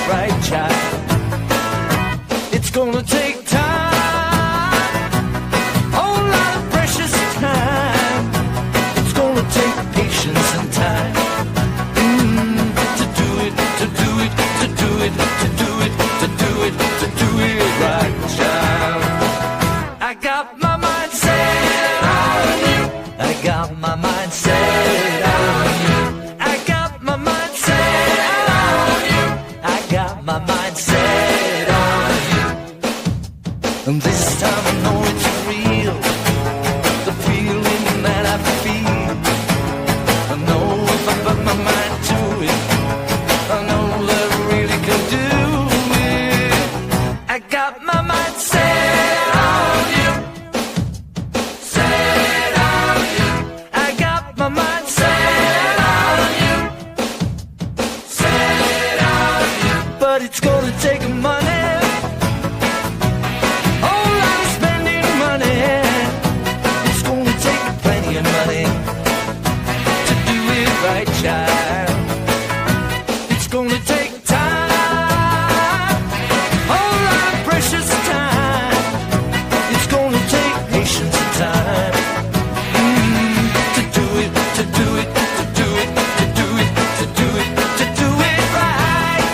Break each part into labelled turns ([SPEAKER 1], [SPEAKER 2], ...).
[SPEAKER 1] it right, child. It's gonna take time, whole lot of precious time. It's gonna take patience and time to do it, to do it, to do it, to do it, to do it, to do it right, child. I got my mind set on you. I got my mind set on you. I got my mind set on you. I got my mind set on you. And this time I know it's real, the feeling that I feel. I know if I put my mind to it, I know that I really can do it. I got my mind set on you, set on you. I got my mind set on you, set on you. But it's gonna take money. Right, child. It's gonna take time, whole lot of precious time. It's gonna take patience and time to do it, to do it, to do it, to do it, to do it, to do it right.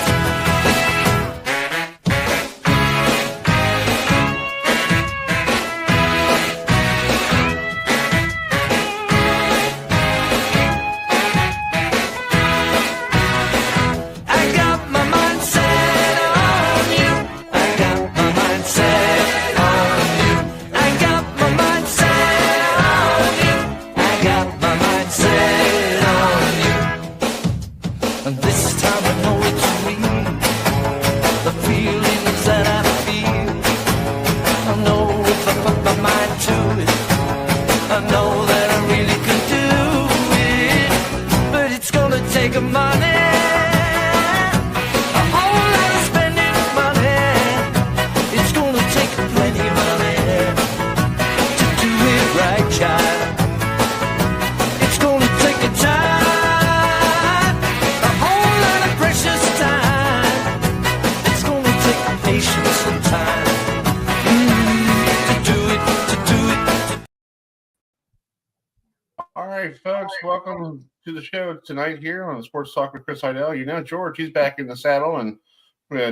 [SPEAKER 2] Folks, welcome to the show tonight here on the Sports Talk with Chris Heidel. You know, George, he's back in the saddle and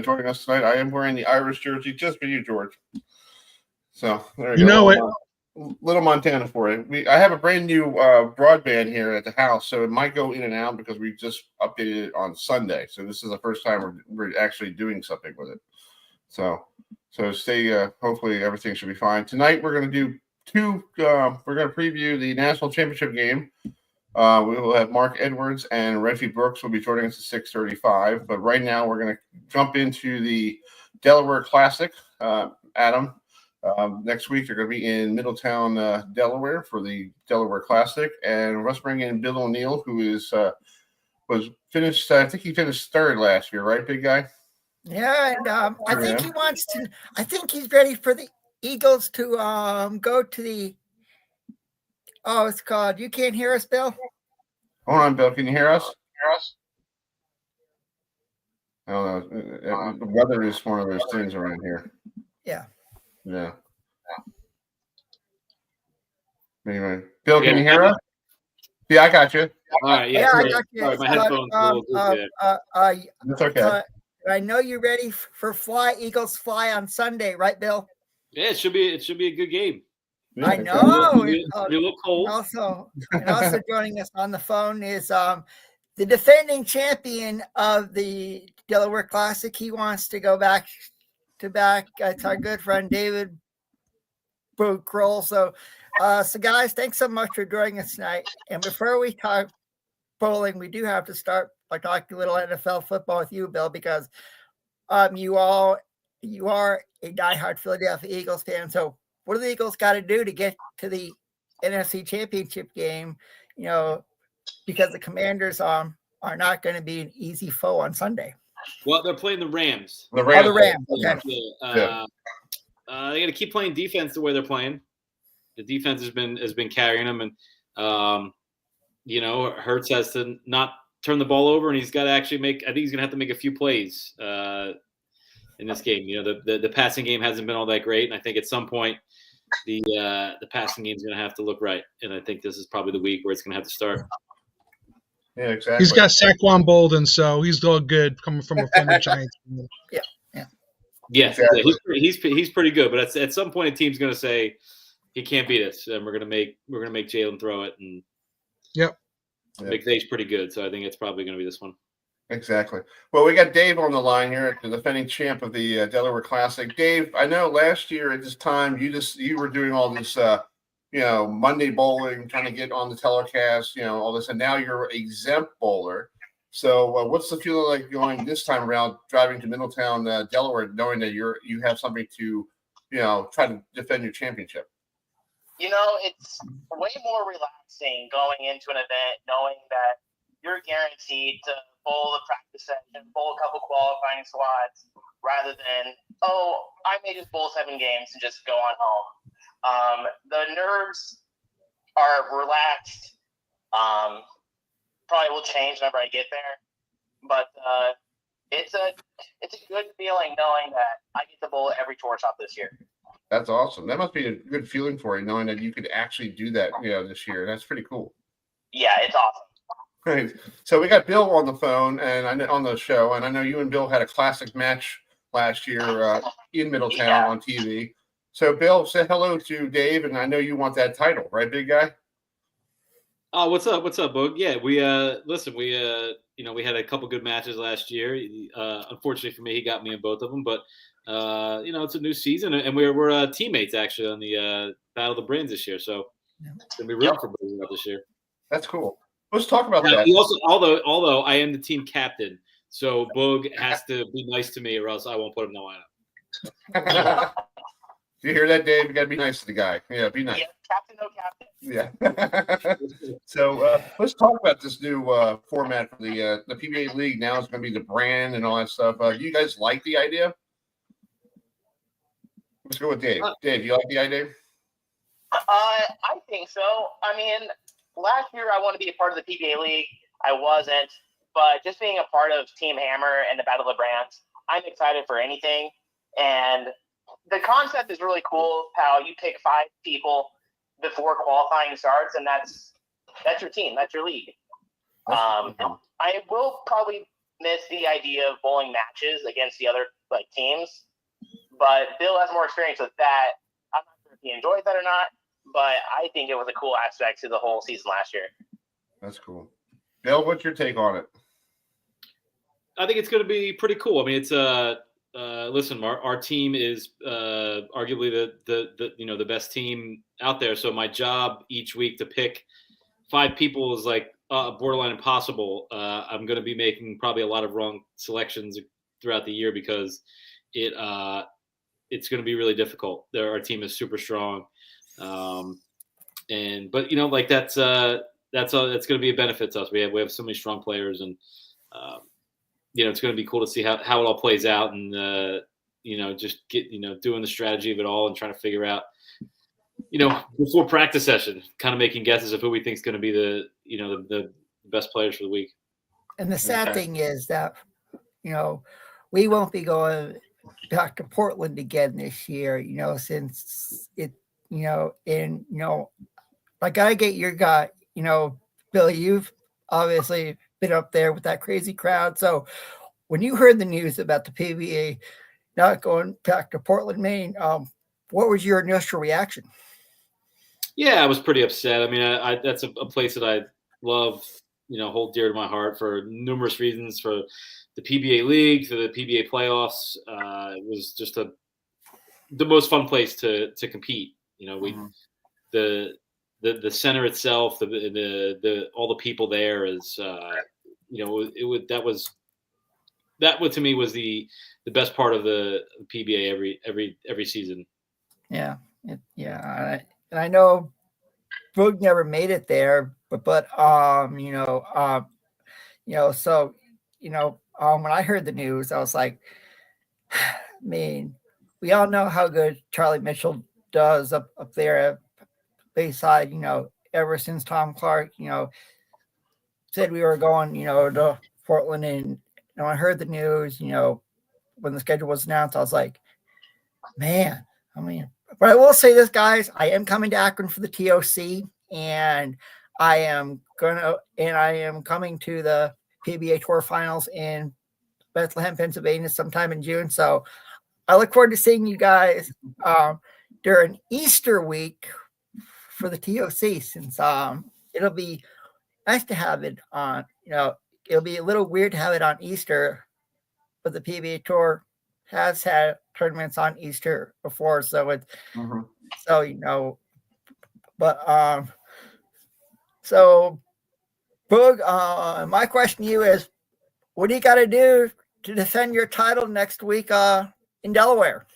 [SPEAKER 2] joining us tonight. I am wearing the Irish jersey just for you, George. So there you go.
[SPEAKER 3] Know it.
[SPEAKER 2] Little Montana for you. I have a brand new broadband here at the house, so it might go in and out because we just updated it on Sunday. So this is the first time we're actually doing something with it. So stay. Hopefully everything should be fine. Tonight we're going to do we're going to preview the national championship game. We will have Marc Edwards and Reggie Brooks will be joining us at 6:35. But right now we're going to jump into the Delaware Classic. Adam, next week they're going to be in Middletown, Delaware for the Delaware Classic, and let's bring in Bill O'Neill, who was finished. I think he finished third last year, right, big guy?
[SPEAKER 4] Yeah, and I think he wants to. I think he's ready for the Eagles to go to the. Oh, it's called. You can't hear us, Bill?
[SPEAKER 2] Hold on, Bill. Can you hear us? I don't know. The weather is one of those things around here.
[SPEAKER 4] Yeah.
[SPEAKER 2] Anyway, Bill, can you hear us? Yeah, I got you.
[SPEAKER 5] All right. Yeah,
[SPEAKER 4] I got you.
[SPEAKER 5] Sorry, my headphones.
[SPEAKER 2] That's okay.
[SPEAKER 4] I know you're ready for Eagles fly on Sunday, right, Bill?
[SPEAKER 5] Yeah, it should be a good game.
[SPEAKER 4] I know.
[SPEAKER 5] You look cold.
[SPEAKER 4] Also joining us on the phone is the defending champion of the Delaware Classic. He wants to go back to back. It's our good friend David Kroll. So guys, thanks so much for joining us tonight. And before we talk bowling, we do have to start by talking a little NFL football with you, Bill, because you are a diehard Philadelphia Eagles fan. So what do the Eagles got to do to get to the NFC Championship game? You know, because the Commanders are not going to be an easy foe on Sunday.
[SPEAKER 5] Well, they're playing the Rams.
[SPEAKER 4] The Rams. Okay.
[SPEAKER 5] They got to keep playing defense the way they're playing. The defense has been carrying them, and Hurts has to not turn the ball over, and he's got to actually make. I think he's going to have to make a few plays in this game. The passing game hasn't been all that great, and I think at some point the passing game is going to have to look right. And I think this is probably the week where it's going to have to start.
[SPEAKER 2] Yeah, exactly.
[SPEAKER 3] He's got Saquon Bolden, so he's all good coming from a former Giants.
[SPEAKER 5] Yeah,
[SPEAKER 2] Exactly.
[SPEAKER 5] he's pretty good, but at some point a team's going to say he can't beat us, and we're going to make Jalen throw it, and McVay's pretty good, so I think it's probably going to be this one.
[SPEAKER 2] Exactly. Well, we got Dave on the line here, the defending champ of the Delaware Classic. Dave, I know last year at this time you were doing all this Monday bowling, trying to get on the telecast, all this, and now you're exempt bowler. So what's the feeling like going this time around, driving to Middletown, Delaware, knowing that you have something to, try to defend your championship?
[SPEAKER 6] It's way more relaxing going into an event, knowing that you're guaranteed to bowl the practice session, bowl a couple qualifying slots, rather than, I may just bowl 7 games and just go on home. The nerves are relaxed. Probably will change whenever I get there, but it's a good feeling knowing that I get to bowl every tour shop this year.
[SPEAKER 2] That's awesome. That must be a good feeling for you, knowing that you could actually do that, this year. That's pretty cool.
[SPEAKER 6] Yeah, it's awesome.
[SPEAKER 2] Great. So we got Bill on the phone and on the show, and I know you and Bill had a classic match last year in Middletown on TV. So Bill, say hello to Dave, and I know you want that title, right, big guy?
[SPEAKER 5] Oh, what's up, Boog? Yeah, we we had a couple good matches last year. Unfortunately for me, he got me in both of them, but it's a new season, and we're teammates actually on the Battle of the Brands this year. So it's gonna be rooting for Boog this year.
[SPEAKER 2] That's cool. Let's talk about
[SPEAKER 5] Now,
[SPEAKER 2] that.
[SPEAKER 5] he also, although I am the team captain, so Boog has to be nice to me, or else I won't put him in the lineup.
[SPEAKER 2] You hear that, Dave? You got to be nice to the guy. Yeah, be nice.
[SPEAKER 6] Yeah, captain, no captain.
[SPEAKER 2] Yeah. So let's talk about this new format for the PBA League. Now it's going to be the brand and all that stuff. Do you guys like the idea? Let's go with Dave. Dave, you like the idea?
[SPEAKER 6] I think so. I mean, last year I wanted to be a part of the PBA League. I wasn't. But just being a part of Team Hammer and the Battle of the Brands, I'm excited for anything. And the concept is really cool, how you pick 5 people before qualifying starts, and that's your team. That's your league. I will probably miss the idea of bowling matches against the other teams, but Bill has more experience with that. I'm not sure if he enjoyed that or not, but I think it was a cool aspect to the whole season last year.
[SPEAKER 2] That's cool. Bill, what's your take on it?
[SPEAKER 5] I think it's going to be pretty cool. I mean, it's listen, our team is arguably the best team out there. So my job each week to pick 5 people is borderline impossible. I'm going to be making probably a lot of wrong selections throughout the year because it's going to be really difficult. Our team is super strong, but that's going to be a benefit to us. We have so many strong players, and it's going to be cool to see how it all plays out, and just get doing the strategy of it all and trying to figure out before practice session, kind of making guesses of who we think is going to be the best players for the week.
[SPEAKER 4] And the sad thing is that we won't be going back to Portland again this year, since it I gotta get your guy, Billy, you've obviously been up there with that crazy crowd. So when you heard the news about the PBA not going back to Portland, Maine, what was your initial reaction?
[SPEAKER 5] Yeah, I was pretty upset. I mean, that's a place that I love, hold dear to my heart for numerous reasons, for the PBA League, for the PBA playoffs. It was just the most fun place to compete. The center itself, the all the people there is, that to me was the best part of the PBA every season.
[SPEAKER 4] Yeah. And I know Boog never made it there, but when I heard the news, I was like, man, we all know how good Charlie Mitchell does up there at Bayside, ever since Tom Clark, said we were going, to Portland, and I heard the news, when the schedule was announced, I was like, man, but I will say this, guys, I am coming to Akron for the TOC, and I am coming to the PBA Tour Finals in Bethlehem, Pennsylvania, sometime in June. So I look forward to seeing you guys during Easter week for the TOC, since it'll be nice to have it on. It'll be a little weird to have it on Easter, but the PBA Tour has had tournaments on Easter before, so it's so Boog, my question to you is, what do you got to do to defend your title next week in Delaware?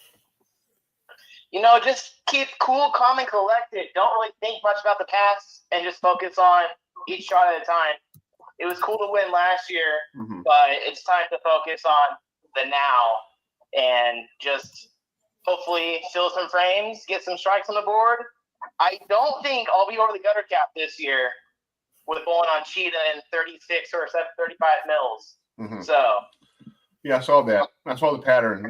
[SPEAKER 6] Just keep cool, calm, and collected. Don't really think much about the past and just focus on each shot at a time. It was cool to win last year, but it's time to focus on the now and just hopefully fill some frames, get some strikes on the board. I don't think I'll be over the gutter cap this year with bowling on Cheetah in 36 or 35 mils. So
[SPEAKER 2] yeah, I saw that. I saw the pattern.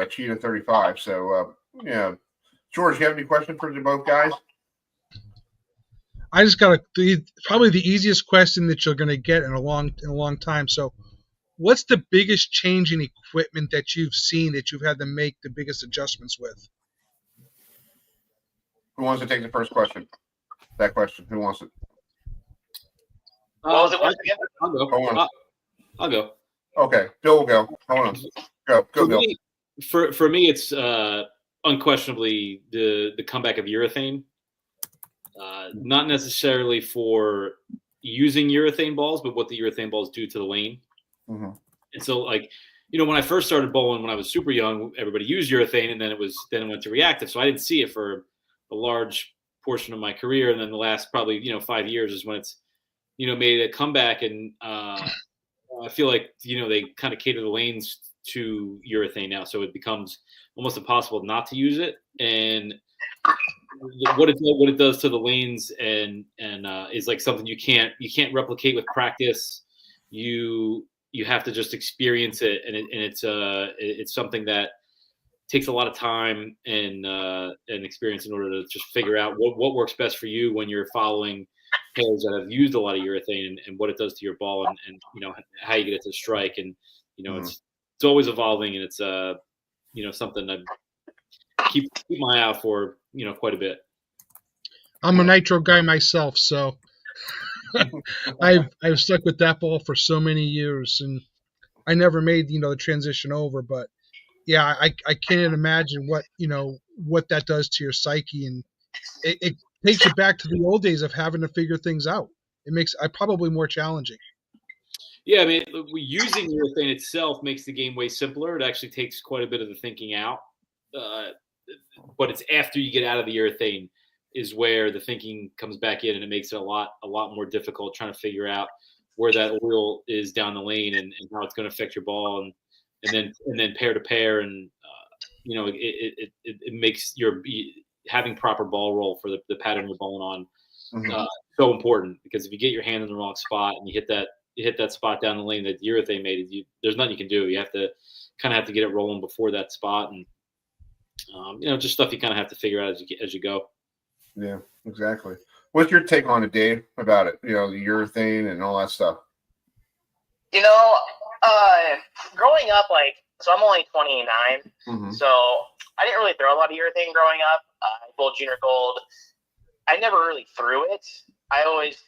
[SPEAKER 2] Cheetah 35. So George, you have any questions for both guys?
[SPEAKER 3] I just got probably the easiest question that you're going to get in a long time. So, what's the biggest change in equipment that you've seen that you've had to make the biggest adjustments with?
[SPEAKER 2] Who wants to take the first question? That question. Who wants it?
[SPEAKER 6] What was it once again?
[SPEAKER 5] I'll go.
[SPEAKER 2] Okay, Bill will go. Hold on. Go, Bill.
[SPEAKER 5] For me, it's unquestionably the comeback of urethane. Not necessarily for using urethane balls, but what the urethane balls do to the lane. And so, when I first started bowling when I was super young, everybody used urethane, and then it went to reactive. So I didn't see it for a large portion of my career, and then the last probably 5 years is when it's made a comeback, and I feel like they kind of cater the lanes to urethane now, so it becomes almost impossible not to use it. And what it does to the lanes and is like something you can't replicate with practice. You have to just experience it, and it's something that takes a lot of time and experience in order to just figure out what works best for you when you're following players that have used a lot of urethane and what it does to your ball and how you get it to strike. And it's always evolving, and it's something that keep my eye out for quite a bit.
[SPEAKER 3] I'm a nitro guy myself, so I've stuck with that ball for so many years, and I never made the transition over. But yeah, I can't imagine what that does to your psyche, and it takes you back to the old days of having to figure things out. It makes it probably more challenging.
[SPEAKER 5] Yeah, I mean, using urethane itself makes the game way simpler. It actually takes quite a bit of the thinking out. But it's after you get out of the urethane is where the thinking comes back in, and it makes it a lot more difficult trying to figure out where that oil is down the lane and how it's going to affect your ball, and then pair to pair, and it makes your having proper ball roll for the pattern you're bowling on so important, because if you get your hand in the wrong spot and you hit that spot down the lane that urethane made, there's nothing you can do. You have to get it rolling before that spot, and just stuff you kind of have to figure out as you go.
[SPEAKER 2] Yeah, exactly. What's your take on it, Dave, about it? The urethane and all that stuff.
[SPEAKER 6] Growing up, so I'm only 29, so I didn't really throw a lot of urethane growing up. I bowled junior gold. I never really threw it. I always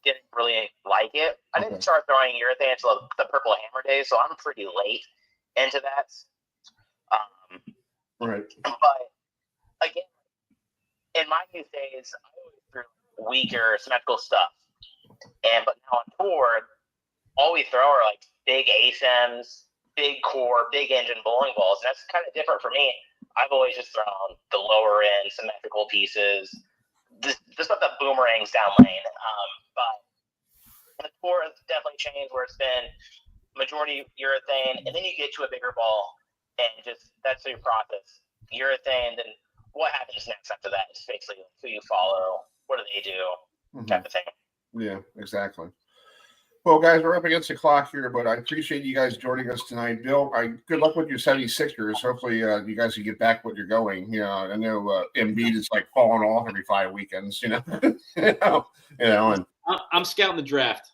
[SPEAKER 6] didn't really like it. I didn't start throwing urethane until the Purple Hammer days, so I'm pretty late into that.
[SPEAKER 2] Right.
[SPEAKER 6] But again, in my youth days, I always threw weaker symmetrical stuff. But now on tour, all we throw are big ASMs, big core, big engine bowling balls, and that's kind of different for me. I've always just thrown the lower end symmetrical pieces, the stuff that boomerangs down lane. But the tour has definitely changed, where it's been majority urethane, and then you get to a bigger ball, and just that's your process. Urethane, then what happens next after that is basically who you follow, what do they do, type of thing.
[SPEAKER 2] Yeah, exactly. Well, guys, we're up against the clock here, but I appreciate you guys joining us tonight. Bill, good luck with your 76ers. Hopefully, you guys can get back what you're going. You know, I know Embiid is like falling off every 5 weekends. You know, and
[SPEAKER 5] I'm scouting the draft.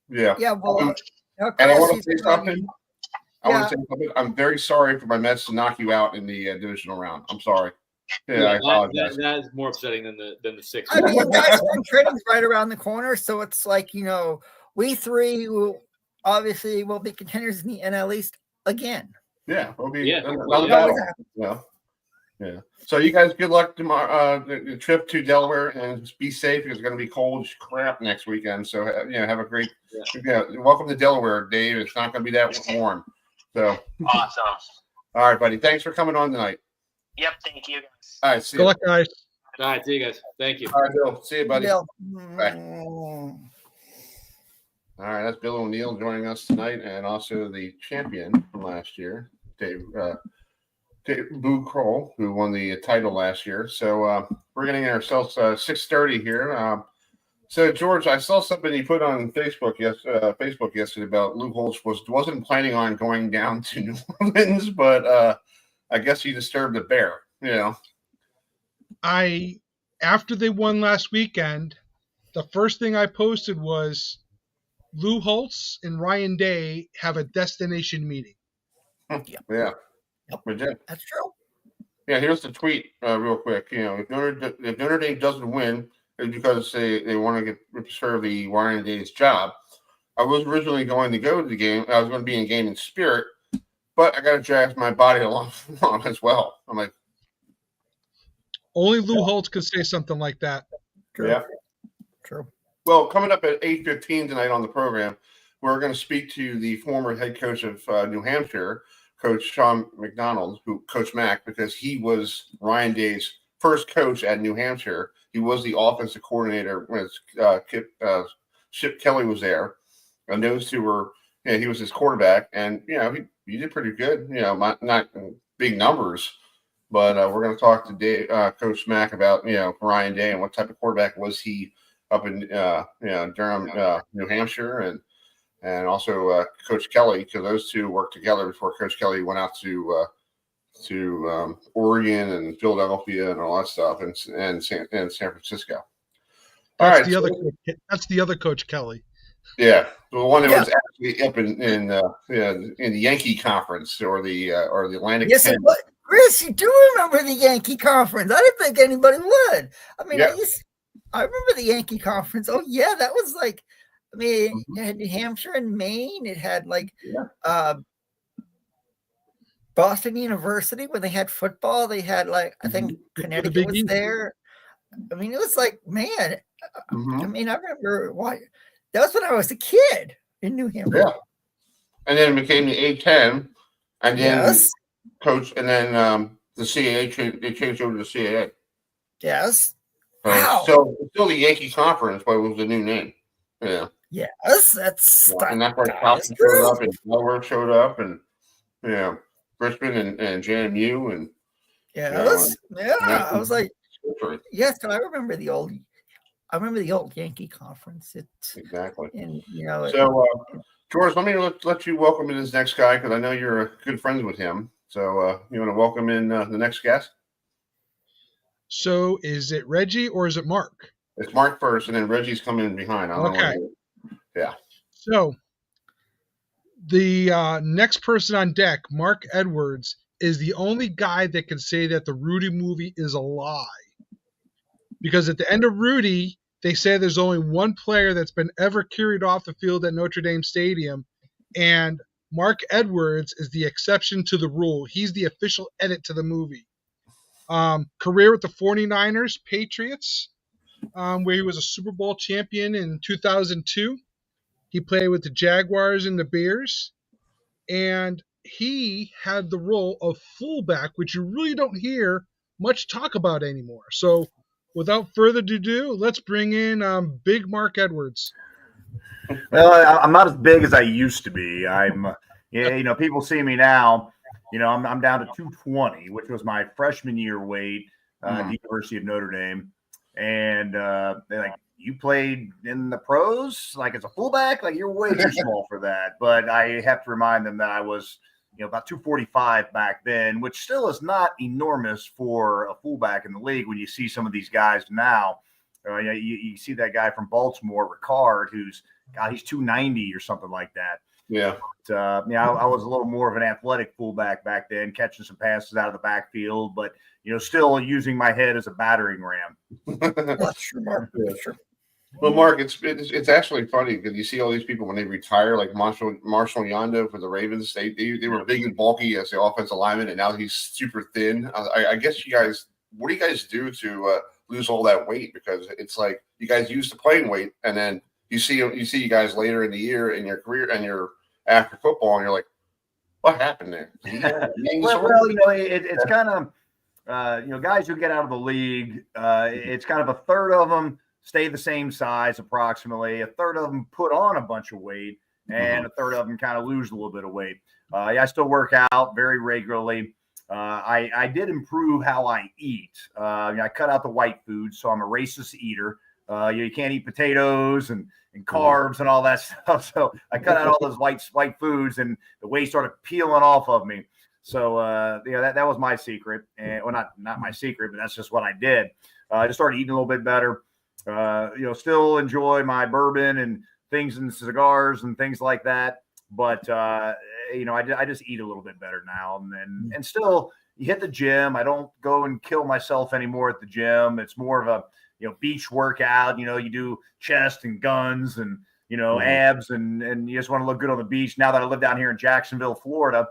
[SPEAKER 2] Yeah.
[SPEAKER 4] Yeah. Well,
[SPEAKER 2] and I want to say something. I'm very sorry for my Mets to knock you out in the divisional round. I'm sorry. Yeah, I apologize.
[SPEAKER 5] That is more upsetting than the Sixers.
[SPEAKER 4] I mean, guys, spring training's right around the corner, so it's like, you know, we three will be contenders in the NL East again.
[SPEAKER 2] Yeah, we'll be
[SPEAKER 5] Yeah.
[SPEAKER 2] Yeah. So you guys, good luck tomorrow. The trip to Delaware, and be safe. It's going to be cold as crap next weekend. So have a great. Yeah. Welcome to Delaware, Dave. It's not going to be that warm. So
[SPEAKER 6] Awesome.
[SPEAKER 2] All right, buddy. Thanks for coming on tonight.
[SPEAKER 6] Yep. Thank you, guys.
[SPEAKER 2] All right. See
[SPEAKER 3] Good luck, guys.
[SPEAKER 5] All right, see you guys. Thank you.
[SPEAKER 2] All right, Bill. See you, buddy.
[SPEAKER 4] Bill.
[SPEAKER 2] Bye. All right, that's Bill O'Neill joining us tonight, and also the champion from last year, Dave Boo Kroll, who won the title last year. So we're getting ourselves 6:30 here. So George, I saw something you put on Facebook yesterday about Lou Holtz wasn't planning on going down to New Orleans, but I guess he disturbed the bear. You know,
[SPEAKER 3] after they won last weekend, the first thing I posted was Lou Holtz and Ryan Day have a destination meeting.
[SPEAKER 2] Yeah. We did.
[SPEAKER 4] That's true.
[SPEAKER 2] Yeah, here's the tweet real quick. You know, if Notre Dame doesn't win, it's because they want to preserve the Ryan Day's job. I was originally going to go to the game. I was going to be in game in spirit, but I got to drag my body along as well. I'm like,
[SPEAKER 3] only Lou Holtz could say something like that.
[SPEAKER 4] True.
[SPEAKER 2] Yeah.
[SPEAKER 4] True.
[SPEAKER 2] Well, coming up at 8:15 tonight on the program, we're going to speak to the former head coach of New Hampshire, Coach Sean McDonnell, who Coach Mac, because he was Ryan Day's first coach at New Hampshire. He was the offensive coordinator when Chip Kelly was there, and those two were. Yeah, he was his quarterback, and he did pretty good. You know, not big numbers, but we're going to talk to Coach Mac about Ryan Day and what type of quarterback was he up in Durham, New Hampshire, and also Coach Kelly, because those two worked together before Coach Kelly went out to Oregon and Philadelphia and all that stuff, and San Francisco.
[SPEAKER 3] That's the other Coach Kelly.
[SPEAKER 2] Yeah, the one that was actually up in the Yankee Conference or the Atlantic.
[SPEAKER 4] Yes, Chris, you do remember the Yankee Conference. I didn't think anybody would. I mean, I remember the Yankee Conference. Oh yeah, that was like. I mean, it had New Hampshire and Maine. It had Boston University where they had football. They had I think Connecticut was there. I mean, it was like, man. I mean, I remember that was when I was a kid in New Hampshire.
[SPEAKER 2] Yeah, and then it became the A-10, and then coach, and then the CAA they changed over to the CAA.
[SPEAKER 4] Yes. Wow.
[SPEAKER 2] So it's still the Yankee Conference, but it was the new name. Yeah.
[SPEAKER 4] Yes, that's
[SPEAKER 2] and that's why Towson showed up, and Delaware showed up, and Richmond and JMU, and
[SPEAKER 4] I was like, yes, I remember the old Yankee Conference. It's
[SPEAKER 2] exactly,
[SPEAKER 4] and
[SPEAKER 2] So, George, let me let you welcome in this next guy, because I know you're good friends with him. So, you want to welcome in the next guest?
[SPEAKER 3] So, is it Reggie or is it Marc?
[SPEAKER 2] It's Marc first, and then Reggie's coming in behind.
[SPEAKER 3] Okay.
[SPEAKER 2] Yeah.
[SPEAKER 3] So the next person on deck, Marc Edwards, is the only guy that can say that the Rudy movie is a lie. Because at the end of Rudy, they say there's only one player that's been ever carried off the field at Notre Dame Stadium, and Marc Edwards is the exception to the rule. He's the official edit to the movie. Career with the 49ers, Patriots, where he was a Super Bowl champion in 2002. He played with the Jaguars and the Bears, and he had the role of fullback, which you really don't hear much talk about anymore. So without further ado, let's bring in Big Marc Edwards.
[SPEAKER 7] Well, I'm not as big as I used to be. People see me now. I'm down to 220, which was my freshman year weight at the University of Notre Dame. And you played in the pros, like as a fullback, like you're way too small for that. But I have to remind them that I was, about 245 back then, which still is not enormous for a fullback in the league. When you see some of these guys now, you see that guy from Baltimore, Ricard, he's 290 or something like that.
[SPEAKER 2] Yeah.
[SPEAKER 7] But, I was a little more of an athletic fullback back then, catching some passes out of the backfield, but still using my head as a battering ram.
[SPEAKER 4] That's true, Mark. That's true.
[SPEAKER 2] Well, Mark, it's actually funny because you see all these people when they retire, like Marshall Yondo for the Ravens. They were big and bulky as the offensive lineman, and now he's super thin. I guess you guys, what do you guys do to lose all that weight? Because it's like you guys used to playing weight, and then you see you guys later in the year in your career and you're after football, and you're like, what happened there?
[SPEAKER 7] Well, it's kind of guys who get out of the league. It's kind of a third of them stay the same size approximately. A third of them put on a bunch of weight, and a third of them kind of lose a little bit of weight. I still work out very regularly. I did improve how I eat. I cut out the white food, so I'm a racist eater. You can't eat potatoes and carbs and all that stuff. So I cut out all those white foods, and the weight started peeling off of me. So that was my secret. And not my secret, but that's just what I did. I just started eating a little bit better. Still enjoy my bourbon and things and cigars and things like that. But, I just eat a little bit better now. And still you hit the gym. I don't go and kill myself anymore at the gym. It's more of a, beach workout. You do chest and guns and, abs and you just want to look good on the beach. Now that I live down here in Jacksonville, Florida,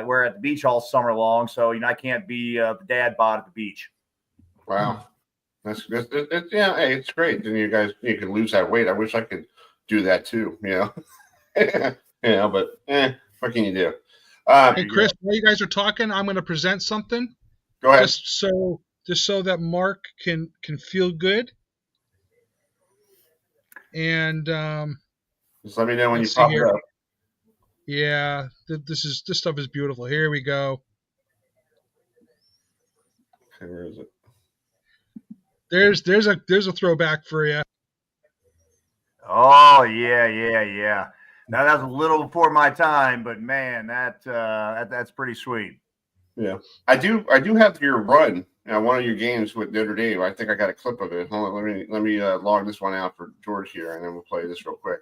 [SPEAKER 7] we're at the beach all summer long. So, I can't be the dad bod at the beach.
[SPEAKER 2] Wow. That's hey, it's great. Then you can lose that weight. I wish I could do that too, but what can you do?
[SPEAKER 3] Hey, Chris, while you guys are talking, I'm going to present something.
[SPEAKER 2] Go ahead.
[SPEAKER 3] Just so that Marc can feel good. And
[SPEAKER 2] just let me know when you pop it up.
[SPEAKER 3] Yeah, this stuff is beautiful. Here we go.
[SPEAKER 2] Okay, where is it?
[SPEAKER 3] There's a throwback for you.
[SPEAKER 7] Oh yeah. Now that's a little before my time, but man, that's pretty sweet.
[SPEAKER 2] Yeah, I do have your run. One of your games with Notre Dame. I think I got a clip of it. Hold on, let me log this one out for George here, and then we'll play this real quick.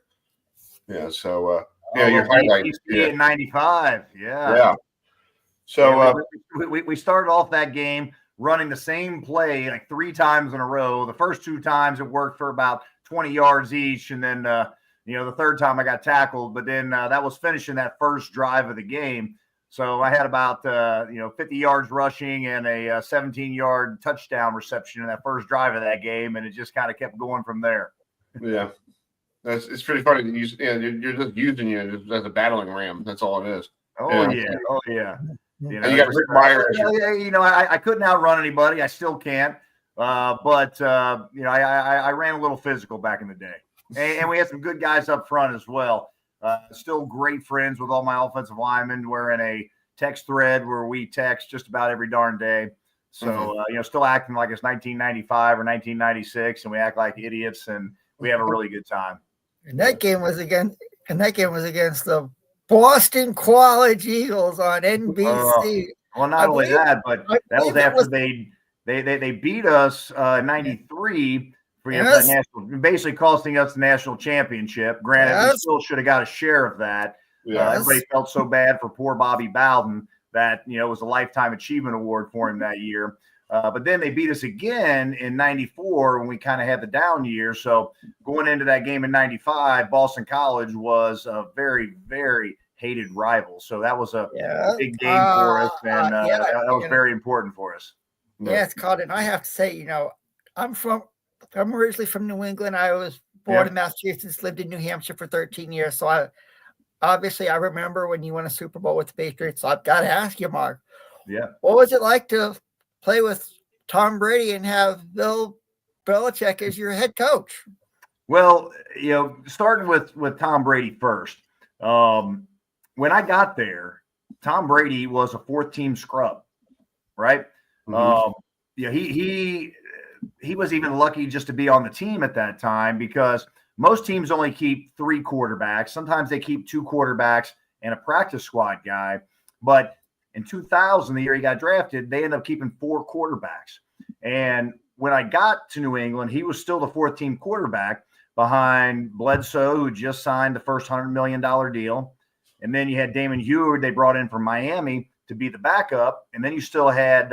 [SPEAKER 2] Yeah. So your highlights.
[SPEAKER 7] In '95. Yeah.
[SPEAKER 2] Yeah. So
[SPEAKER 7] we started off that game running the same play like 3 times in a row. The first 2 times it worked for about 20 yards each. And then, the third time I got tackled, but then that was finishing that first drive of the game. So I had about, 50 yards rushing and a 17-yard touchdown reception in that first drive of that game. And it just kind of kept going from there.
[SPEAKER 2] Yeah. It's pretty funny to use. Yeah, you're just using you as a battling ram. That's all it is.
[SPEAKER 7] Oh yeah.
[SPEAKER 2] You got Rick Myers.
[SPEAKER 7] I couldn't outrun anybody. I still can't. But I ran a little physical back in the day. And we had some good guys up front as well. Still great friends with all my offensive linemen. We're in a text thread where we text just about every darn day. So, still acting like it's 1995 or 1996, and we act like idiots, and we have a really good time.
[SPEAKER 4] And that game was against the Boston College Eagles on NBC.
[SPEAKER 7] Well, not only that, but that was after they beat us in '93 for that national, basically costing us the national championship. Granted, we still should have got a share of that. Everybody felt so bad for poor Bobby Bowden that it was a lifetime achievement award for him that year. But then they beat us again in '94 when we kind of had the down year. So going into that game in '95, Boston College was a very, very hated rival. So that was a big game for us, and that was very important for us.
[SPEAKER 4] Yeah, it's called. And I have to say, I'm originally from New England. I was born in Massachusetts, lived in New Hampshire for 13 years. So I remember when you won a Super Bowl with the Patriots. So I've got to ask you, Marc.
[SPEAKER 7] Yeah.
[SPEAKER 4] What was it like to play with Tom Brady and have Bill Belichick as your head coach?
[SPEAKER 7] Well, starting with Tom Brady first. When I got there, Tom Brady was a 4th team scrub, right?
[SPEAKER 2] Mm-hmm.
[SPEAKER 7] He he was even lucky just to be on the team at that time because most teams only keep 3 quarterbacks. Sometimes they keep 2 quarterbacks and a practice squad guy. But in 2000, the year he got drafted, they ended up keeping 4 quarterbacks. And when I got to New England, he was still the 4th team quarterback behind Bledsoe, who just signed the first $100 million deal. And then you had Damon Heward they brought in from Miami to be the backup. And then you still had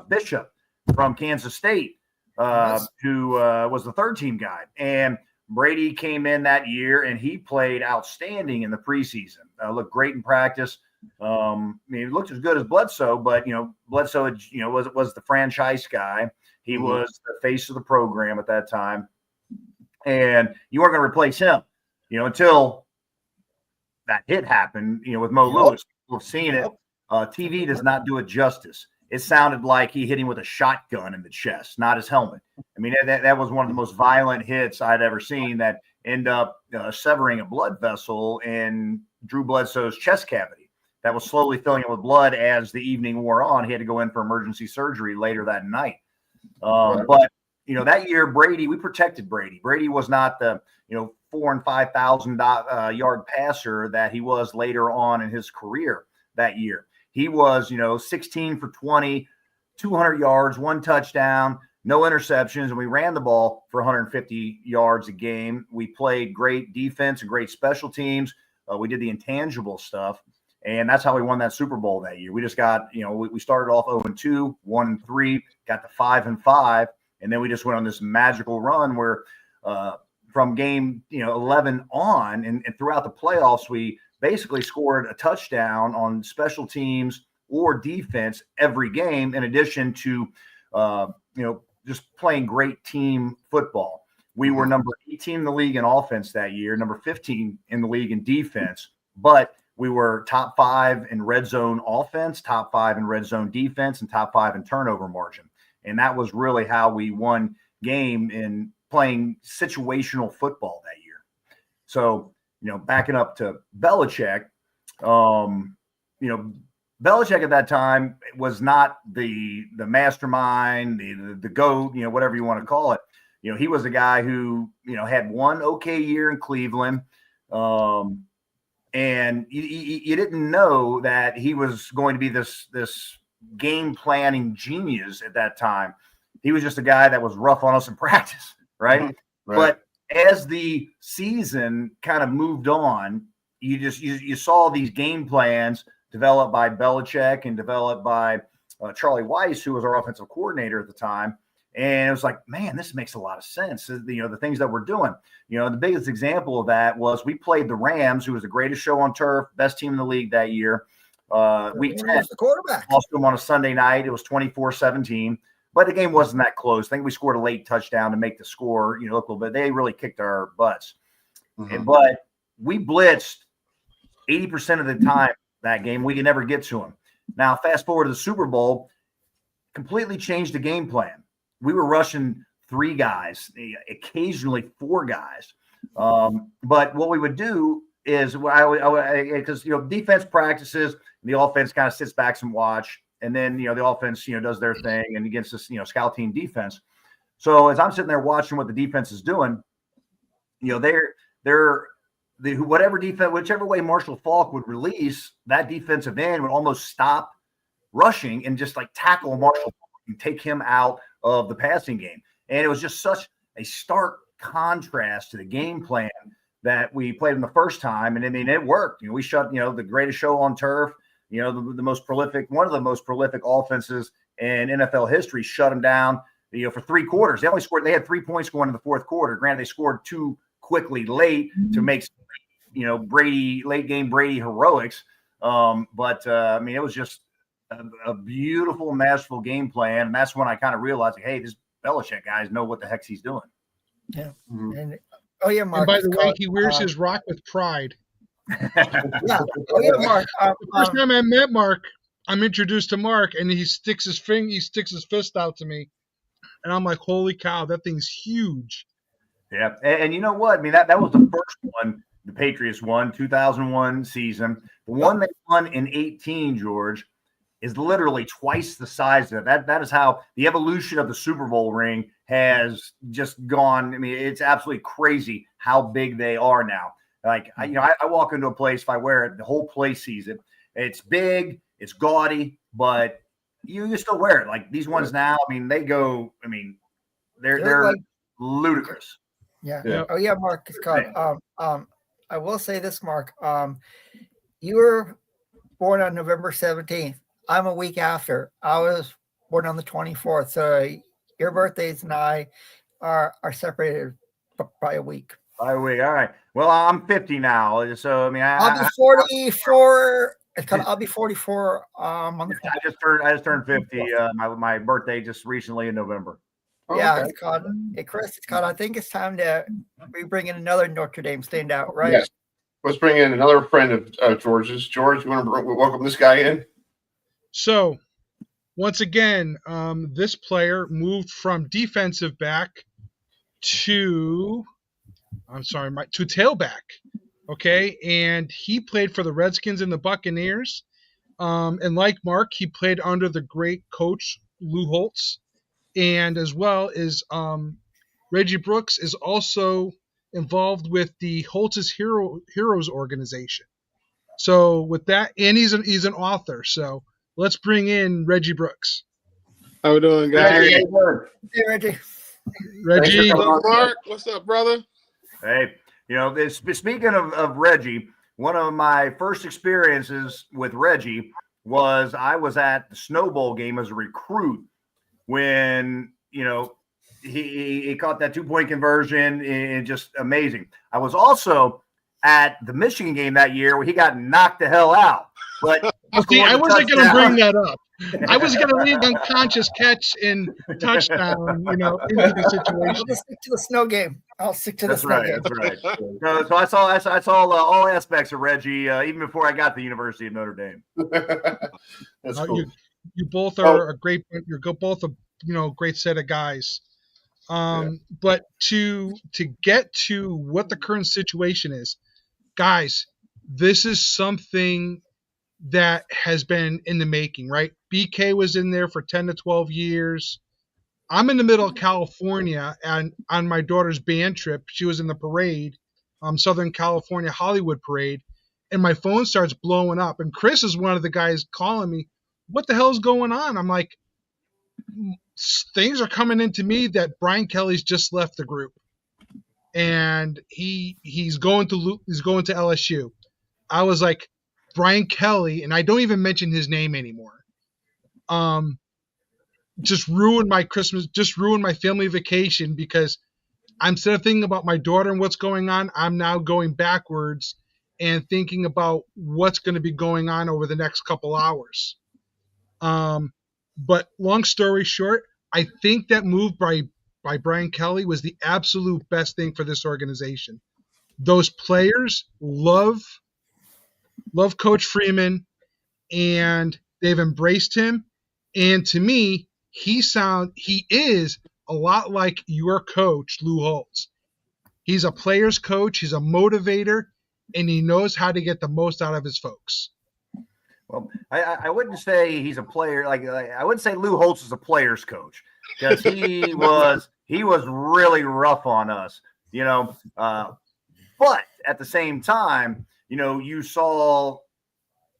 [SPEAKER 7] Bishop from Kansas State, who was the 3rd team guy. And Brady came in that year, and he played outstanding in the preseason. Looked great in practice. I mean, he looked as good as Bledsoe, but, Bledsoe, was the franchise guy. He was the face of the program at that time. And you weren't going to replace him, until that hit happened, with Mo Lewis. We've seen it. TV does not do it justice. It sounded like he hit him with a shotgun in the chest, not his helmet. I mean, that was one of the most violent hits I'd ever seen that ended up severing a blood vessel in Drew Bledsoe's chest cavity. That was slowly filling it with blood as the evening wore on. He had to go in for emergency surgery later that night. But, that year, Brady, we protected Brady. Brady was not the, 4,000 and 5,000 yard passer that he was later on in his career that year. He was, 16 for 20, 200 yards, 1 touchdown, no interceptions, and we ran the ball for 150 yards a game. We played great defense and great special teams. We did the intangible stuff, and that's how we won that Super Bowl that year. We just got, we started off 0-2, 1-3, got to 5-5, and then we just went on this magical run where from game 11 on and throughout the playoffs, we basically scored a touchdown on special teams or defense every game, in addition to, just playing great team football. We were number 18 in the league in offense that year, number 15 in the league in defense, but we were top 5 in red zone offense, top 5 in red zone defense, and top 5 in turnover margin. And that was really how we won game in playing situational football that year. So, backing up to Belichick, Belichick at that time was not the mastermind, the GOAT, whatever you want to call it. He was a guy who, had one okay year in Cleveland. And you didn't know that he was going to be this game planning genius at that time. He was just a guy that was rough on us in practice, right? But as the season kind of moved on, you saw these game plans developed by Belichick and developed by Charlie Weiss, who was our offensive coordinator at the time. And it was like, man, this makes a lot of sense. The things that we're doing. The biggest example of that was we played the Rams, who was the greatest show on turf, best team in the league that year. Week 10,
[SPEAKER 4] the quarterback.
[SPEAKER 7] Lost them on a Sunday night. It was 24-17. But the game wasn't that close. I think we scored a late touchdown to make the score, look a little bit. They really kicked our butts. But we blitzed 80% of the time that game. We could never get to them. Now, fast forward to the Super Bowl, completely changed the game plan. We were rushing 3 guys, occasionally 4 guys. But what we would do is, because defense practices, the offense kind of sits back and watch. And then, the offense, does their thing and against this, scout team defense. So as I'm sitting there watching what the defense is doing, whichever way Marshall Faulk would release, that defensive end would almost stop rushing and just like tackle Marshall Faulk and take him out of the passing game. And it was just such a stark contrast to the game plan that we played in the first time. And I mean, it worked. We shut, the greatest show on turf. One of the most prolific offenses in NFL history, shut them down, for 3 quarters. They had 3 points going in the 4th quarter. Granted, they scored 2 quickly late to make, late game Brady heroics. But it was just a beautiful, masterful game plan. And that's when I kind of realized, hey, this Belichick guys know what the heck he's doing.
[SPEAKER 4] Yeah. And,
[SPEAKER 3] And
[SPEAKER 4] Marc.
[SPEAKER 3] by the way, he wears his rock with pride.
[SPEAKER 4] Yeah. Marc.
[SPEAKER 3] The first time I met Marc, I'm introduced to Marc, and he sticks his fist out to me, and I'm like, "Holy cow, that thing's huge!"
[SPEAKER 7] Yeah, and you know what? I mean, that was the first one the Patriots won, 2001 season. The one they won in 18, George, is literally twice the size of it. That is how the evolution of the Super Bowl ring has just gone. I mean, it's absolutely crazy how big they are now. Like, I walk into a place, if I wear it, the whole place sees it. It's big, it's gaudy, but you still wear it. Like these ones now, I mean, they're
[SPEAKER 4] like,
[SPEAKER 7] ludicrous.
[SPEAKER 4] Yeah. Oh yeah, Marc. It's called. I will say this, Marc. You were born on November 17th. I'm a week after. I was born on the 24th. So your birthdays and I are separated by a week.
[SPEAKER 7] By a week. All right. Well, I'm 50 now. So I mean,
[SPEAKER 4] I'll be 44. I'll be 44. On the
[SPEAKER 7] I just turned 50. My birthday just recently in November.
[SPEAKER 4] Yeah, it's called. Hey, Chris, it's called. I think it's time to bring in another Notre Dame standout, right?
[SPEAKER 2] Yes. Let's bring in another friend of George's. George, you want to welcome this guy in?
[SPEAKER 3] So, once again, this player moved from defensive back to tailback. Okay, and he played for the Redskins and the Buccaneers. And like Marc, he played under the great coach Lou Holtz. And as well as Reggie Brooks is also involved with the Holtz's Heroes organization. So with that, and he's an author. So let's bring in Reggie Brooks.
[SPEAKER 8] How we doing, guys?
[SPEAKER 4] Hey, Reggie.
[SPEAKER 3] Reggie.
[SPEAKER 8] What's up, Marc? What's up, brother?
[SPEAKER 7] Hey, speaking of Reggie, one of my first experiences with Reggie was I was at the Snow Bowl game as a recruit when, he caught that 2-point conversion and just amazing. I was also at the Michigan game that year where he got knocked the hell out. But
[SPEAKER 3] see, I wasn't going to bring that up. I was going to leave unconscious catch and touchdown, into the situation.
[SPEAKER 4] I'll just stick to the snow game. I'll stick to the snow game.
[SPEAKER 7] That's right. So I saw all aspects of Reggie even before I got to the University of Notre Dame.
[SPEAKER 2] That's cool.
[SPEAKER 3] You both are a great. You're both a great set of guys. But to get to what the current situation is, guys, this is something that has been in the making, right? BK was in there for 10 to 12 years. I'm in the middle of California and on my daughter's band trip. She was in the parade, Southern California Hollywood parade, and my phone starts blowing up. And Chris is one of the guys calling me, what the hell is going on? I'm like, things are coming into me that Brian Kelly's just left the group. And he's going to LSU. I was like, Brian Kelly, and I don't even mention his name anymore. Just ruined my Christmas, just ruined my family vacation because instead of thinking about my daughter and what's going on, I'm now going backwards and thinking about what's going to be going on over the next couple hours. But long story short, I think that move by Brian Kelly was the absolute best thing for this organization. Those players love Coach Freeman, and they've embraced him. And to me, he is a lot like your coach, Lou Holtz. He's a player's coach, he's a motivator, and he knows how to get the most out of his folks.
[SPEAKER 7] Well, I wouldn't say he's a player. Like I wouldn't say Lou Holtz is a player's coach because he was really rough on us, But at the same time, you saw,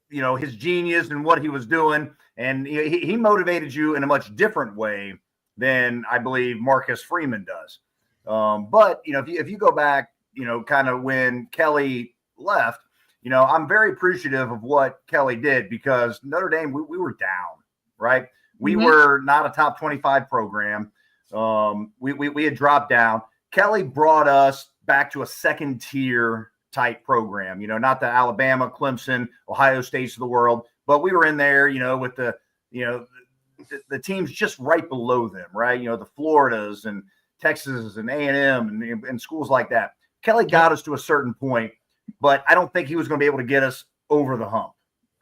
[SPEAKER 7] his genius and what he was doing, and he motivated you in a much different way than I believe Marcus Freeman does. But if you go back, kind of when Kelly left. I'm very appreciative of what Kelly did because Notre Dame, we were down, right? We were not a top 25 program. We had dropped down. Kelly brought us back to a second tier type program, not the Alabama, Clemson, Ohio States of the world, but we were in there, with the teams just right below them, right? The Floridas and Texas and A&M and schools like that. Kelly got us to a certain point, but I don't think he was going to be able to get us over the hump,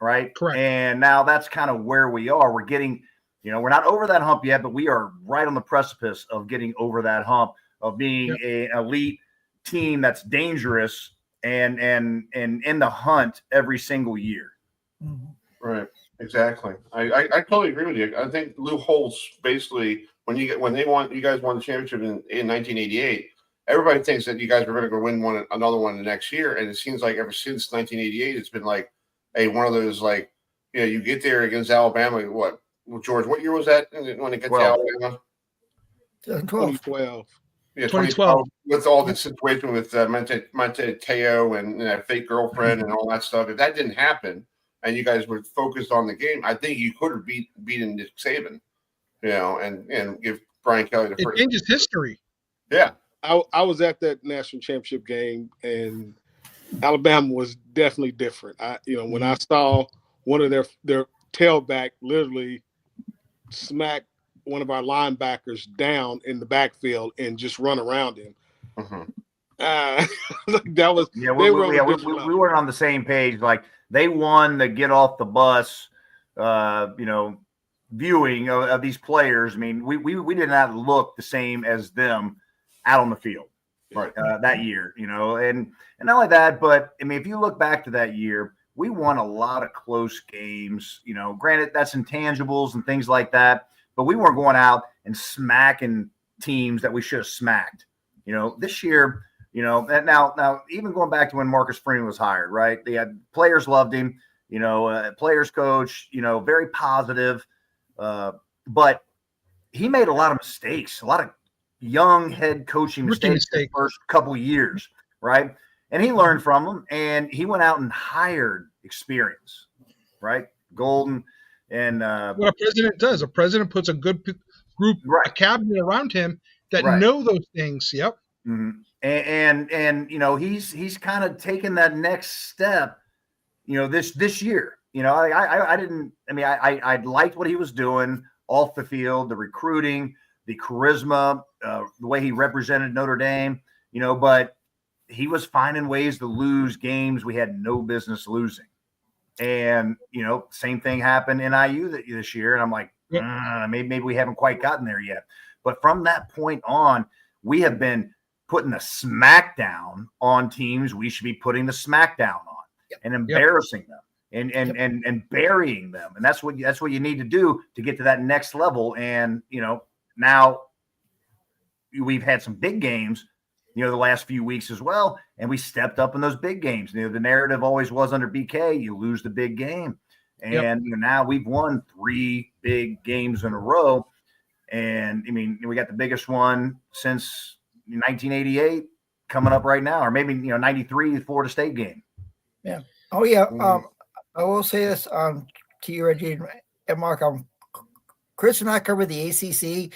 [SPEAKER 7] right?
[SPEAKER 3] Correct.
[SPEAKER 7] And now that's kind of where we are. We're getting, we're not over that hump yet, but we are right on the precipice of getting over that hump of being an elite team that's dangerous and in the hunt every single year.
[SPEAKER 2] Right. Exactly. I totally agree with you. I think Lou Holtz basically when you guys won the championship in 1988. Everybody thinks that you guys were going to go win another one the next year, and it seems like ever since 1988, it's been like one of those like you get there against Alabama. What George? What year was that when it gets to Alabama?
[SPEAKER 8] 2012.
[SPEAKER 2] Yeah, 2012 with all the situation with Monte Teo and that fake girlfriend and all that stuff. If that didn't happen and you guys were focused on the game, I think you could have beaten Nick Saban, and give Brian Kelly the first.
[SPEAKER 3] It changes history.
[SPEAKER 2] Yeah.
[SPEAKER 8] I was at that national championship game, and Alabama was definitely different. When I saw one of their tailback literally smack one of our linebackers down in the backfield and just run around him. That was
[SPEAKER 7] we weren't on the same page. Like they won the get off the bus, viewing of these players. I mean, we did not look the same as them out on the field,
[SPEAKER 2] right?
[SPEAKER 7] That year, and not only that, but I mean, if you look back to that year, we won a lot of close games. Granted, that's intangibles and things like that, but we weren't going out and smacking teams that we should have smacked. This year, now even going back to when Marcus Freeman was hired, right? They had players loved him, players coach, very positive, but he made a lot of mistakes, a lot of young head coaching mistakes the first couple of years, right? And he learned from them, and he went out and hired experience, right? Golden and
[SPEAKER 3] what a president does. A president puts a good group, a cabinet around him that know those things. Yep.
[SPEAKER 7] Mm-hmm. And he's kind of taken that next step, this year. I liked what he was doing off the field, the recruiting, the charisma, the way he represented Notre Dame, but he was finding ways to lose games we had no business losing. And, same thing happened in IU this year. And I'm like, maybe we haven't quite gotten there yet. But from that point on, we have been putting the smackdown on teams we should be putting the smackdown on and embarrassing them and burying them. And that's what you need to do to get to that next level. And, now we've had some big games, the last few weeks as well. And we stepped up in those big games. The narrative always was under BK, you lose the big game. And now we've won 3 big games in a row. And I mean, we got the biggest one since 1988 coming up right now, or maybe, 93, the Florida State game.
[SPEAKER 4] Yeah. Oh yeah. I will say this to you, Reggie and Mark. Chris and I covered the ACC,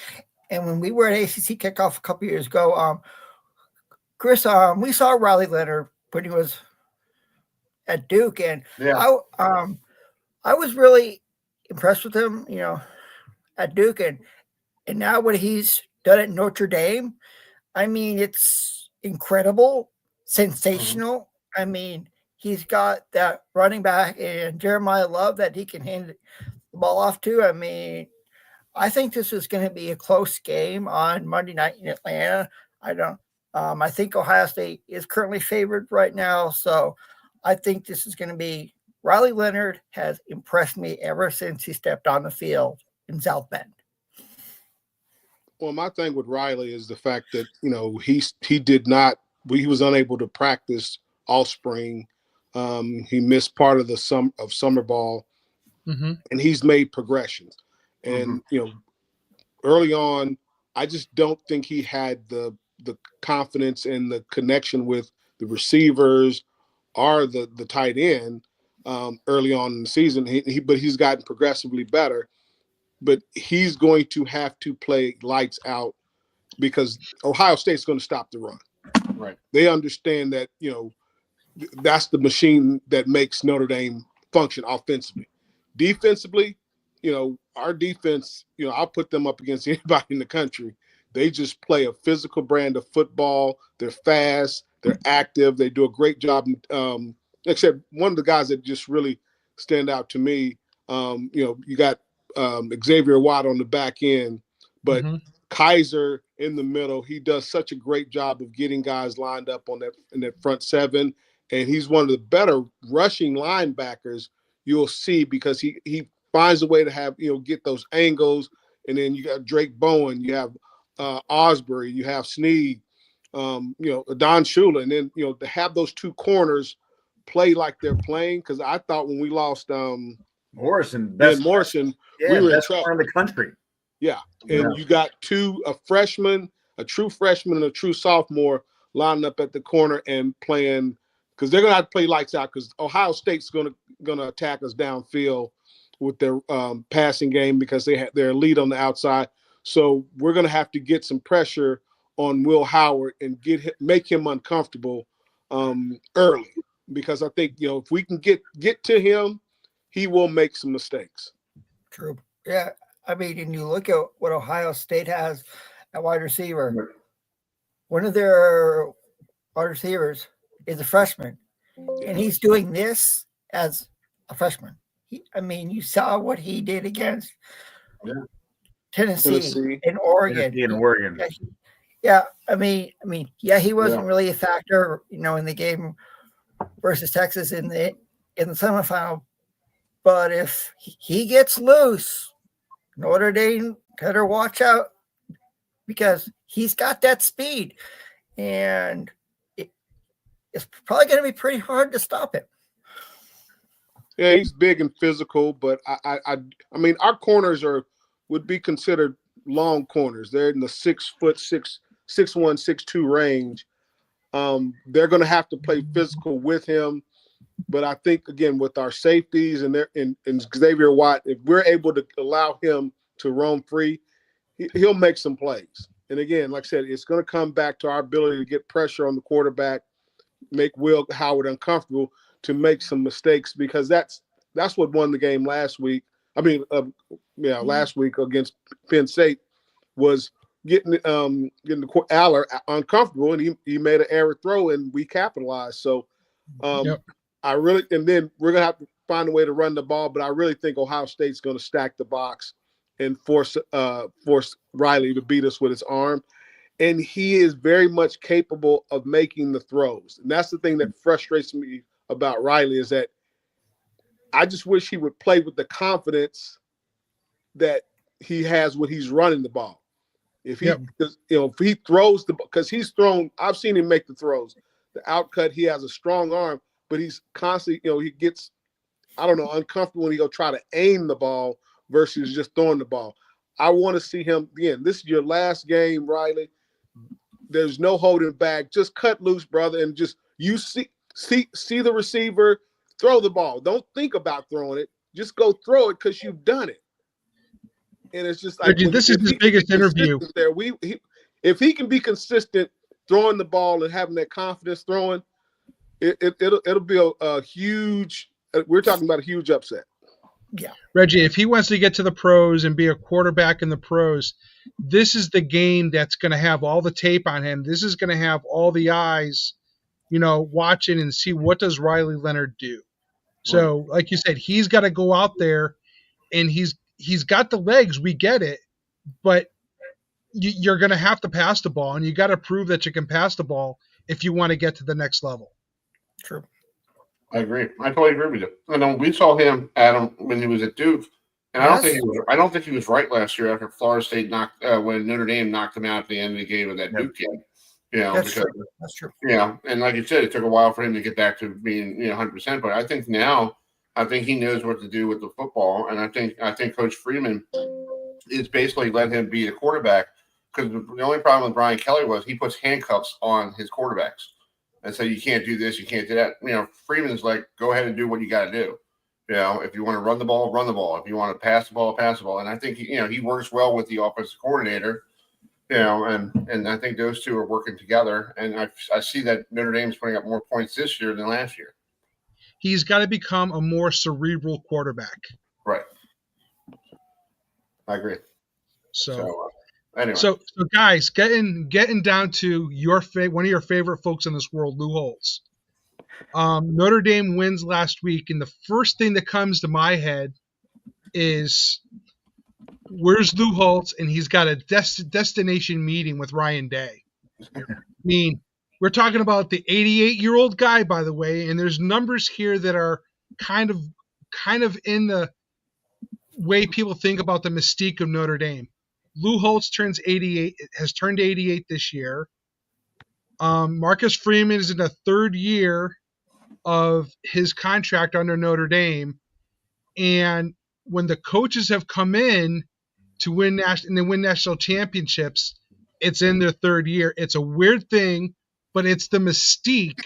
[SPEAKER 4] and when we were at ACC kickoff a couple years ago, Chris, we saw Riley Leonard when he was at Duke, and I was really impressed with him, at Duke, and now what he's done at Notre Dame, I mean, it's incredible, sensational. I mean, he's got that running back and Jeremiah Love that he can hand the ball off to. I mean, I think this is going to be a close game on Monday night in Atlanta. I think Ohio State is currently favored right now. So I think this is going to be Riley Leonard has impressed me ever since he stepped on the field in South Bend.
[SPEAKER 8] Well, my thing with Riley is the fact that, he was unable to practice all spring. He missed part of the summer ball, and he's made progressions. And, early on, I just don't think he had the confidence and the connection with the receivers or the tight end early on in the season. But he's gotten progressively better. But he's going to have to play lights out because Ohio State's going to stop the run.
[SPEAKER 2] Right.
[SPEAKER 8] They understand that, that's the machine that makes Notre Dame function offensively. Defensively, our defense, I'll put them up against anybody in the country. They just play a physical brand of football. They're fast. They're active. They do a great job. Except one of the guys that just really stand out to me, you got Xavier Watt on the back end, but Kaiser in the middle. He does such a great job of getting guys lined up in that front seven. And he's one of the better rushing linebackers you'll see because he finds a way to have, get those angles. And then you got Drake Bowen, you have Osbury, you have Snead, Don Shula. And then, to have those two corners play like they're playing. Because I thought when we lost
[SPEAKER 7] Morrison,
[SPEAKER 8] we were in trouble.
[SPEAKER 7] In the country.
[SPEAKER 8] Yeah. And you got a freshman, a true freshman, and a true sophomore lining up at the corner and playing, because they're going to have to play lights out, because Ohio State's going to attack us downfield with their passing game, because they're elite on the outside. So we're going to have to get some pressure on Will Howard and make him uncomfortable early, because I think, if we can get to him, he will make some mistakes.
[SPEAKER 4] True. Yeah. I mean, and you look at what Ohio State has at wide receiver. One of their wide receivers is a freshman, and he's doing this as a freshman. You saw what he did against Tennessee and Oregon. Yeah, he wasn't really a factor, in the game versus Texas in the semifinal. But if he gets loose, Notre Dame better watch out, because he's got that speed, and it's probably going to be pretty hard to stop him.
[SPEAKER 8] Yeah, he's big and physical, but I mean, our corners would be considered long corners. They're in the 6'6", 6'1", 6'2" range. They're going to have to play physical with him. But I think, again, with our safeties and Xavier Watt, if we're able to allow him to roam free, he'll make some plays. And again, like I said, it's going to come back to our ability to get pressure on the quarterback, make Will Howard uncomfortable, to make some mistakes, because that's what won the game last week. Last week against Penn State, was getting the Aller uncomfortable, and he made an error throw, and we capitalized. So and then we're gonna have to find a way to run the ball, but I really think Ohio State's going to stack the box and force Riley to beat us with his arm. And he is very much capable of making the throws. And that's the thing that frustrates me about Riley, is that I just wish he would play with the confidence that he has when he's running the ball. If he throws because I've seen him make the throws, the outcut, he has a strong arm, but he's constantly, he gets, uncomfortable when he go try to aim the ball versus just throwing the ball. I want to see him, again, this is your last game, Riley. There's no holding back. Just cut loose, brother, and just see the receiver, throw the ball. Don't think about throwing it. Just go throw it, because you've done it. And it's just like,
[SPEAKER 3] Reggie, this is his biggest interview.
[SPEAKER 8] If he can be consistent throwing the ball and having that confidence throwing, it'll be a huge. We're talking about a huge upset.
[SPEAKER 4] Yeah,
[SPEAKER 3] Reggie, if he wants to get to the pros and be a quarterback in the pros, this is the game that's going to have all the tape on him. This is going to have all the eyes, watching and see, what does Riley Leonard do. So, like you said, he's got to go out there, and he's got the legs. We get it, but you're going to have to pass the ball, and you got to prove that you can pass the ball if you want to get to the next level.
[SPEAKER 4] True.
[SPEAKER 2] I agree. I totally agree with you. We saw him, Adam, when he was at Duke, and I don't think he was right last year after Florida State when Notre Dame knocked him out at the end of the game with that Duke game.
[SPEAKER 4] That's true.
[SPEAKER 2] Yeah, and like you said, it took a while for him to get back to being 100%. But I think now, he knows what to do with the football, and I think Coach Freeman is basically letting him be the quarterback, because the only problem with Brian Kelly was he puts handcuffs on his quarterbacks and say, you can't do this, you can't do that. Freeman's like, go ahead and do what you got to do. If you want to run the ball, run the ball. If you want to pass the ball, pass the ball. And I think he works well with the offensive coordinator. And I think those two are working together. And I see that Notre Dame's putting up more points this year than last year.
[SPEAKER 3] He's got to become a more cerebral quarterback.
[SPEAKER 2] Right. I agree. Anyway.
[SPEAKER 3] So guys, getting down to one of your favorite folks in this world, Lou Holtz. Notre Dame wins last week, and the first thing that comes to my head is, where's Lou Holtz? And he's got a destination meeting with Ryan Day. I mean, we're talking about the 88-year-old guy, by the way, and there's numbers here that are kind of in the way people think about the mystique of Notre Dame. Lou Holtz has turned 88 this year. Marcus Freeman is in the third year of his contract under Notre Dame. And when the coaches have come in to win national championships, it's in their third year. It's a weird thing, but it's the mystique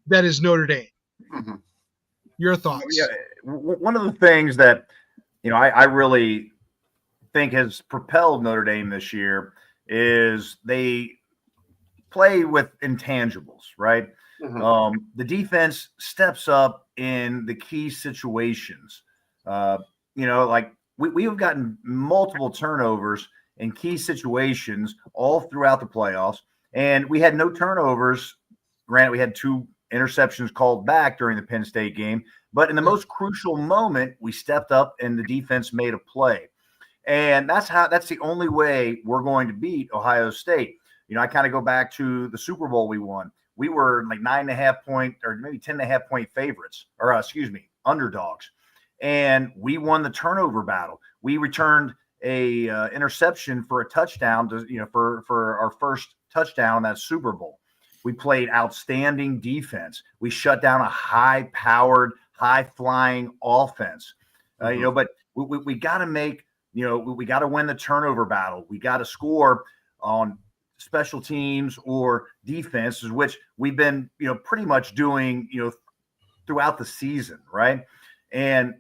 [SPEAKER 3] that is Notre Dame.
[SPEAKER 2] Mm-hmm.
[SPEAKER 3] Your thoughts?
[SPEAKER 7] Yeah, one of the things that I really think has propelled Notre Dame this year is they play with intangibles, right?
[SPEAKER 2] Mm-hmm.
[SPEAKER 7] The defense steps up in the key situations. Like we have gotten multiple turnovers in key situations all throughout the playoffs, and we had no turnovers. Granted, we had 2 interceptions called back during the Penn State game, but in the most crucial moment, we stepped up and the defense made a play. And that's the only way we're going to beat Ohio State. I kind of go back to the Super Bowl we won. We were like 9.5 point or maybe 10.5 point favorites, or underdogs. And we won the turnover battle. We returned a interception for a touchdown for our first touchdown in that Super Bowl. We played outstanding defense. We shut down a high-powered, high-flying offense. But we got to make, we got to win the turnover battle. We got to score on special teams or defenses, which we've been, pretty much doing, throughout the season, right? And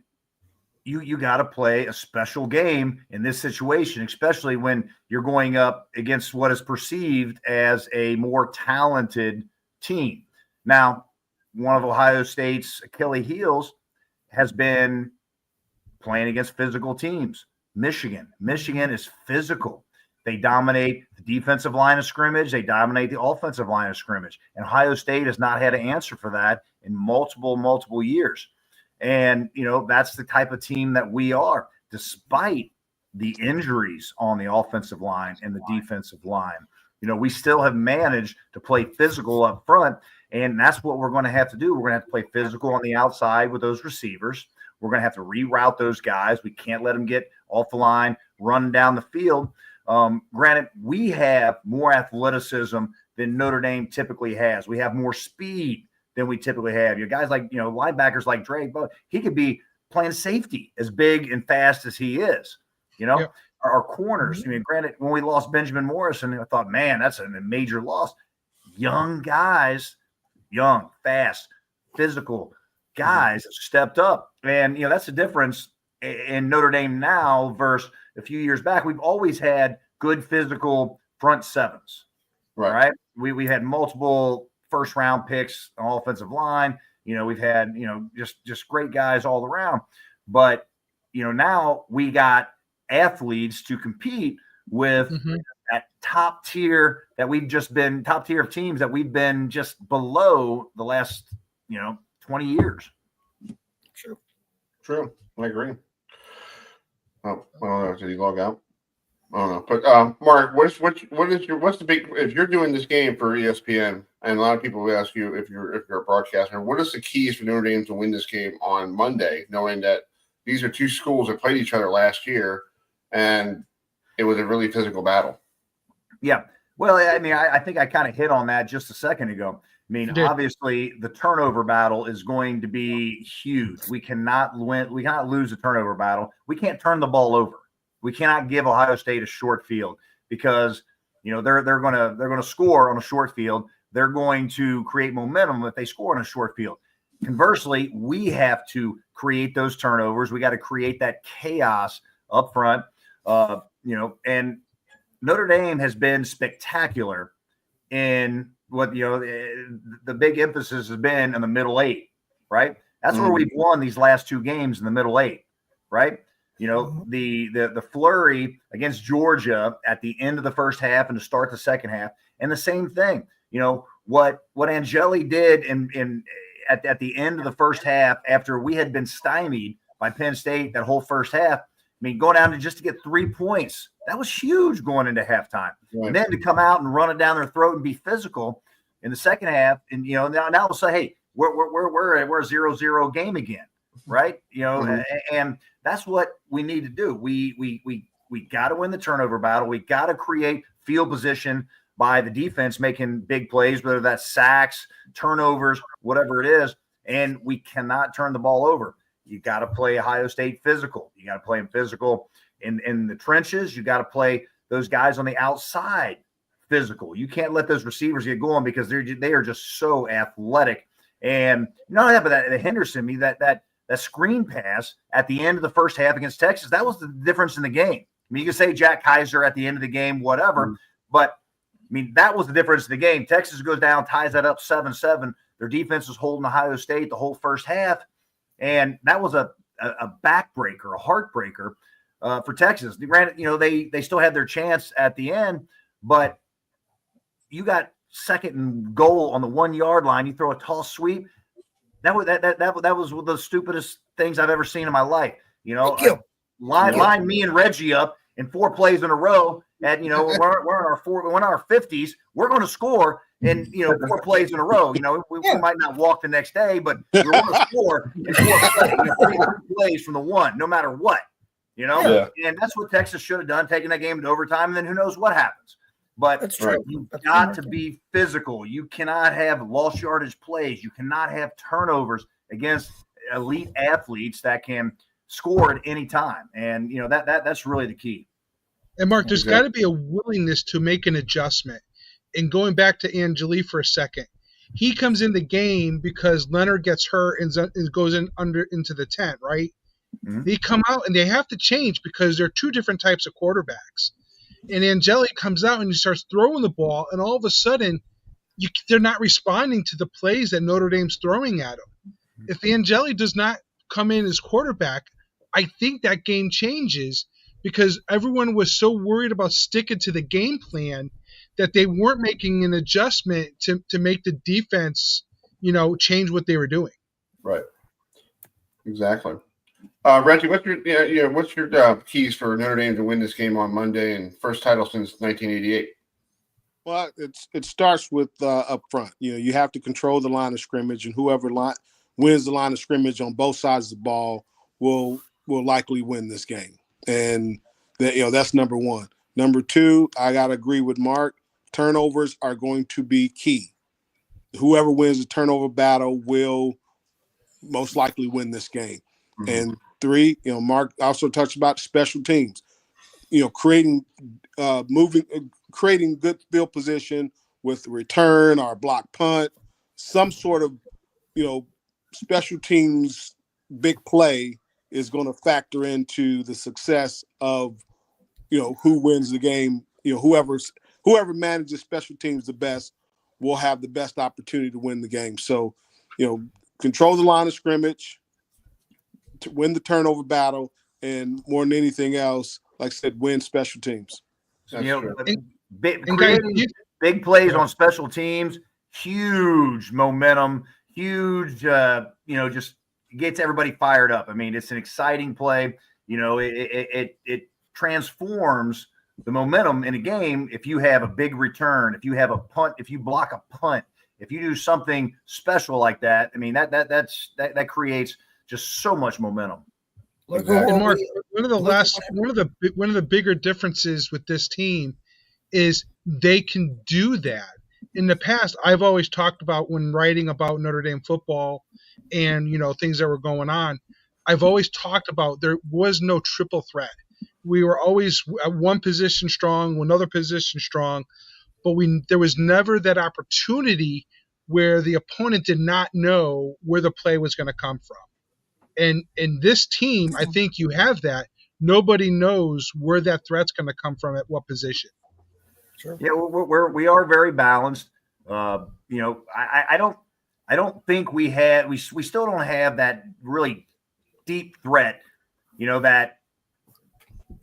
[SPEAKER 7] you got to play a special game in this situation, especially when you're going up against what is perceived as a more talented team. Now, one of Ohio State's Achilles heels has been playing against physical teams. Michigan is physical. They dominate the defensive line of scrimmage. They dominate the offensive line of scrimmage. And Ohio State has not had an answer for that in multiple years. And, that's the type of team that we are, despite the injuries on the offensive line and the defensive line. We still have managed to play physical up front, and that's what we're going to have to do. We're going to have to play physical on the outside with those receivers. We're going to have to reroute those guys. We can't let them get off the line, run down the field. Granted, we have more athleticism than Notre Dame typically has. We have more speed than we typically have. Guys like, linebackers like Drake, but he could be playing safety as big and fast as he is.
[SPEAKER 3] Yeah.
[SPEAKER 7] Our corners. Granted, when we lost Benjamin Morrison, I thought, man, that's a major loss. Young guys, fast, physical guys stepped up. And, that's the difference in Notre Dame now versus a few years back. We've always had good physical front sevens, right? We had multiple first-round picks on offensive line. We've had, just great guys all around. But, now we got athletes to compete with that top tier of teams that we've been just below the last, 20 years.
[SPEAKER 2] True. I agree. Oh, I don't know. Did he log out? I don't know. But Marc, what's the big, if you're doing this game for ESPN, and a lot of people will ask you if you're a broadcaster, what is the keys for Notre Dame to win this game on Monday, knowing that these are 2 schools that played each other last year, and it was a really physical battle?
[SPEAKER 7] Yeah. Well, I think I kind of hit on that just a second ago. Obviously, the turnover battle is going to be huge. We cannot win. We cannot lose the turnover battle. We can't turn the ball over. We cannot give Ohio State a short field because they're going to score on a short field. They're going to create momentum if they score on a short field. Conversely, we have to create those turnovers. We got to create that chaos up front. And Notre Dame has been spectacular in what the big emphasis has been in the middle 8, right? That's where we've won these last 2 games in the middle 8, right? The flurry against Georgia at the end of the first half and to start the second half, and the same thing. What Angeli did at the end of the first half after we had been stymied by Penn State that whole first half. Going down to get 3 points, that was huge going into halftime. Right. And then to come out and run it down their throat and be physical in the second half, and now we'll say, hey, we're a 0-0 game again. right? And that's what we need to do. We got to win the turnover battle. We got to create field position by the defense making big plays, whether that's sacks, turnovers, whatever it is. And we cannot turn the ball over. You got to play Ohio State physical. You got to play them physical in the trenches. You got to play those guys on the outside physical. You can't let those receivers get going because they are just so athletic. And not only that, but that Henderson, that screen pass at the end of the first half against Texas, that was the difference in the game. I mean, you can say Jack Kaiser at the end of the game, whatever, but I mean, that was the difference in the game. Texas goes down, ties that up 7-7. Their defense was holding Ohio State the whole first half. And that was a backbreaker, a heartbreaker for Texas. Granted, they still had their chance at the end, but you got second and goal on the 1 yard line. You throw a tall sweep. That was one of the stupidest things I've ever seen in my life. Line me and Reggie up in 4 plays in a row. And we're in our 50s. We're going to score in 4 plays in a row. We might not walk the next day, but we're going to score in 4 plays from the one, no matter what. And that's what Texas should have done, taking that game into overtime, and then who knows what happens. But
[SPEAKER 4] That's true.
[SPEAKER 7] You've got to be physical. You cannot have lost yardage plays. You cannot have turnovers against elite athletes that can score at any time. And that's really the key.
[SPEAKER 3] And Mark, there's got to be a willingness to make an adjustment. And going back to Angeli for a second, he comes in the game because Leonard gets hurt and goes into the tent, right? Mm-hmm. They come out and they have to change because there are 2 different types of quarterbacks. And Angeli comes out and he starts throwing the ball, and all of a sudden, they're not responding to the plays that Notre Dame's throwing at them. If Angeli does not come in as quarterback, I think that game changes because everyone was so worried about sticking to the game plan that they weren't making an adjustment to make the defense, change what they were doing.
[SPEAKER 2] Right. Exactly. Reggie, what's your keys for Notre Dame to win this game on Monday and first title since 1988?
[SPEAKER 8] Well, it starts with up front. You have to control the line of scrimmage, and whoever wins the line of scrimmage on both sides of the ball will likely win this game. And that's number 1. Number 2, I gotta agree with Marc. Turnovers are going to be key. Whoever wins the turnover battle will most likely win this game. Mm-hmm. And 3, Marc also touched about special teams. Creating good field position with return or block punt, some sort of special teams big play is going to factor into the success of who wins the game. Whoever manages special teams the best will have the best opportunity to win the game. So, control the line of scrimmage, to win the turnover battle, and more than anything else, like I said, win special teams.
[SPEAKER 7] Big plays on special teams, huge momentum, huge, just gets everybody fired up. I mean, it's an exciting play. It transforms the momentum in a game. If you have a big return, if you have a punt, if you block a punt, if you do something special like that, I mean, that creates just so much momentum.
[SPEAKER 3] And Marc, one of the bigger differences with this team is they can do that. In the past, I've always talked about when writing about Notre Dame football and things that were going on, I've always talked about there was no triple threat. We were always at one position strong, another position strong, but there was never that opportunity where the opponent did not know where the play was going to come from. And in this team, I think you have that. Nobody knows where that threat's going to come from at what position.
[SPEAKER 7] Sure. Yeah, we are very balanced. I don't think we still don't have that really deep threat. That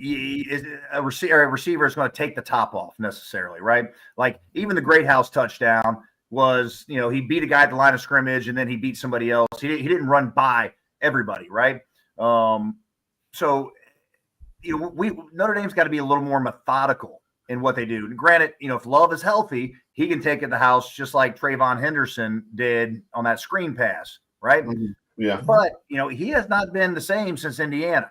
[SPEAKER 7] a receiver is going to take the top off necessarily, right? Like even the Great House touchdown was, he beat a guy at the line of scrimmage and then he beat somebody else. He didn't run by everybody, right? So Notre Dame's got to be a little more methodical in what they do. And granted, if Love is healthy, he can take it to the house just like Trayvon Henderson did on that screen pass, right? Mm-hmm.
[SPEAKER 2] Yeah.
[SPEAKER 7] But, he has not been the same since Indiana.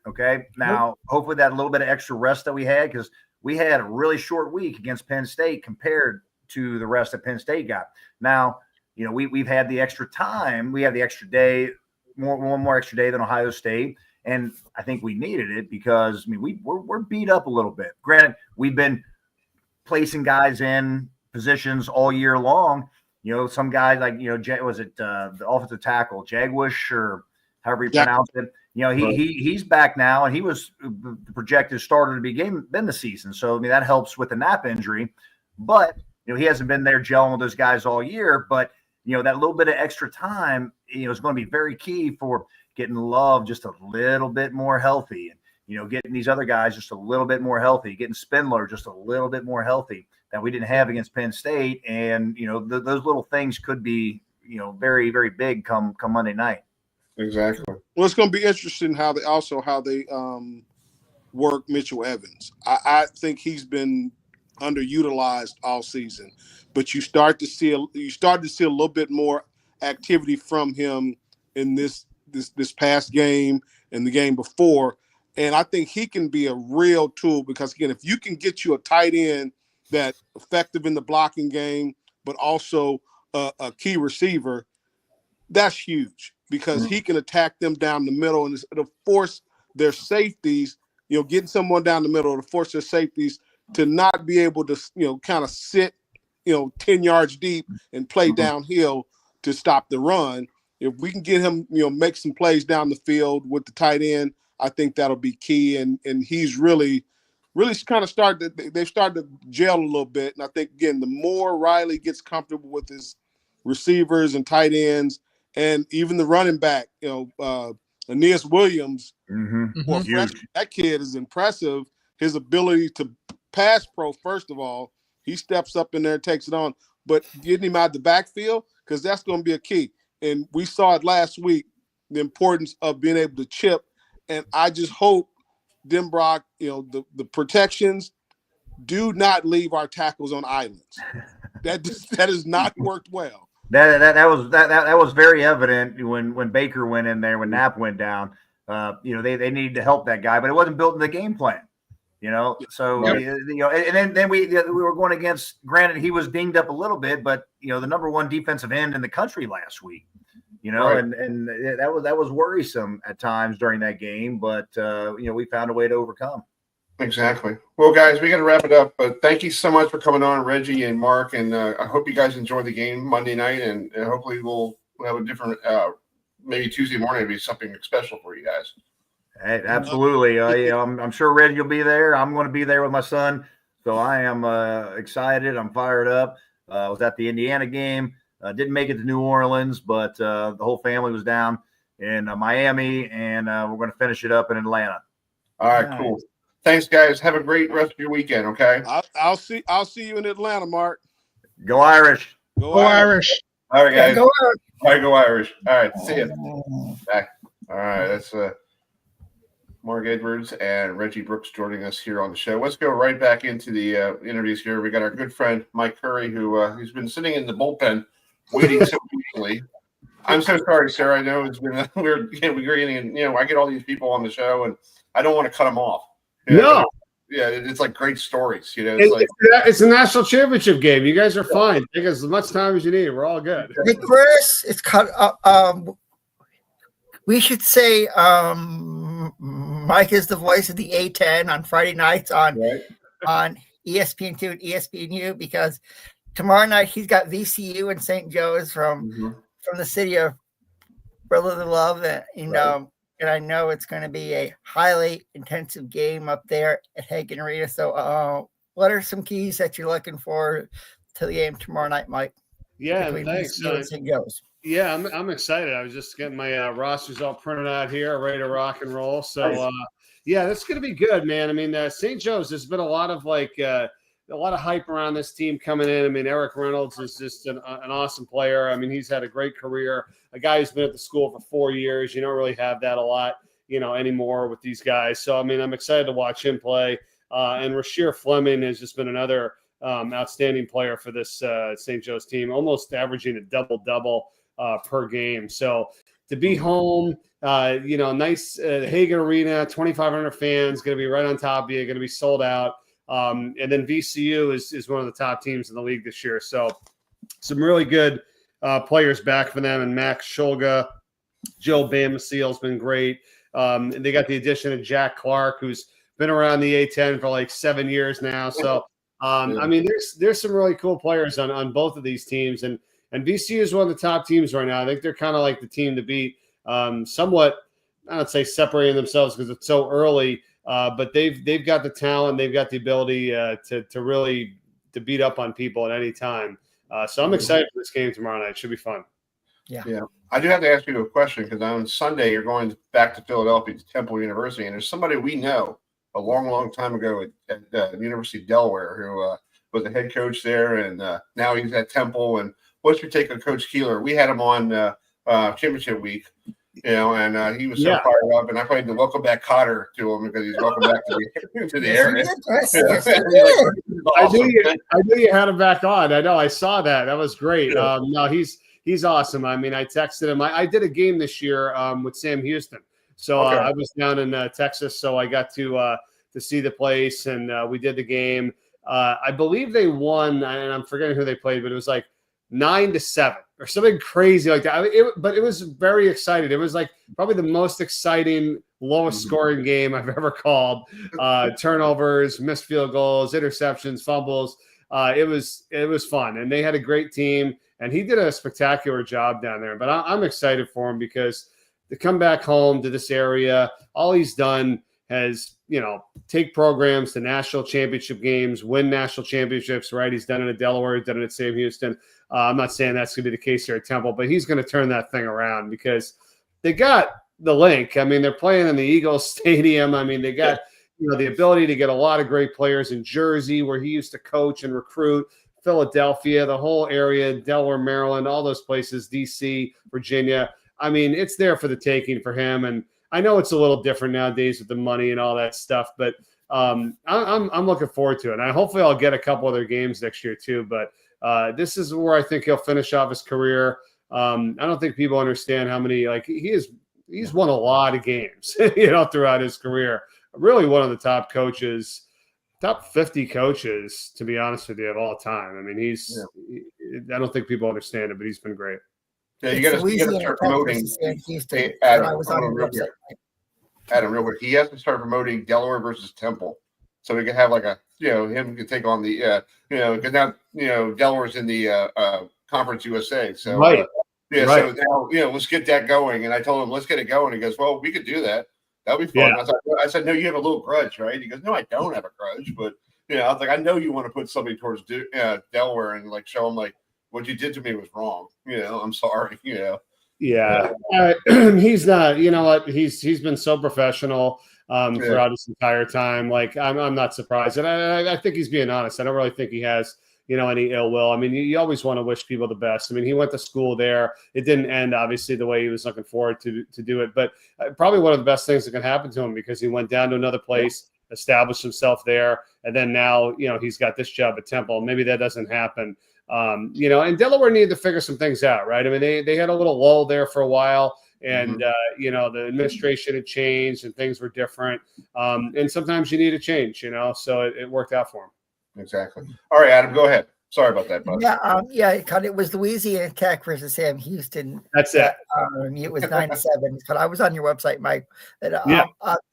[SPEAKER 7] Okay. Now, hopefully that little bit of extra rest that we had, because we had a really short week against Penn State compared to the rest that Penn State got. Now, we've had the extra time. We have the extra day, one more extra day than Ohio State. And I think we needed it because, we're beat up a little bit. Granted, we've been placing guys in positions all year long. Some guys like, was it the offensive tackle, Jagwish, or however you pronounce it? He's back now, and he was the projected starter to begin the season. So, that helps with the Knapp injury. But, he hasn't been there gelling with those guys all year. But, that little bit of extra time, is going to be very key for getting Love just a little bit more healthy, and, getting these other guys just a little bit more healthy, getting Spindler just a little bit more healthy that we didn't have against Penn State. And, those little things could be, very, very big come Monday night.
[SPEAKER 2] Exactly.
[SPEAKER 8] Well, it's going to be interesting how they work Mitchell Evans. I think he's been underutilized all season, but you start to see a little bit more activity from him in this past game and the game before. And I think he can be a real tool because, again, if you can get you a tight end that's effective in the blocking game, but also a key receiver, that's huge because he can attack them down the middle, and it'll force their safeties, getting someone down the middle to force their safeties to not be able to, kind of sit, 10 yards deep and play downhill to stop the run. If we can get him, make some plays down the field with the tight end, I think that'll be key. And he's really kind of they've started to gel a little bit. And I think, again, the more Riley gets comfortable with his receivers and tight ends and even the running back, Aeneas Williams, that kid is impressive. His ability to pass pro, first of all, he steps up in there and takes it on. But getting him out the backfield, because that's going to be a key. And we saw it last week, the importance of being able to chip. And I just hope Denbrock, the protections do not leave our tackles on islands. That has not worked well.
[SPEAKER 7] That was very evident when Baker went in there, when Knapp went down. They needed to help that guy, but it wasn't built in the game plan. So and then we were going against. Granted, he was dinged up a little bit, but the number one defensive end in the country last week.
[SPEAKER 2] Right.
[SPEAKER 7] And that was worrisome at times during that game, but we found a way to overcome.
[SPEAKER 2] Exactly. Well, guys, we got to wrap it up. But thank you so much for coming on, Reggie and Marc. And I hope you guys enjoy the game Monday night, and hopefully we'll have a different. Maybe Tuesday morning will be something special for you guys.
[SPEAKER 7] Hey, absolutely. I'm sure Reggie will be there. I'm going to be there with my son. So I am excited. I'm fired up. I was at the Indiana game. Didn't make it to New Orleans, but the whole family was down in Miami, and we're going to finish it up in Atlanta.
[SPEAKER 2] All right, cool. Thanks, guys. Have a great rest of your weekend, okay?
[SPEAKER 8] I'll see you in Atlanta, Marc.
[SPEAKER 7] Go Irish.
[SPEAKER 3] Go Irish.
[SPEAKER 2] All right, guys.
[SPEAKER 4] Go Irish.
[SPEAKER 2] All right, go Irish. All right, see you. Back. All right, that's Marc Edwards and Reggie Brooks joining us here on the show. Let's go right back into the interviews here. We got our good friend Mike Curry, who's been sitting in the bullpen waiting so patiently. I'm so sorry, sir. I know it's been we're getting, I get all these people on the show, and I don't want to cut them off.
[SPEAKER 9] No.
[SPEAKER 2] Yeah, it's like great stories.
[SPEAKER 9] It's a national championship game. You guys are fine. Take as much time as you need. We're all good.
[SPEAKER 4] Hey, Chris, it's cut. We should say Mike is the voice of the A10 on Friday nights on ESPN2 and ESPNU, because tomorrow night he's got VCU and St. Joe's from the city of brotherly love, and I know it's going to be a highly intensive game up there at Hagen Arena. So, what are some keys that you're looking for to the game tomorrow night, Mike?
[SPEAKER 9] Yeah, thanks.
[SPEAKER 4] St. Joe's.
[SPEAKER 9] Yeah, I'm excited. I was just getting my rosters all printed out here, ready to rock and roll. So, yeah, that's going to be good, man. I mean, St. Joe's, there's been a lot of hype around this team coming in. I mean, Eric Reynolds is just an awesome player. I mean, he's had a great career. A guy who's been at the school for 4 years. You don't really have that a lot, anymore with these guys. So, I mean, I'm excited to watch him play. And Rasheer Fleming has just been another outstanding player for this St. Joe's team, almost averaging a double-double per game. So to be home, nice Hagen Arena, 2,500 fans, going to be right on top of you, going to be sold out. And then VCU is one of the top teams in the league this year. So some really good players back for them. And Max Shulga, Joe Bamaseal's been great. They got the addition of Jack Clark, who's been around the A-10 for like 7 years now. So, I mean, there's some really cool players on both of these teams. And VCU is one of the top teams right now. I think they're kind of like the team to beat, somewhat, I don't say separating themselves because it's so early, but they've got the talent. They've got the ability to really to beat up on people at any time. So I'm excited for this game tomorrow night. It should be fun.
[SPEAKER 4] Yeah.
[SPEAKER 2] I do have to ask you a question because on Sunday you're going back to Philadelphia to Temple University, and there's somebody we know a long, long time ago at the University of Delaware who was the head coach there, and now he's at Temple. And what's your take on Coach Keeler? We had him on championship week, and he was so fired up. And I played the welcome back Cotter to him because he's welcome back to the area.
[SPEAKER 9] I knew you had him back on. I know. I saw that. That was great. No, he's awesome. I mean, I texted him. I did a game this year with Sam Houston. So I was down in Texas, so I got to see the place, and we did the game. I believe they won, and I'm forgetting who they played, but it was like 9-7 or something crazy like that. But it was very exciting. It was like probably the most exciting, lowest scoring game I've ever called. Turnovers, missed field goals, interceptions, fumbles. It was fun, and they had a great team, and he did a spectacular job down there. But I'm excited for him because to come back home to this area, all he's done has, take programs to national championship games, win national championships, right? He's done it at Delaware, he's done it at Sam Houston. I'm not saying that's going to be the case here at Temple, but he's going to turn that thing around because they got the link. I mean, they're playing in the Eagles Stadium. I mean, they got the ability to get a lot of great players in Jersey, where he used to coach and recruit, Philadelphia, the whole area, Delaware, Maryland, all those places, D.C., Virginia. I mean, it's there for the taking for him, and I know it's a little different nowadays with the money and all that stuff, but I'm looking forward to it. And hopefully I'll get a couple other games next year too. But this is where I think he'll finish off his career. I don't think people understand how many he's won a lot of games, throughout his career. Really, one of the top coaches, top 50 coaches, to be honest with you, of all time. I mean, I don't think people understand it, but he's been great.
[SPEAKER 2] Yeah, you got to start promoting. Adam, real quick. He has to start promoting Delaware versus Temple, so we can have like him can take on the because now Delaware's in the Conference USA. So
[SPEAKER 9] right.
[SPEAKER 2] So now let's get that going. And I told him let's get it going. He goes, well, we could do that. That'll be fun. Yeah. I said, no, you have a little grudge, right? He goes, no, I don't have a grudge, but I was like, I know you want to put something towards Delaware and like show them like, what you did to me was wrong. I'm sorry.
[SPEAKER 9] Yeah. He's not. You know what? He's been so professional throughout his entire time. Like I'm not surprised, and I think he's being honest. I don't really think he has any ill will. I mean, you always want to wish people the best. I mean, he went to school there. It didn't end obviously the way he was looking forward to do it, but probably one of the best things that can happen to him because he went down to another place, established himself there, and then now he's got this job at Temple. Maybe that doesn't happen. And Delaware needed to figure some things out, right? I mean, they had a little lull there for a while, and the administration had changed and things were different. And sometimes you need a change, so it worked out for him.
[SPEAKER 2] Exactly. All right, Adam, go ahead. Sorry about that, bud.
[SPEAKER 4] It was Louisiana Tech versus Sam Houston.
[SPEAKER 9] That's it.
[SPEAKER 4] It was 9-7. But I was on your website, Mike.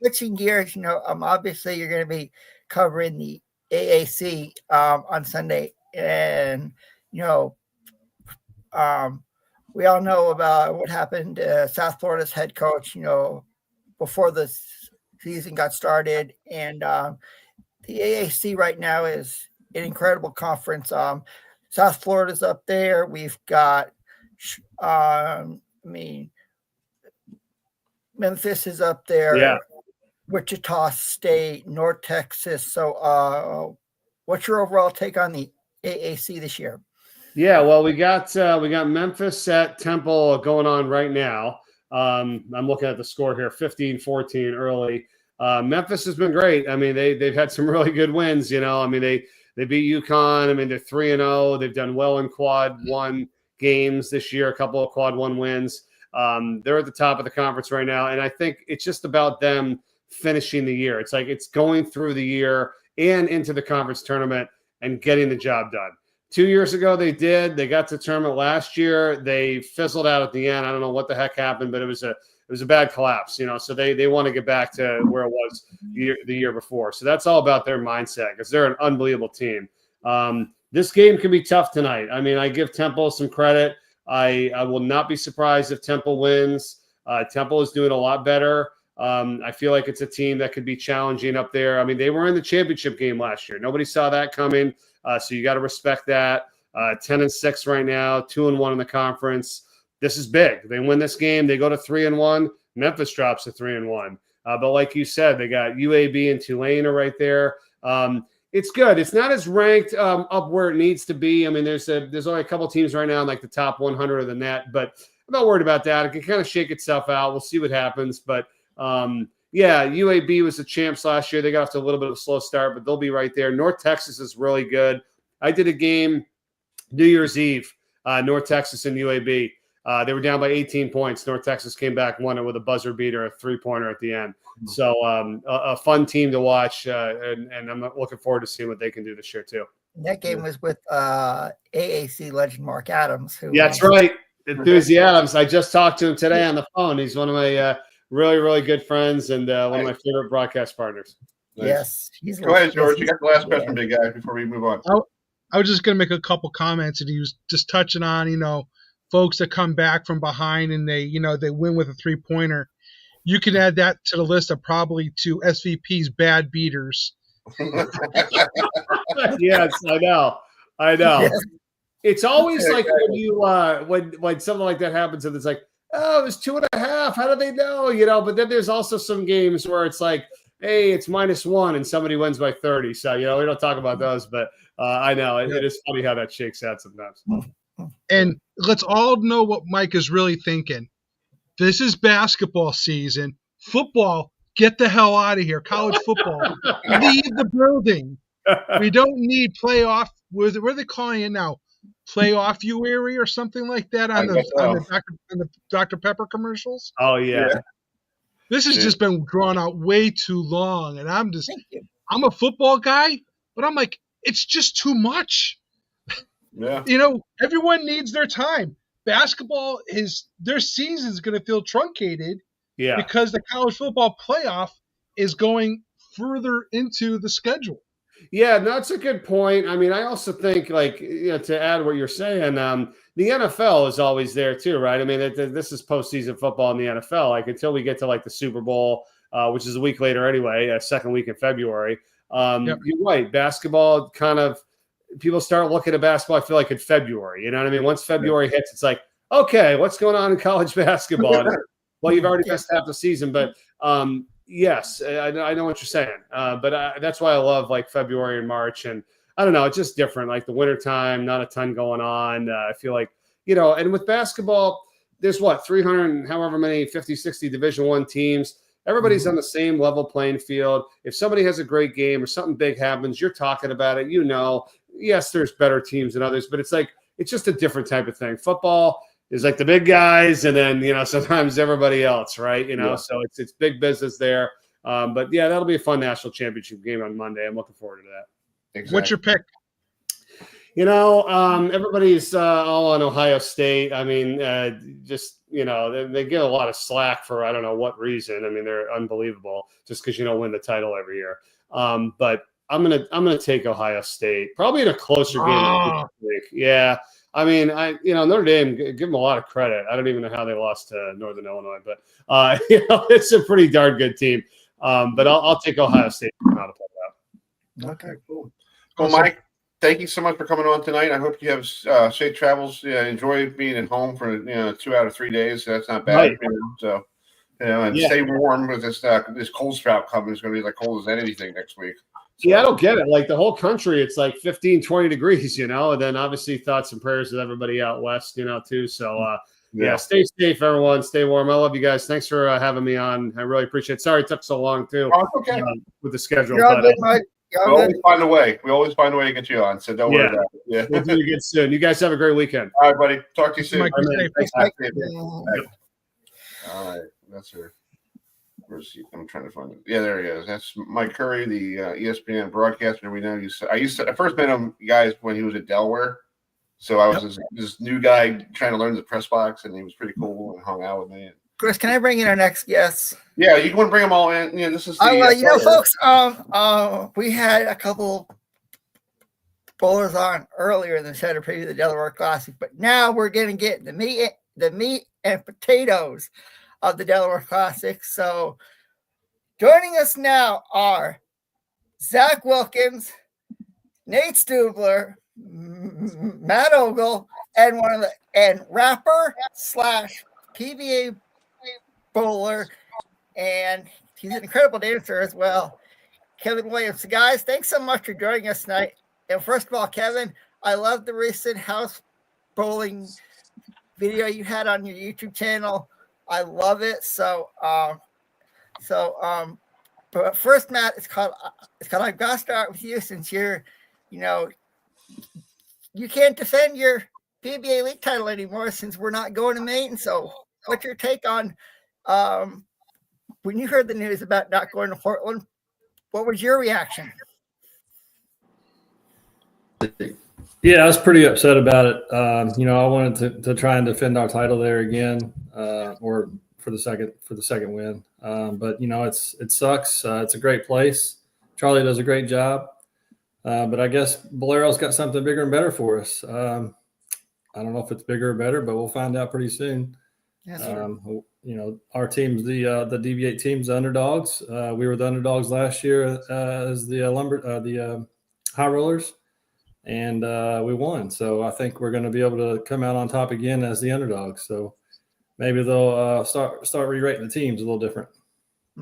[SPEAKER 4] Switching gears, obviously you're going to be covering the AAC on Sunday. And, we all know about what happened to South Florida's head coach, before the season got started. And the AAC right now is an incredible conference. South Florida's up there. We've got, Memphis is up there.
[SPEAKER 9] Yeah.
[SPEAKER 4] Wichita State, North Texas. So what's your overall take on the AAC this year?
[SPEAKER 9] Yeah, well, we got Memphis at Temple going on right now. I'm looking at the score here, 15-14 early. Memphis has been great. I mean, they've had some really good wins. I mean, they beat UConn. I mean, they're 3-0. They've done well in quad one games this year. A couple of quad one wins. They're at the top of the conference right now, and I think it's just about them finishing the year. It's like it's going through the year and into the conference tournament and getting the job done. 2 years ago, they got to the tournament last year. They fizzled out at the end. I don't know what the heck happened, but it was a bad collapse, so they want to get back to where it was the year before. So that's all about their mindset because they're an unbelievable team. This game can be tough tonight. I mean, I give Temple some credit. I will not be surprised if Temple wins. Temple is doing a lot better. I feel like it's a team that could be challenging up there. I mean, they were in the championship game last year. Nobody saw that coming. So you got to respect that. 10-6 right now, 2-1 in the conference. This is big. They win this game. They go to 3-1. Memphis drops to 3-1. But like you said, they got UAB and Tulane are right there. It's good. It's not as ranked up where it needs to be. I mean, there's only a couple teams right now in like the top 100 of the net, but I'm not worried about that. It can kind of shake itself out. We'll see what happens. But UAB was the champs last year. They got off to a little bit of a slow start, but they'll be right there. North Texas is really good. I did a game New Year's Eve, North Texas and UAB. They were down by 18 points. North Texas came back, won it with a buzzer beater, a three-pointer at the end. So a fun team to watch, and I'm looking forward to seeing what they can do this year too.
[SPEAKER 4] That game was with AAC legend Marc Adams.
[SPEAKER 9] That's right. Enthusi Adams. I just talked to him today on the phone. He's one of my really, really good friends and one of my favorite broadcast partners.
[SPEAKER 4] Yes.
[SPEAKER 2] Go ahead, George. You got the last question, big guy, before we move on.
[SPEAKER 3] I was just going to make a couple comments, and he was just touching on, folks that come back from behind and they win with a three-pointer. You can add that to the list of probably to SVP's bad beaters.
[SPEAKER 9] Yes, I know. Yes. It's always like when you when something like that happens and it's like, oh, it was 2.5. How do they know? But then there's also some games where it's like, hey, it's -1 and somebody wins by 30. So, we don't talk about those, but I know it is funny how that shakes out sometimes.
[SPEAKER 3] And let's all know what Mike is really thinking. This is basketball season. Football, get the hell out of here. College football, leave the building. We don't need playoff. What are they calling it now? Playoff Uary or something like that on the Dr. Pepper commercials?
[SPEAKER 9] Oh, yeah.
[SPEAKER 3] This has just been drawn out way too long. And I'm a football guy, but I'm like, it's just too much.
[SPEAKER 2] Yeah.
[SPEAKER 3] Everyone needs their time. Basketball their season is going to feel truncated because the college football playoff is going further into the schedule.
[SPEAKER 9] Yeah, that's a good point. I mean, I also think, to add what you're saying, the NFL is always there too, right? I mean, this is postseason football in the NFL. Like until we get to the Super Bowl, which is a week later anyway, second week in February. You're right. Basketball kind of people start looking at basketball. I feel like in February. You know what I mean? Once February hits, it's like, okay, what's going on in college basketball? Well, you've already missed half the season, but yes, I know what you're saying. But that's why I love February and March. And I don't know, it's just different. Like the wintertime, not a ton going on. I feel like, and with basketball, there's 300 and however many, 50, 60 Division I teams. Everybody's on the same level playing field. If somebody has a great game or something big happens, you're talking about it. Yes, there's better teams than others, but it's just a different type of thing. Football is like the big guys, and then sometimes everybody else, right? So it's big business there. But yeah, that'll be a fun national championship game on Monday. I'm looking forward to that.
[SPEAKER 2] Exactly.
[SPEAKER 3] What's your pick?
[SPEAKER 9] Everybody's all on Ohio State. I mean, they get a lot of slack for I don't know what reason. I mean, they're unbelievable just because you don't win the title every year. But I'm gonna take Ohio State probably in a closer game. Yeah. I mean, Notre Dame, give them a lot of credit. I don't even know how they lost to Northern Illinois, but it's a pretty darn good team. But I'll take Ohio State to come out of that.
[SPEAKER 2] Okay, cool. Well, Mike, thank you so much for coming on tonight. I hope you have safe travels. Enjoy being at home for 2 out of 3 days. So that's not bad.
[SPEAKER 9] Right.
[SPEAKER 2] And stay warm with this cold snap coming. It's going to be cold as anything next week.
[SPEAKER 9] So, yeah, I don't get it. The whole country, it's 15, 20 degrees, and then obviously thoughts and prayers with everybody out west, too. So, stay safe, everyone. Stay warm. I love you guys. Thanks for having me on. I really appreciate it. Sorry it took so long, too,
[SPEAKER 2] okay.
[SPEAKER 9] With the schedule.
[SPEAKER 4] You're all good, Mike.
[SPEAKER 2] We always find a way. We always find a way to get you on, so don't worry about it. Yeah.
[SPEAKER 9] We'll do it again soon. You guys have a great weekend.
[SPEAKER 2] All right, buddy. Talk to you soon.
[SPEAKER 3] Mike,
[SPEAKER 2] Thanks, Mike.
[SPEAKER 4] Yeah.
[SPEAKER 2] All right, that's her. Where's he? I'm trying to find it. Yeah, there he is. That's Mike Curry, the ESPN broadcaster. We know I first met him, guys, when he was at Delaware. So I was this new guy trying to learn the press box, and he was pretty cool and hung out with me.
[SPEAKER 4] Chris, can I bring in our next guest?
[SPEAKER 2] Yeah, you want to bring them all in. This is
[SPEAKER 4] folks. We had a couple bowlers on earlier in the show to preview the Delaware Classic, but now we're going to get the meat and potatoes of the Delaware Classic. So joining us now are Zach Wilkins, Nate Stubler, Matt Ogle, and rapper / PBA bowler, and he's an incredible dancer as well, Keven Williams. So guys, thanks so much for joining us tonight. And first of all, Keven, I love the recent house bowling video you had on your YouTube channel. I love it. But first, Matt, I've got to start with you, since you're, you can't defend your PBA league title anymore since we're not going to Maine. So what's your take on when you heard the news about not going to Portland? What was your reaction?
[SPEAKER 10] Yeah, I was pretty upset about it. I wanted to try and defend our title there again, or for the second win. But it sucks. It's a great place. Charlie does a great job. But I guess Bolero's got something bigger and better for us. I don't know if it's bigger or better, but we'll find out pretty soon.
[SPEAKER 4] Yes,
[SPEAKER 10] our team's the DV8 team's the underdogs. We were the underdogs last year as the high rollers, and we won. So I think we're going to be able to come out on top again as the underdogs. So maybe they'll start rerating the teams a little different.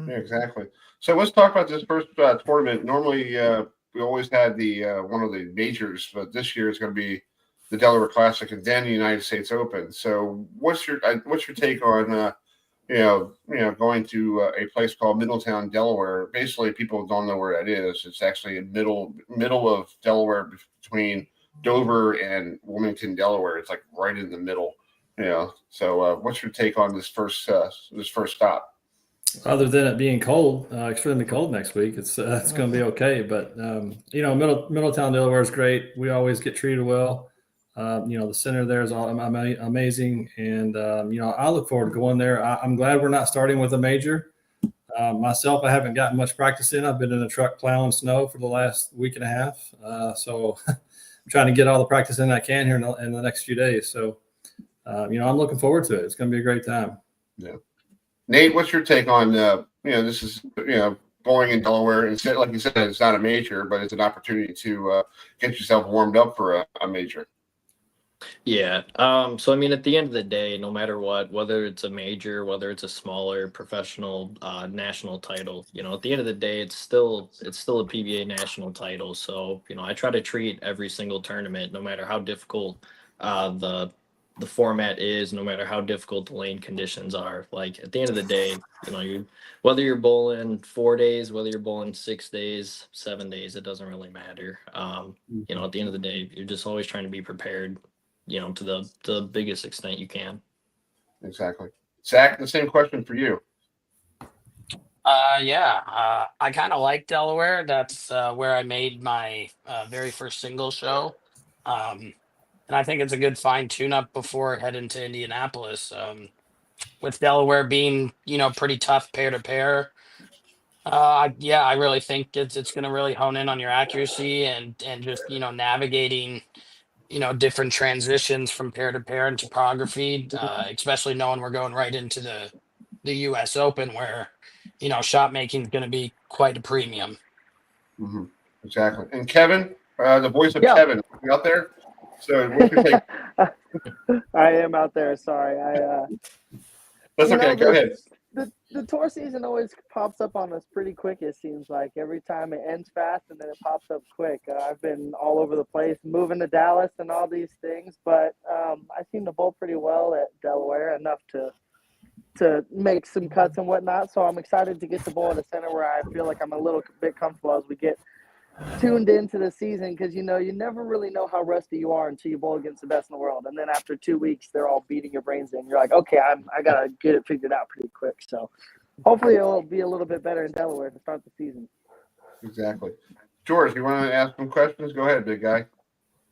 [SPEAKER 2] Yeah, exactly. So let's talk about this first tournament. Normally, we always had the one of the majors, but this year it's going to be the Delaware Classic and then the United States Open. So what's your take on going to a place called Middletown, Delaware? Basically, people don't know where that is. It's actually in middle of Delaware, between Dover and Wilmington, Delaware. It's like right in the middle. So what's your take on this first stop?
[SPEAKER 10] Other than it being cold, extremely cold next week, it's going to be okay. But Middletown, Delaware is great. We always get treated well. The center there is amazing, and I look forward to going there. I'm glad we're not starting with a major. Myself, I haven't gotten much practice in. I've been in a truck plowing snow for the last week and a half, so I'm trying to get all the practice in I can here in the next few days. So, I'm looking forward to it. It's going to be a great time.
[SPEAKER 2] Yeah. Nate, what's your take on this is going in Delaware? Instead, like you said, it's not a major, but it's an opportunity to get yourself warmed up for a major.
[SPEAKER 11] Yeah. So, at the end of the day, no matter what, whether it's a major, whether it's a smaller professional national title, at the end of the day, it's still a PBA national title. So, I try to treat every single tournament, no matter how difficult the format is, no matter how difficult the lane conditions are. Like, at the end of the day, whether you're bowling 4 days, whether you're bowling 6 days, 7 days, it doesn't really matter. At the end of the day, you're just always trying to be prepared, to the biggest extent you can.
[SPEAKER 2] Exactly. Zach, the same question for you.
[SPEAKER 12] I kind of like Delaware. That's where I made my very first single show. And I think it's a good fine tune-up before heading to Indianapolis. With Delaware being, pretty tough pair-to-pair, I really think it's going to really hone in on your accuracy and just, navigating, different transitions from pair-to-pair and topography, especially knowing we're going right into the U.S. Open where, shot making is going to be quite a premium.
[SPEAKER 2] Mm-hmm. Exactly. And Keven, the voice of Keven, you out there? So what's your take?
[SPEAKER 13] I am out there. Sorry.
[SPEAKER 2] That's okay. Go ahead.
[SPEAKER 13] The tour season always pops up on us pretty quick, it seems like. Every time it ends fast and then it pops up quick. I've been all over the place, moving to Dallas and all these things, but I seem to bowl pretty well at Delaware, enough to make some cuts and whatnot. So I'm excited to get to bowl at a center where I feel like I'm a little bit comfortable as we get tuned into the season because you never really know how rusty you are until you bowl against the best in the world, and then after 2 weeks they're all beating your brains in. You're like, okay, I gotta get it figured out pretty quick. So hopefully it'll be a little bit better in Delaware to start the season.
[SPEAKER 2] Exactly. George, you want to ask some questions? Go ahead, big guy.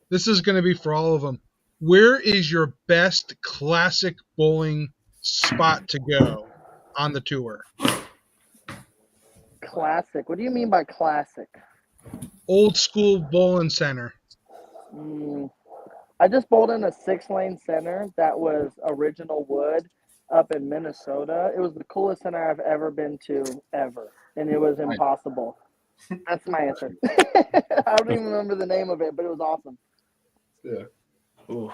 [SPEAKER 3] This is going to be for all of them. Where is your best classic bowling spot to go on the tour?
[SPEAKER 13] Classic. What do you mean by classic?
[SPEAKER 3] Old school bowling center.
[SPEAKER 13] I just bowled in a 6-lane center that was original wood up in Minnesota. It was the coolest center I've ever been to ever, and it was impossible. That's my answer. I don't even remember the name of it, but it was awesome.
[SPEAKER 2] Yeah. Ooh.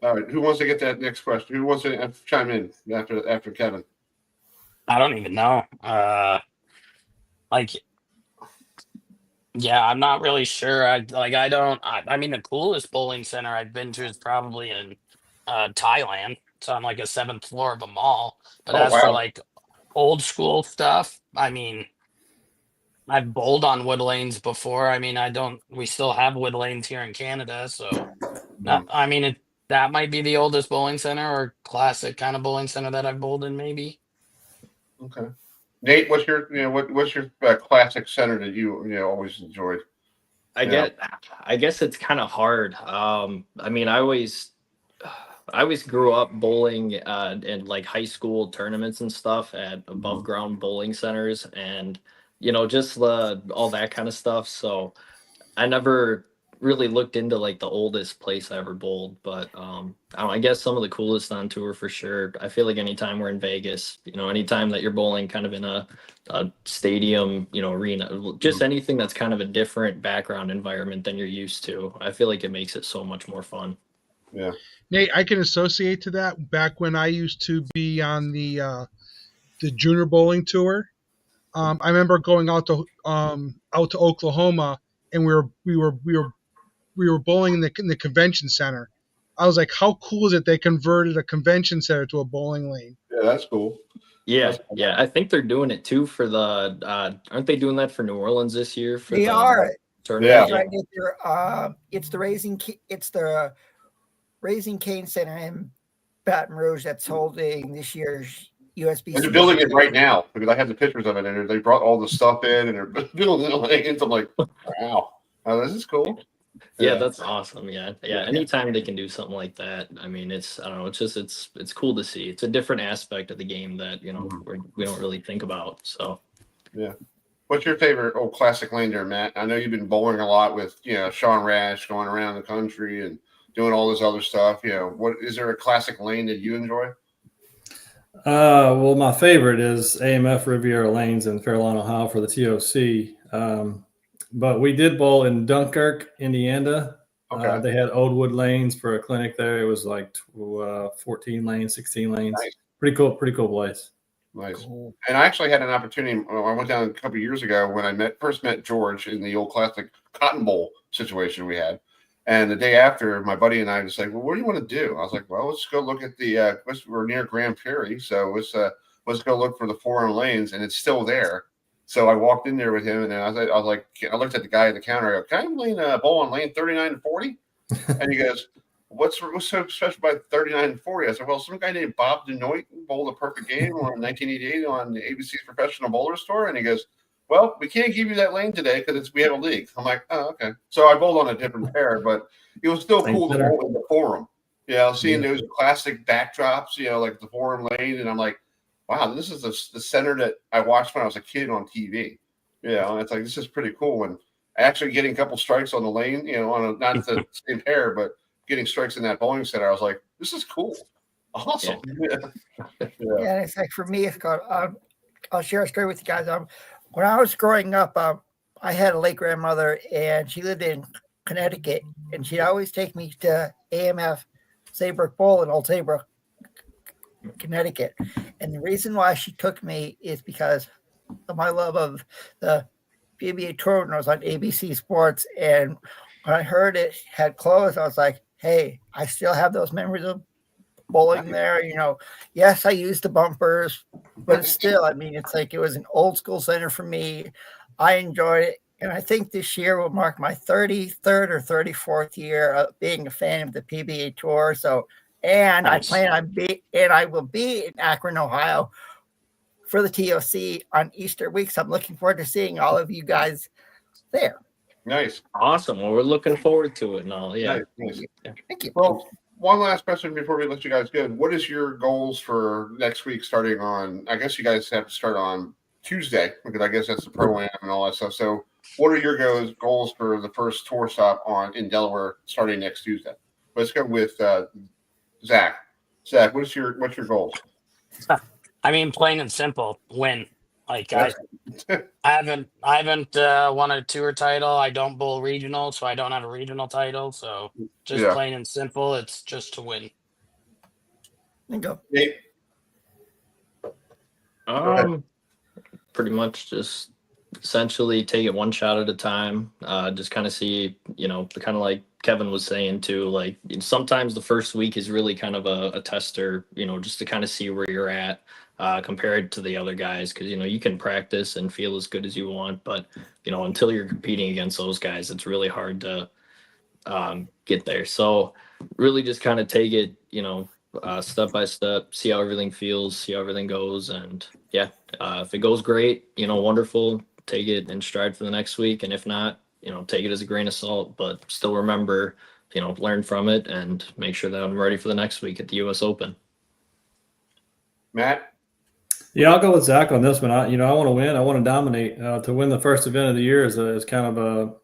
[SPEAKER 2] All right. Who wants to get that next question? Who wants to chime in after Kevin?
[SPEAKER 12] I don't even know. Yeah, I'm not really sure. I mean, the coolest bowling center I've been to is probably in Thailand. It's on like a 7th floor of a mall. But for like old school stuff, I mean, I've bowled on wood lanes before. I mean, we still have wood lanes here in Canada. So, I mean, that might be the oldest bowling center or classic kind of bowling center that I've bowled in, maybe.
[SPEAKER 2] Okay. Nate, what's your classic center that you always enjoyed?
[SPEAKER 11] I guess it's kind of hard. I mean, I always grew up bowling in like high school tournaments and stuff at above ground bowling centers, and just all that kind of stuff. So I never really looked into like the oldest place I ever bowled, but I guess some of the coolest on tour for sure. I feel like anytime we're in Vegas, anytime that you're bowling kind of in a stadium, arena, just anything that's kind of a different background environment than you're used to, I feel like it makes it so much more fun.
[SPEAKER 2] Yeah.
[SPEAKER 3] Nate, I can associate to that. Back when I used to be on the junior bowling tour, I remember going out to Oklahoma, and we were bowling in the convention center. I was like, how cool is it they converted a convention center to a bowling lane?
[SPEAKER 2] Yeah, that's cool.
[SPEAKER 11] Yeah, yeah. I think they're doing it too for the aren't they doing that for New Orleans this year?
[SPEAKER 4] They are.
[SPEAKER 11] Tournament?
[SPEAKER 4] Yeah. Right. It's the Raising Cane Center in Baton Rouge that's holding this year's USBC.
[SPEAKER 2] And they're building it right now because I had the pictures of it, and they brought all the stuff in, and they're building little lanes. I'm like, wow, this is cool.
[SPEAKER 11] Yeah, that's awesome. Yeah. Anytime they can do something like that, I mean, it's cool to see. It's a different aspect of the game that we don't really think about. So,
[SPEAKER 2] yeah. What's your favorite old classic lane there, Matt? I know you've been bowling a lot with Sean Rash, going around the country and doing all this other stuff. What is there a classic lane that you enjoy?
[SPEAKER 10] Well, my favorite is AMF Riviera Lanes in Fairlawn, Ohio for the TOC. But we did bowl in Dunkirk, Indiana.
[SPEAKER 2] Okay.
[SPEAKER 10] They had old wood lanes for a clinic there. It was like 14 lanes, 16 lanes.
[SPEAKER 2] Nice.
[SPEAKER 10] Pretty cool place.
[SPEAKER 2] Nice. Cool. And I actually had an opportunity. I went down a couple of years ago when I first met George in the old classic Cotton Bowl situation we had. And the day after, my buddy and I was like, well, what do you want to do? I was like, well, let's go look at we're near Grand Prairie. So let's go look for the foreign lanes. And it's still there. So I walked in there with him, and then I was like, I looked at the guy at the counter. I go, can I bowl on lane 39 and 40? And he goes, what's so special about 39 and 40? I said, well, some guy named Bob Denoit bowled a perfect game in 1988 on the ABC's Professional Bowlers Tour. And he goes, well, we can't give you that lane today because we have a league. I'm like, oh, okay. So I bowled on a different pair, but it was still cool to bowl in the forum. Seeing those classic backdrops, like the forum lane, and I'm like, wow, this is the center that I watched when I was a kid on TV. And it's like, this is pretty cool. And actually getting a couple strikes on the lane, on not the same pair, but getting strikes in that bowling center, I was like, this is cool. Awesome.
[SPEAKER 4] Yeah, it's like for me, it's called, I'll share a story with you guys. When I was growing up, I had a late grandmother, and she lived in Connecticut, and she'd always take me to AMF Saybrook Bowl in Old Saybrook, Connecticut. And the reason why she took me is because of my love of the PBA tour when I was on ABC Sports. And when I heard it had closed, I was like, hey, I still have those memories of bowling there. Yes, I used the bumpers, but still, I mean, it's like it was an old school center for me. I enjoyed it. And I think this year will mark my 33rd or 34th year of being a fan of the PBA Tour. So, and
[SPEAKER 12] Nice.
[SPEAKER 4] I will be in Akron, Ohio for the TOC on Easter week. So I'm looking forward to seeing all of you guys there.
[SPEAKER 2] Nice.
[SPEAKER 11] Awesome. Well, we're looking forward to it and all. Yeah.
[SPEAKER 2] Nice.
[SPEAKER 4] Thank you.
[SPEAKER 2] Well, one last question before we let you guys go. What is your goals for next week starting on, I guess you guys have to start on Tuesday because I guess that's the Pro-Am and all that stuff. So what are your goals for the first tour stop in Delaware starting next Tuesday? Let's go with Zach. Zach, what's your goals?
[SPEAKER 12] I mean, plain and simple, win. Like I haven't won a tour title. I don't bowl regional, so I don't have a regional title. So just plain and simple, it's just to win.
[SPEAKER 4] Go.
[SPEAKER 2] Nate?
[SPEAKER 11] Pretty much just essentially take it one shot at a time. Just kind of see, kind of like Keven was saying too, like sometimes the first week is really kind of a tester, just to kind of see where you're at compared to the other guys. Cause you can practice and feel as good as you want, but until you're competing against those guys, it's really hard to get there. So really just kind of take it, step by step, see how everything feels, see how everything goes. And if it goes great, wonderful, take it in stride for the next week. And if not, take it as a grain of salt, but still remember, learn from it and make sure that I'm ready for the next week at the US Open.
[SPEAKER 2] Matt?
[SPEAKER 10] Yeah, I'll go with Zach on this one. I want to win. I want to dominate. To win the first event of the year is kind of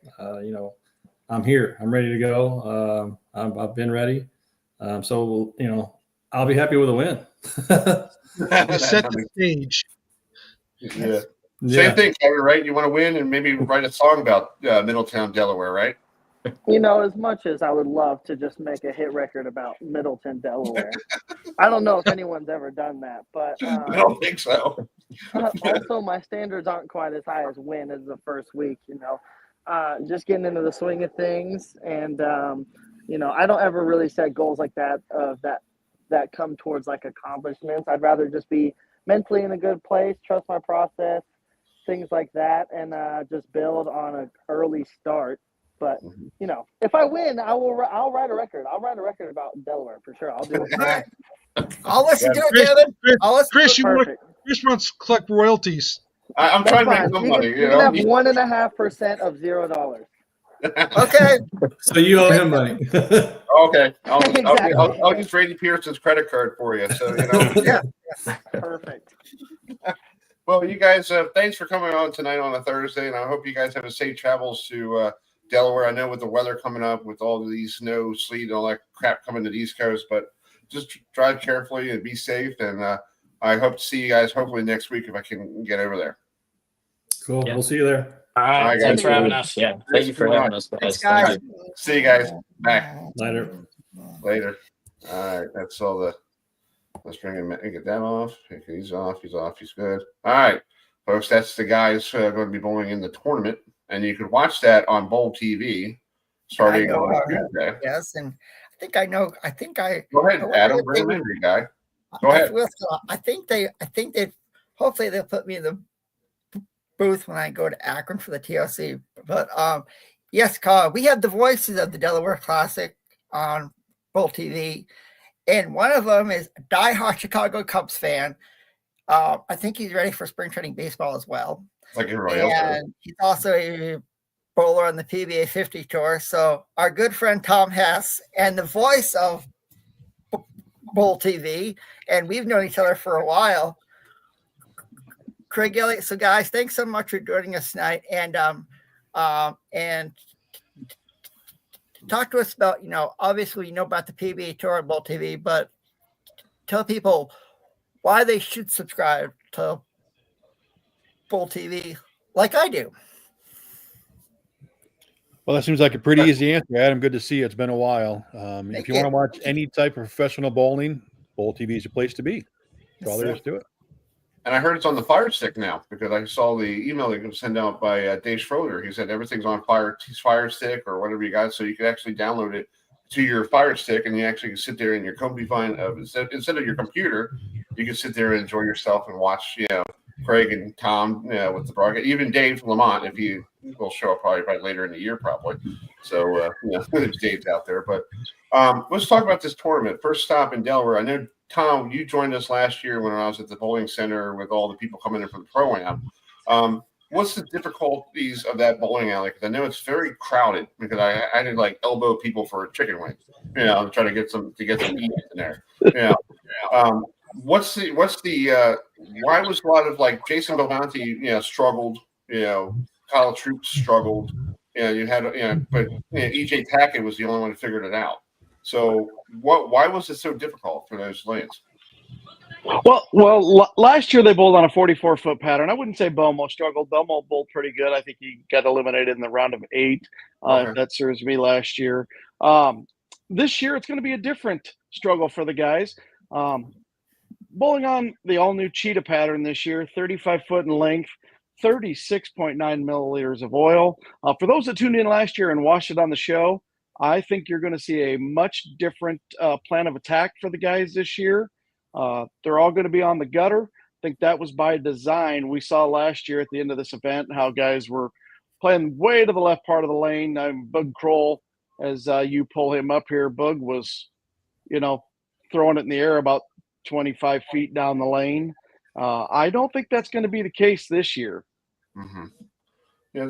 [SPEAKER 10] I'm here. I'm ready to go. I've been ready. So, I'll be happy with a win.
[SPEAKER 3] You set the stage.
[SPEAKER 2] Yeah. Same thing, Kevin, right? You want to win and maybe write a song about Middletown, Delaware, right?
[SPEAKER 13] As much as I would love to just make a hit record about Middleton, Delaware, I don't know if anyone's ever done that, but
[SPEAKER 2] I don't think so.
[SPEAKER 13] Also, my standards aren't quite as high as win as the first week. Just getting into the swing of things, and I don't ever really set goals like that that come towards like accomplishments. I'd rather just be mentally in a good place, trust my process, things like that, and just build on an early start. But if I win, I'll write a record. I'll write a record about Delaware for sure. I'll do it.
[SPEAKER 4] I'll listen to it, Kevin.
[SPEAKER 3] Chris wants to collect royalties.
[SPEAKER 2] I'm trying to make some money.
[SPEAKER 13] You can have 1.5% of $0.
[SPEAKER 4] Okay.
[SPEAKER 10] So you owe him money.
[SPEAKER 2] Okay. I'll use Brady Pearson's credit card for you. So
[SPEAKER 4] Yeah.
[SPEAKER 13] Perfect.
[SPEAKER 2] Well, you guys, thanks for coming on tonight on a Thursday, and I hope you guys have a safe travels to Delaware. I know with the weather coming up, with all of these snow, sleet, and all that crap coming to the East Coast, but just drive carefully and be safe. And I hope to see you guys hopefully next week if I can get over there.
[SPEAKER 10] Cool. Yeah. We'll see you there.
[SPEAKER 12] All right. Thanks for having us.
[SPEAKER 11] Yeah. Thank you for having us, guys.
[SPEAKER 4] Thank you.
[SPEAKER 2] See you guys. Bye.
[SPEAKER 10] Later.
[SPEAKER 2] All right. That's all the. Let's bring him. Get that off. He's off. He's off. He's good. All right, folks. That's the guys going to be bowling in the tournament, and you can watch that on BowlTV starting on Tuesday.
[SPEAKER 4] Yes, and I think I know. I think I.
[SPEAKER 2] Go ahead, Adam. Bring him in, guy. Go ahead.
[SPEAKER 4] I think they. Hopefully they'll put me in the booth when I go to Akron for the TLC. But yes, we have the voices of the Delaware Classic on BowlTV. And one of them is a diehard Chicago Cubs fan. I think he's ready for spring training baseball as well.
[SPEAKER 2] Like everybody else.
[SPEAKER 4] And he's also a bowler on the PBA 50 tour. So our good friend Tom Hess and the voice of BowlTV, and we've known each other for a while, Craig Elliott. So guys, thanks so much for joining us tonight. And talk to us about, obviously about the PBA Tour on BowlTV, but tell people why they should subscribe to BowlTV like I do.
[SPEAKER 14] Well, that seems like a pretty easy answer, Adam. Good to see you. It's been a while. If you want to watch any type of professional bowling, BowlTV is your place to be. That's all there is to it.
[SPEAKER 2] And I heard it's on the Fire Stick now because I saw the email that was sent out by Dave Schroeder. He said everything's on Fire Stick or whatever you got, so you can actually download it to your Fire Stick, and you actually can sit there in your comfy fine instead of your computer. You can sit there and enjoy yourself and watch, Craig and Tom, with the broadcast. Even Dave Lamont, if he will show up probably later in the year, probably. So Dave's out there. But let's talk about this tournament. First stop in Delaware. I know, Tom, you joined us last year when I was at the bowling center with all the people coming in for the pro-am. What's the difficulties of that bowling alley? Because I know it's very crowded. Because I had to like elbow people for chicken wings, try to get some meat in there. What's the why was a lot of like Jason Bohanty, struggled, Kyle Troops struggled, you had, but EJ Tackett was the only one who figured it out. So why was it so difficult for those lanes?
[SPEAKER 15] Well, last year they bowled on a 44-foot pattern. I wouldn't say Belmo struggled. Belmo bowled pretty good. I think he got eliminated in the round of 8. If that serves me last year. This year it's going to be a different struggle for the guys. Bowling on the all-new cheetah pattern this year, 35 foot in length, 36.9 milliliters of oil. For those that tuned in last year and watched it on the show, I think you're going to see a much different plan of attack for the guys this year. They're all going to be on the gutter. I think that was by design. We saw last year at the end of this event how guys were playing way to the left part of the lane. Bug Kroll, as you pull him up here, Bug was, throwing it in the air about 25 feet down the lane. I don't think that's going to be the case this year.
[SPEAKER 2] Mm-hmm.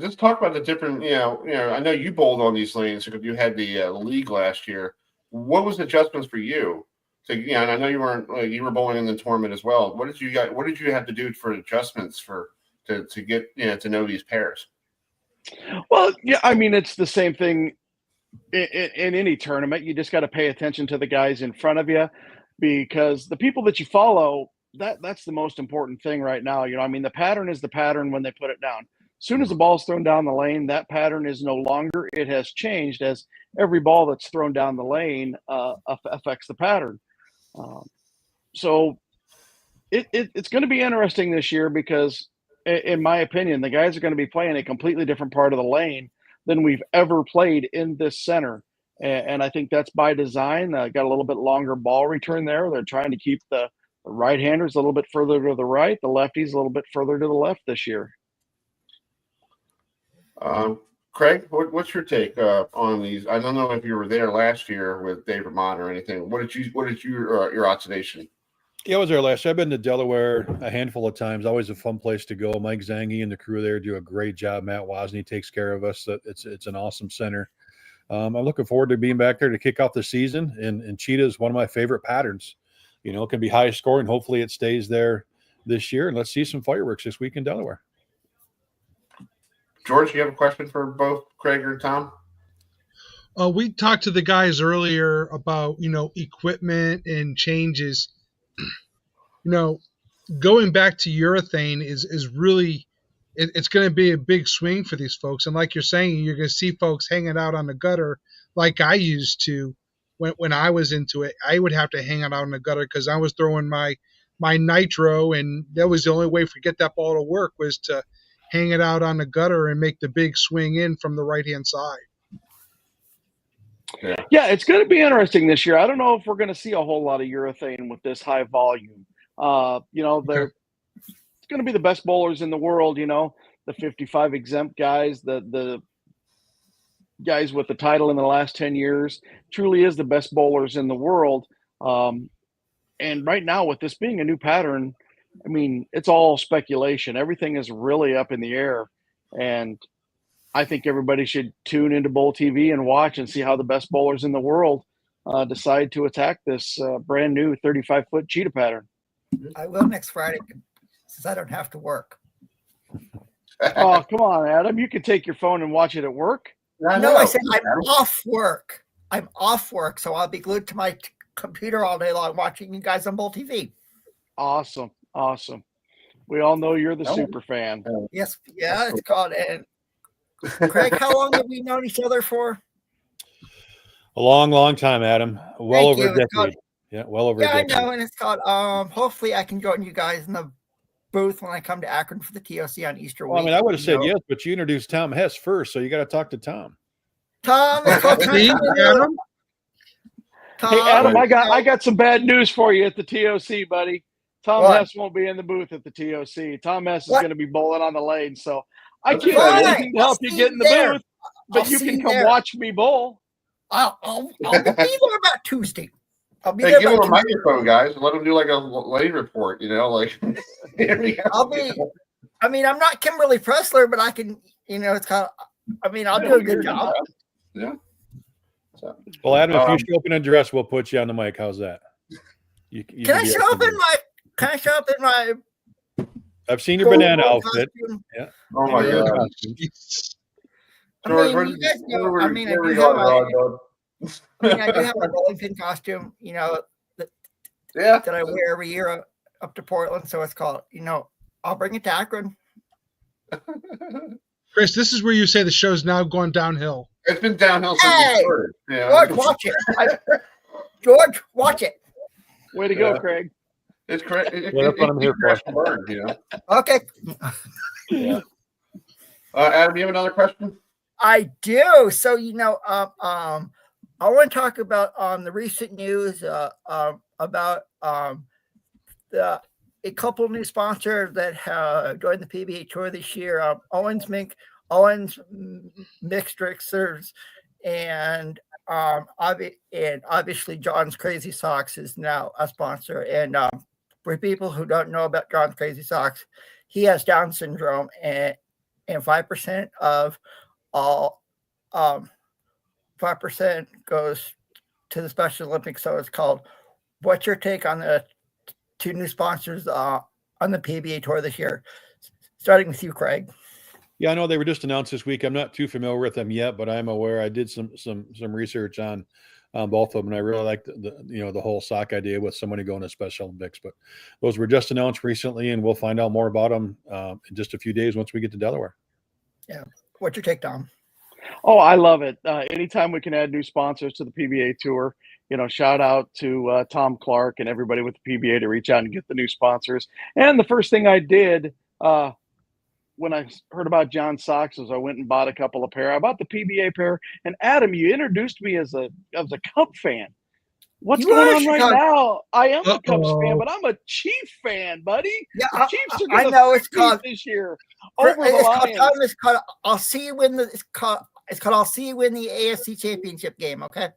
[SPEAKER 2] Just talk about the different, I know you bowled on these lanes because you had the league last year. What was the adjustments for you? So, and I know you were bowling in the tournament as well. What did you have to do for adjustments to get, to know these pairs?
[SPEAKER 15] Well, yeah, I mean, it's the same thing in any tournament. You just got to pay attention to the guys in front of you, because the people that you follow, that's the most important thing right now. The pattern is the pattern when they put it down. As soon as the ball's thrown down the lane, that pattern is no longer. It has changed, as every ball that's thrown down the lane affects the pattern. So it's going to be interesting this year because, in my opinion, the guys are going to be playing a completely different part of the lane than we've ever played in this center. And I think that's by design. Got a little bit longer ball return there. They're trying to keep the right-handers a little bit further to the right, the lefties a little bit further to the left this year.
[SPEAKER 2] Craig, what's your take on these? I don't know if you were there last year with Dave Vermont or anything. What did your observation?
[SPEAKER 14] Yeah, I was there last year. I've been to Delaware a handful of times. Always a fun place to go. Mike Zangi and the crew there do a great job. Matt Wozni takes care of us. It's an awesome center. I'm looking forward to being back there to kick off the season. And cheetah is one of my favorite patterns. It can be high scoring. Hopefully it stays there this year. And let's see some fireworks this week in Delaware.
[SPEAKER 2] George, you have a question for both Craig or Tom?
[SPEAKER 3] We talked to the guys earlier about, equipment and changes. Going back to urethane is really, it's going to be a big swing for these folks. And like you're saying, you're going to see folks hanging out on the gutter like I used to when I was into it. I would have to hang out on the gutter because I was throwing my nitro, and that was the only way to get that ball to work was to hang it out on the gutter and make the big swing in from the right-hand side.
[SPEAKER 15] Yeah, it's going to be interesting this year. I don't know if we're going to see a whole lot of urethane with this high volume. It's going to be the best bowlers in the world, the 55 exempt guys, the guys with the title in the last 10 years, truly is the best bowlers in the world. And right now, with this being a new pattern, I mean, it's all speculation. Everything is really up in the air. And I think everybody should tune into BowlTV and watch and see how the best bowlers in the world decide to attack this brand new 35-foot cheetah pattern.
[SPEAKER 4] I will next Friday, since I don't have to work.
[SPEAKER 15] Oh, come on, Adam. You can take your phone and watch it at work.
[SPEAKER 4] No, I said I'm off work. I'm off work, so I'll be glued to my computer all day long watching you guys on BowlTV.
[SPEAKER 15] Awesome. We all know you're the super fan.
[SPEAKER 4] Yes, yeah, it's called. And Craig, how long have we known each other for?
[SPEAKER 14] A long time, Adam. Well over a decade.
[SPEAKER 4] Called,
[SPEAKER 14] well over a decade.
[SPEAKER 4] Yeah, I know, and it's called. Hopefully, I can join you guys in the booth when I come to Akron for the TOC on Easter week.
[SPEAKER 14] I mean, I would have said yes, but you introduced Tom Hess first, so you got to talk to Tom.
[SPEAKER 4] Tom,
[SPEAKER 15] Hey, Adam, I got some bad news for you at the TOC, buddy. Tom
[SPEAKER 4] What?
[SPEAKER 15] Hess won't be in the booth at the TOC. Tom Hess is
[SPEAKER 4] What?
[SPEAKER 15] going to be bowling on the lane, so I
[SPEAKER 2] That's
[SPEAKER 15] can't do
[SPEAKER 2] fine.
[SPEAKER 15] anything to help you get in the
[SPEAKER 4] there.
[SPEAKER 15] booth. But
[SPEAKER 4] I'll
[SPEAKER 15] you
[SPEAKER 4] see
[SPEAKER 15] can
[SPEAKER 4] you
[SPEAKER 15] come
[SPEAKER 4] there.
[SPEAKER 15] watch me bowl.
[SPEAKER 4] I'll be there about Tuesday. I'll be
[SPEAKER 2] Hey,
[SPEAKER 4] there
[SPEAKER 2] give him a
[SPEAKER 4] about Tuesday.
[SPEAKER 2] microphone, guys. Let him do like a lane report. Like here we go.
[SPEAKER 4] I'll be. I mean, I'm not Kimberly Pressler, but I can. It's kind of. I mean, I'll do a good job.
[SPEAKER 2] Yeah. So,
[SPEAKER 14] Well, Adam, if you show up in a dress, we'll put you on the mic. How's that? You
[SPEAKER 4] Can I
[SPEAKER 14] be
[SPEAKER 4] show up in my? Can I show up in my?
[SPEAKER 14] I've seen your banana outfit.
[SPEAKER 4] Costume?
[SPEAKER 14] Yeah.
[SPEAKER 2] Oh my God.
[SPEAKER 4] I mean, you guys know. I mean, I do have a bowling pin costume. That I wear every year up to Portland. So it's called. I'll bring it to Akron.
[SPEAKER 3] Chris, this is where you say the show's now gone downhill.
[SPEAKER 2] It's been downhill since
[SPEAKER 4] Hey,
[SPEAKER 2] it started. Yeah.
[SPEAKER 4] George, watch it. George, watch it.
[SPEAKER 15] Way to go, Craig.
[SPEAKER 2] It's correct.
[SPEAKER 14] That's what I'm here for.
[SPEAKER 4] Okay.
[SPEAKER 2] Yeah. Adam, you have another question?
[SPEAKER 4] I do. So I want to talk about the recent news about a couple new sponsors that have joined the PBA Tour this year. Owens Mixed Mixers, and obviously John's Crazy Socks is now a sponsor. And for people who don't know about John's Crazy Socks, he has Down syndrome, and 5% of all 5% goes to the Special Olympics. So it's called. What's your take on the two new sponsors on the PBA Tour this year? Starting with you, Craig.
[SPEAKER 14] Yeah, I know they were just announced this week. I'm not too familiar with them yet, but I'm aware. I did some research on both of them, and I really like the whole sock idea with somebody going to Special Olympics. But those were just announced recently, and we'll find out more about them in just a few days once we get to Delaware.
[SPEAKER 4] Yeah, what's your take, Tom?
[SPEAKER 15] Oh, I love it. Anytime we can add new sponsors to the PBA Tour, shout out to Tom Clark and everybody with the PBA to reach out and get the new sponsors. And the first thing I did when I heard about John socks is I went and bought a couple of pair. I bought the PBA pair. And Adam, you introduced me as a Cub fan. What's going on right now? I am a Cubs fan, but I'm a Chief fan, buddy.
[SPEAKER 4] Yeah,
[SPEAKER 15] the Chiefs are going to this year over the Lions.
[SPEAKER 4] It's called I'll see you win the. It's called I'll see you win the AFC Championship game. Okay.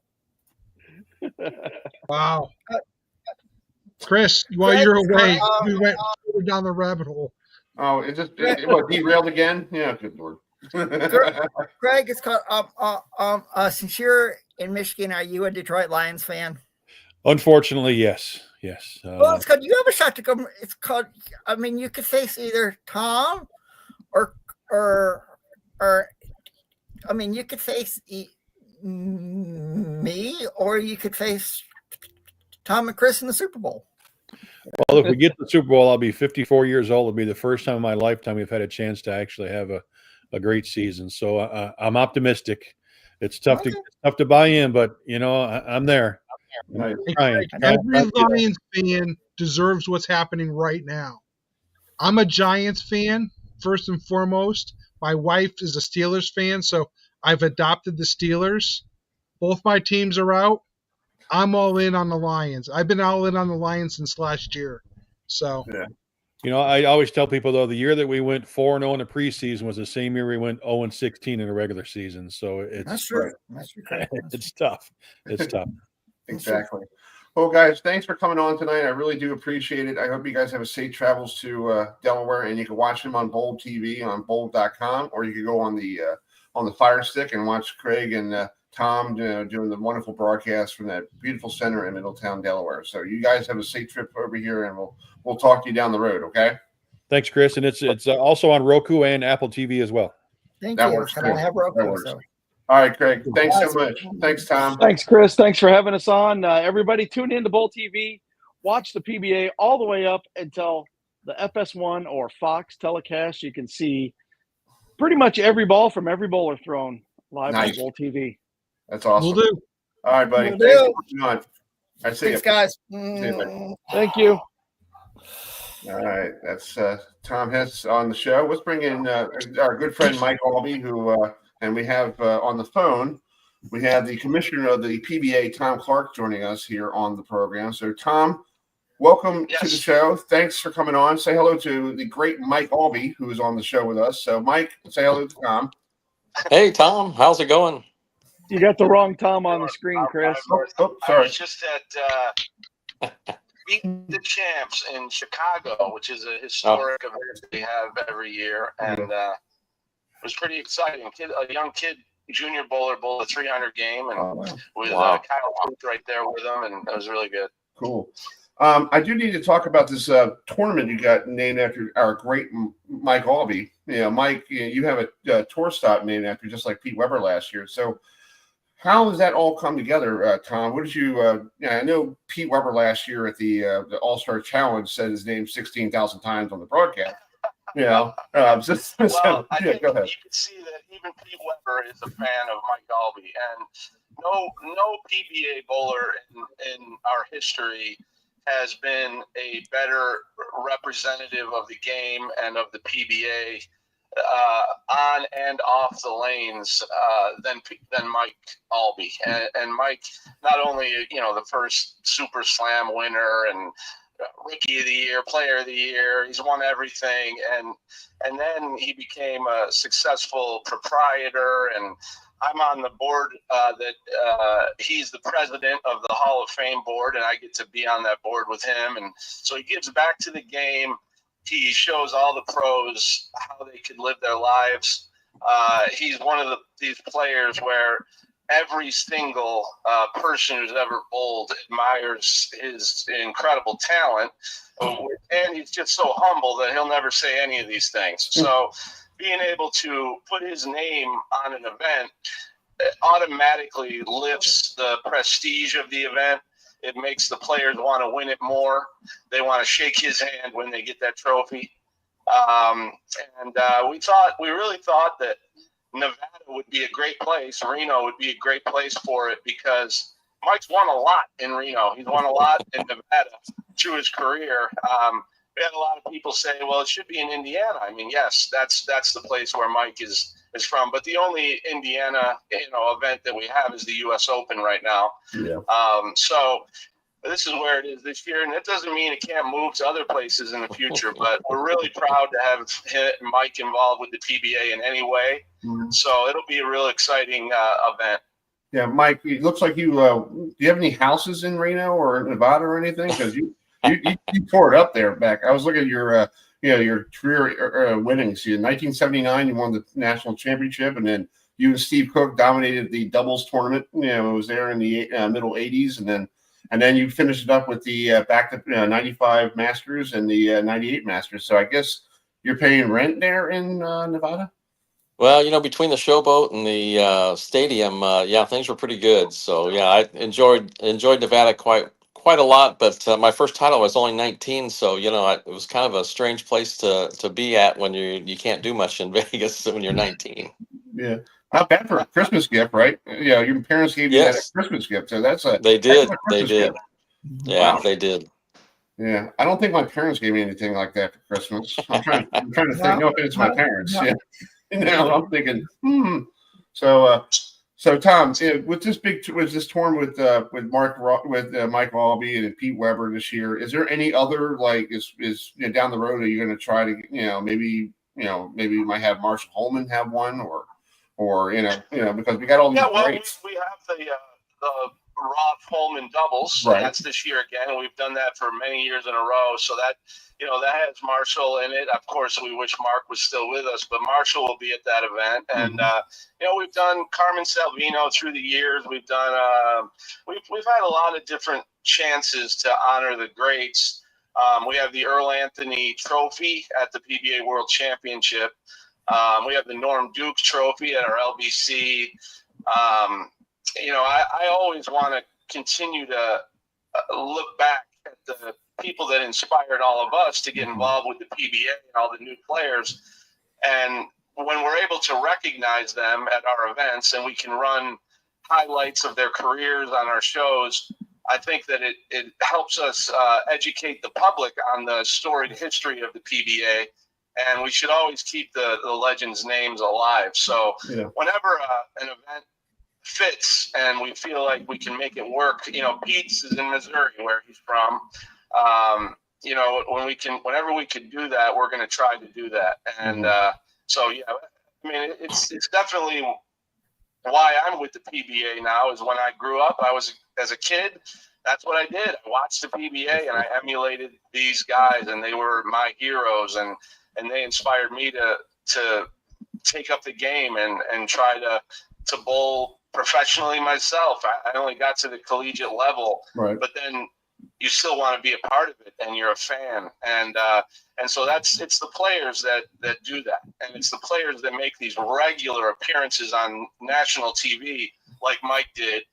[SPEAKER 3] Wow. Chris, while you're away, we went down the rabbit hole.
[SPEAKER 2] Oh, it derailed again? Yeah, good Lord.
[SPEAKER 4] Greg, it's called since you're in Michigan, are you a Detroit Lions fan?
[SPEAKER 14] Unfortunately, yes.
[SPEAKER 4] Well, it's called. You have a shot to come. It's called. I mean, you could face either Tom, or I mean, you could face me, or you could face Tom and Chris in the Super Bowl.
[SPEAKER 14] Well, if we get to the Super Bowl, I'll be 54 years old. It'll be the first time in my lifetime we've had a chance to actually have a great season. So I'm optimistic. It's tough to buy in, but I'm there.
[SPEAKER 3] Every Lions fan deserves what's happening right now. I'm a Giants fan, first and foremost. My wife is a Steelers fan, so I've adopted the Steelers. Both my teams are out. I'm all in on the Lions. I've been all in on the Lions since last year. So,
[SPEAKER 14] I always tell people, though, the year that we went 4-0 in the preseason was the same year we went 0-16 in the regular season. So
[SPEAKER 4] that's true. That's true.
[SPEAKER 14] It's tough. It's tough.
[SPEAKER 2] Exactly. Well, guys, thanks for coming on tonight. I really do appreciate it. I hope you guys have a safe travels to Delaware, and you can watch them on BowlTV on bowl.com, or you can go on the Fire Stick and watch Craig and Tom doing the wonderful broadcast from that beautiful center in Middletown, Delaware. So you guys have a safe trip over here, and we'll talk to you down the road. Okay.
[SPEAKER 14] Thanks, Chris, and it's also on Roku and Apple TV as well.
[SPEAKER 4] Thank you. I have Roku. So.
[SPEAKER 2] All right, Craig. Thanks so much. Thanks, Tom.
[SPEAKER 15] Thanks, Chris. Thanks for having us on. Everybody, tune in to BowlTV. Watch the PBA all the way up until the FS1 or Fox telecast. You can see pretty much every ball from every bowler thrown live on BowlTV.
[SPEAKER 2] That's awesome.
[SPEAKER 3] We'll do.
[SPEAKER 2] All right, buddy.
[SPEAKER 4] We'll
[SPEAKER 2] Thanks
[SPEAKER 4] do.
[SPEAKER 2] for coming on. I see
[SPEAKER 4] Thanks,
[SPEAKER 2] you.
[SPEAKER 4] guys.
[SPEAKER 15] Thank you.
[SPEAKER 2] All right, that's Tom Hess on the show. Let's bring in our good friend Mike Aulby, who and we have on the phone, we have the commissioner of the PBA, Tom Clark, joining us here on the program. So, Tom, welcome to the show. Thanks for coming on. Say hello to the great Mike Aulby, who is on the show with us. So, Mike, say hello to Tom.
[SPEAKER 16] Hey, Tom. How's it going?
[SPEAKER 15] You got the wrong Tom on the screen, Chris.
[SPEAKER 2] Oh,
[SPEAKER 17] I
[SPEAKER 2] sorry.
[SPEAKER 17] was just at Beat the Champs in Chicago, which is a historic event they have every year, and it was pretty exciting. A young kid, junior bowler, bowled a 300 game, and with Kyle Booth right there with him, and it was really good.
[SPEAKER 2] Cool. I do need to talk about this tournament you got named after our great Mike Aulby. Mike, you have a tour stop named after you, just like Pete Weber last year. So how does that all come together, Tom? What did you I know Pete Weber last year at the All-Star Challenge said his name 16,000 times on the broadcast.
[SPEAKER 17] Well,
[SPEAKER 2] go ahead.
[SPEAKER 17] I think you can see that even Pete Weber is a fan of Mike Aulby, and no PBA bowler in our history has been a better representative of the game and of the PBA on and off the lanes than Mike Aulby. And Mike, not only the first Super Slam winner and Rookie of the Year, Player of the Year, he's won everything, and then he became a successful proprietor, and I'm on the board that he's the president of the Hall of Fame board, and I get to be on that board with him. And so he gives back to the game. He shows all the pros how they could live their lives. He's one of these players where every single person who's ever bowled admires his incredible talent. And he's just so humble that he'll never say any of these things. So being able to put his name on an event automatically lifts the prestige of the event. It makes the players want to win it more. They want to shake his hand when they get that trophy. We really thought that Nevada would be a great place. Reno would be a great place for it because Mike's won a lot in Reno. He's won a lot in Nevada through his career. We had a lot of people say, well, it should be in Indiana. I mean, yes, that's the place where Mike is from. But the only Indiana, event that we have is the U.S. Open right now.
[SPEAKER 2] Yeah.
[SPEAKER 17] So this is where it is this year, and it doesn't mean it can't move to other places in the future. But we're really proud to have Mike involved with the PBA in any way. Mm-hmm. So it'll be a real exciting event.
[SPEAKER 2] Yeah, Mike, it looks like you do you have any houses in Reno or Nevada or anything? Because you tore it up there back. I was looking at your your career winnings. In 1979, you won the national championship, and then you and Steve Cook dominated the doubles tournament. It was there in the middle 80s, and then you finished it up with the back to 95 Masters and the 98 Masters. So I guess you're paying rent there in Nevada.
[SPEAKER 16] Well, between the showboat and the stadium, things were pretty good. So I enjoyed Nevada quite a lot, but my first title was only 19, so it was kind of a strange place to be at when you can't do much in Vegas when you're 19.
[SPEAKER 2] Yeah, not bad for a Christmas gift, right? Yeah, your parents gave you that a Christmas gift, so
[SPEAKER 16] they did.
[SPEAKER 2] Gift.
[SPEAKER 16] Yeah,
[SPEAKER 2] Wow.
[SPEAKER 16] They did.
[SPEAKER 2] Yeah, I don't think my parents gave me anything like that for Christmas. I'm trying to think. No offense to my parents. Yeah, I'm thinking. So Tom, with this tournament with Marc, with Mike Aulby and Pete Weber this year, is there any other is down the road? Are you going to try to maybe we might have Marshall Holman have one or because we got all these greats.
[SPEAKER 17] We have the Roth Holman doubles.
[SPEAKER 2] Right.
[SPEAKER 17] That's this year again. We've done that for many years in a row. So that that has Marshall in it. Of course, we wish Marc was still with us, but Marshall will be at that event. And we've done Carmen Salvino through the years. We've done we've had a lot of different chances to honor the greats. We have the Earl Anthony Trophy at the PBA World Championship. We have the Norm Dukes Trophy at our LBC. I always want to continue to look back at the people that inspired all of us to get involved with the PBA and all the new players. And when we're able to recognize them at our events and we can run highlights of their careers on our shows, I think that it helps us educate the public on the storied history of the PBA. And we should always keep the legends' names alive. So whenever an event fits and we feel like we can make it work, Pete's is in Missouri where he's from. You know, whenever we can do that, we're going to try to do that. And so, yeah, I mean, it's definitely why I'm with the PBA now. Is when I grew up, as a kid, that's what I did. I watched the PBA and I emulated these guys, and they were my heroes, and they inspired me to take up the game and try to bowl professionally myself. I only got to the collegiate level,
[SPEAKER 2] right?
[SPEAKER 17] But then you still want to be a part of it, and you're a fan, and so it's the players that do that, and it's the players that make these regular appearances on national TV, like Mike did,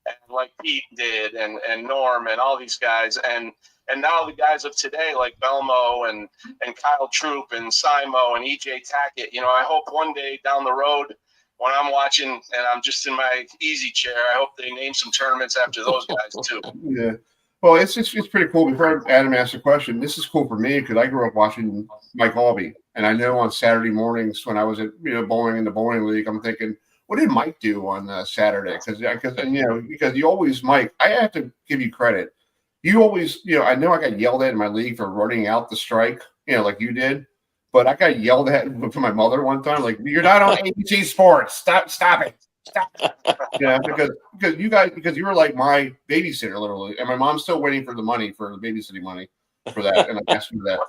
[SPEAKER 17] and like Pete did, and Norm, and all these guys, and now the guys of today, like Belmo and Kyle Troop and Simo and EJ Tackett. You know, I hope one day down the road, when I'm watching and I'm just in my easy chair, I hope they name some tournaments after those guys too.
[SPEAKER 2] Yeah. Well, it's pretty cool. Before Adam asked the question, this is cool for me because I grew up watching Mike Aulby, and I know on Saturday mornings when I was at bowling in the bowling league, I'm thinking, what did Mike do on Saturday? Because you always, Mike, I have to give you credit. You always, I know I got yelled at in my league for running out the strike, like you did, but I got yelled at from my mother one time, like, you're not on ABC Sports. Stop it. Because you were like my babysitter literally, and my mom's still waiting for the money for the babysitting money for that, and I asked for that.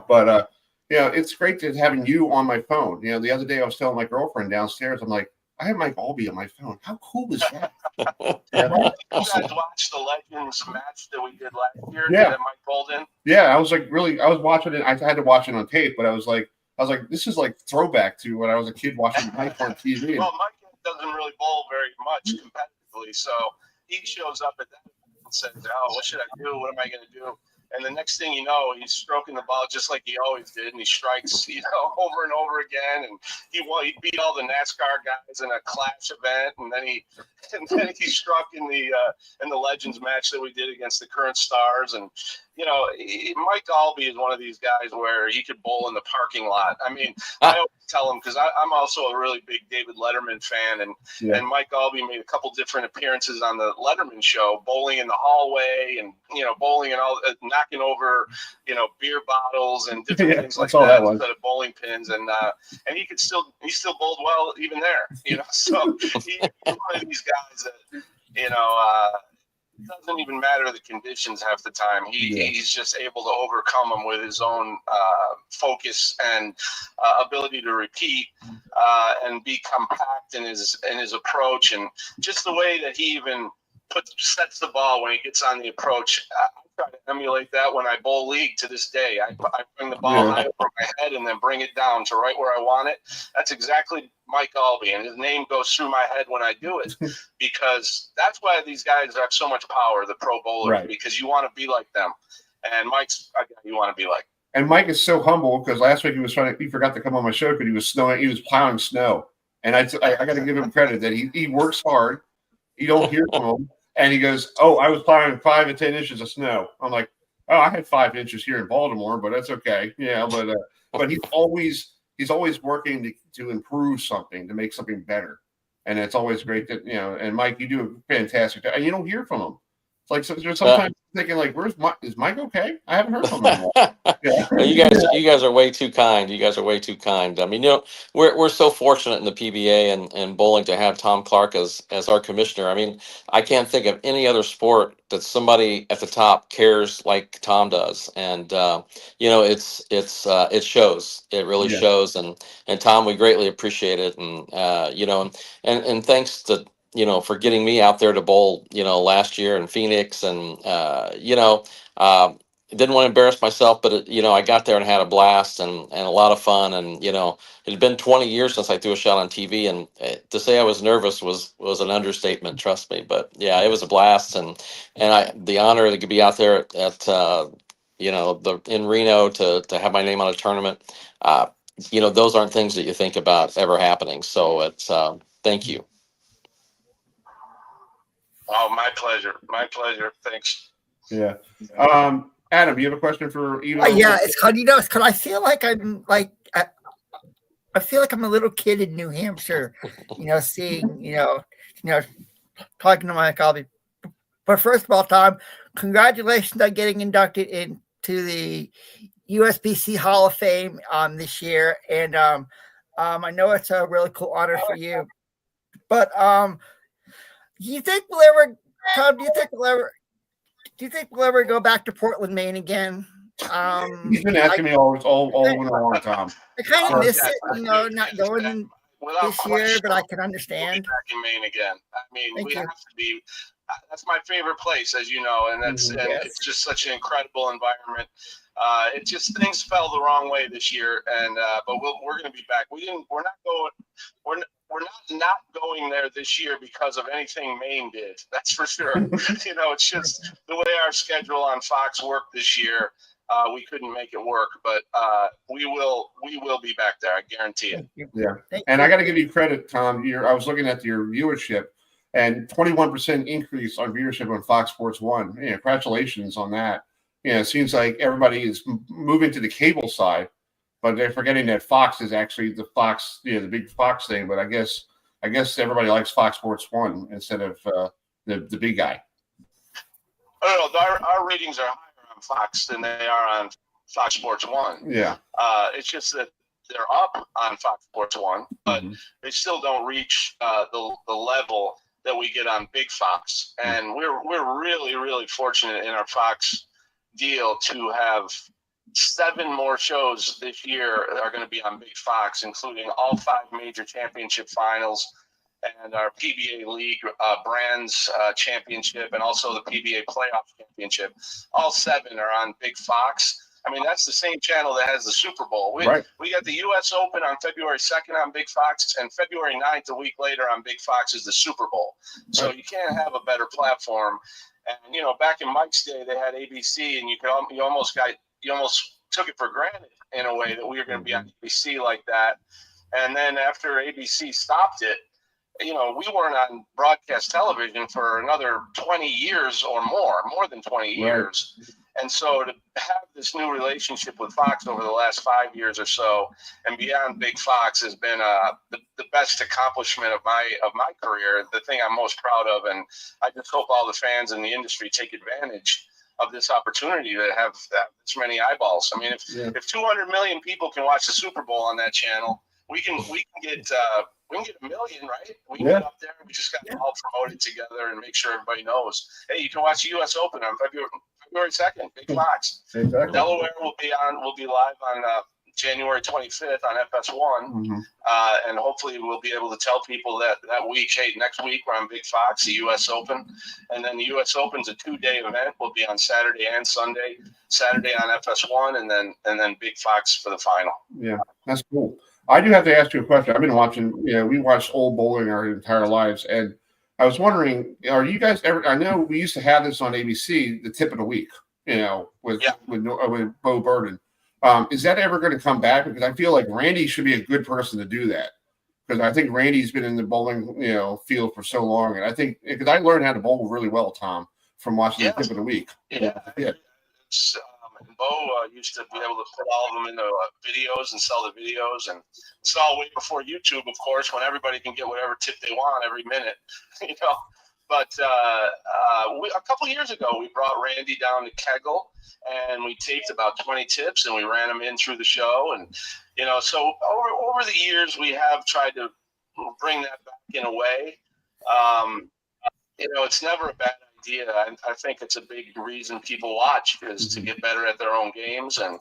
[SPEAKER 2] But it's great to having you on my phone. The other day I was telling my girlfriend downstairs, I'm like, I have Mike Aulby on my phone. How cool is that?
[SPEAKER 17] You guys watched the Legends match that we did last year?
[SPEAKER 2] Yeah.
[SPEAKER 17] That Mike bowled in?
[SPEAKER 2] Yeah, I was like, really, I was watching it. I had to watch it on tape, but I was like, this is like throwback to when I was a kid watching Mike on TV.
[SPEAKER 17] Well, Mike doesn't really bowl very much competitively, so he shows up at that and says, "Oh, what should I do? What am I going to do?" And the next thing you know, he's stroking the ball just like he always did, and he strikes, over and over again. And he beat all the NASCAR guys in a clash event, and then he struck in the Legends match that we did against the current stars. And Mike Aulby is one of these guys where he could bowl in the parking lot. I mean, I always tell him, because I'm also a really big David Letterman fan, and Mike Aulby made a couple different appearances on the Letterman show, bowling in the hallway, and bowling and all, knocking over beer bottles and different things like that instead of bowling pins, and he still bowled well even there. So he's one of these guys that it doesn't even matter the conditions half the time. He's just able to overcome them with his own focus and ability to repeat and be compact in his approach, and just the way that he even sets the ball when he gets on the approach. I try to emulate that when I bowl league to this day. I bring the ball high over my head and then bring it down to right where I want it. That's exactly Mike Aulby, and his name goes through my head when I do it, because that's why these guys have so much power, the pro bowlers, because you want to be like them. And Mike's a guy you want to be like.
[SPEAKER 2] And Mike is so humble, because last week he forgot to come on my show because he was snowing. He was plowing snow, and I got to give him credit that he works hard. You don't hear from him. And he goes, "Oh, I was plowing 5 and 10 inches of snow." I'm like, "Oh, I had 5 inches here in Baltimore, but that's okay." Yeah, but he's always working to improve something, to make something better, and it's always great that And Mike, you do a fantastic job, and you don't hear from him. It's like sometimes thinking like, "Where's Mike? Is Mike okay?" I haven't heard from him.
[SPEAKER 16] You guys are way too kind. You guys are way too kind. I mean, we're so fortunate in the PBA and bowling to have Tom Clark as our commissioner. I mean, I can't think of any other sport that somebody at the top cares like Tom does, and it shows. It really shows, and Tom, we greatly appreciate it, and thanks to for getting me out there to bowl, last year in Phoenix, and didn't want to embarrass myself, but I got there and had a blast and a lot of fun, and it had been 20 years since I threw a shot on TV, and to say I was nervous was an understatement, trust me. But yeah, it was a blast, and the honor to be out there at in Reno to have my name on a tournament. Those aren't things that you think about ever happening. So it's thank you.
[SPEAKER 17] Oh, my pleasure. My pleasure. Thanks.
[SPEAKER 2] Yeah. Adam, you have a question for Eva?
[SPEAKER 4] Yeah, it's because I feel like I'm like I feel like I'm a little kid in New Hampshire, seeing talking to Mike Aulby. But first of all, Tom, congratulations on getting inducted into the USBC Hall of Fame this year, and I know it's a really cool honor for you. But do you think we'll ever, Tom? Do you think we'll ever go back to Portland, Maine again?
[SPEAKER 2] He's been asking me all winter long, Tom.
[SPEAKER 4] I kind of miss it, not going this year, but I can understand.
[SPEAKER 17] Back in Maine again. I mean,
[SPEAKER 4] Thank
[SPEAKER 17] we
[SPEAKER 4] you.
[SPEAKER 17] have to be. That's my favorite place, as you know, and it's just such an incredible environment. It just things fell the wrong way this year, and but we're going to be back. We're not going there this year because of anything Maine did. That's for sure. It's just the way our schedule on Fox worked this year. We couldn't make it work, but we will be back there. I guarantee it.
[SPEAKER 2] Yeah, and I got to give you credit, Tom. I was looking at your viewership, and 21% increase on viewership on Fox Sports 1. Congratulations on that. It seems like everybody is moving to the cable side, but they're forgetting that Fox is actually the Fox, the big Fox thing. But I guess everybody likes Fox Sports 1 instead of the big guy.
[SPEAKER 17] I don't know. Our ratings are higher on Fox than they are on Fox Sports 1.
[SPEAKER 2] Yeah.
[SPEAKER 17] It's just that they're up on Fox Sports 1, but they still don't reach the level that we get on Big Fox. And we're really, really fortunate in our Fox deal to have 7 more shows this year that are going to be on Big Fox, including all 5 major championship finals and our PBA League Brands Championship and also the PBA Playoff Championship. All 7 are on Big Fox. I mean, that's the same channel that has the Super Bowl. We got the U.S. Open on February 2nd on Big Fox, and February 9th, a week later on Big Fox, is the Super Bowl. So you can't have a better platform. And, back in Mike's day, they had ABC, and you almost took it for granted in a way that we were going to be on ABC like that. And then after ABC stopped it, we weren't on broadcast television for another 20 years or more than 20 years. Right. And so to have this new relationship with Fox over the last 5 years or so and beyond Big Fox has been the best accomplishment of my career, the thing I'm most proud of. And I just hope all the fans in the industry take advantage of this opportunity to have this many eyeballs. I mean, if 200 million people can watch the Super Bowl on that channel, we can get a million, right? We can get up there. We just got to all promote it together and make sure everybody knows. Hey, you can watch the U.S. Open on February 2nd, Big Fox.
[SPEAKER 2] Exactly.
[SPEAKER 17] Delaware will be live on January 25th on FS1, and hopefully we'll be able to tell people that week, hey, next week we're on Big Fox, the U.S. Open, and then the U.S. Open's a 2-day event. We'll be on Saturday and Sunday. Saturday on FS1, and then Big Fox for the final.
[SPEAKER 2] Yeah, that's cool. I do have to ask you a question. I've been watching, we watched old bowling our entire lives, and I was wondering, are you guys ever? I know we used to have this on ABC, the tip of the week, with Bo Burden. Is that ever going to come back? Because I feel like Randy should be a good person to do that. Because I think Randy's been in the bowling, field for so long, and I think because I learned how to bowl really well, Tom, from watching the tip of the week.
[SPEAKER 17] Yeah. And Bo used to be able to put all of them into videos and sell the videos, and it's all way before YouTube, of course, when everybody can get whatever tip they want every minute, But a couple years ago, we brought Randy down to Kegel, and we taped about 20 tips, and we ran them in through the show, and so over the years, we have tried to bring that back in a way. It's never a bad idea. I think it's a big reason people watch is to get better at their own games. And,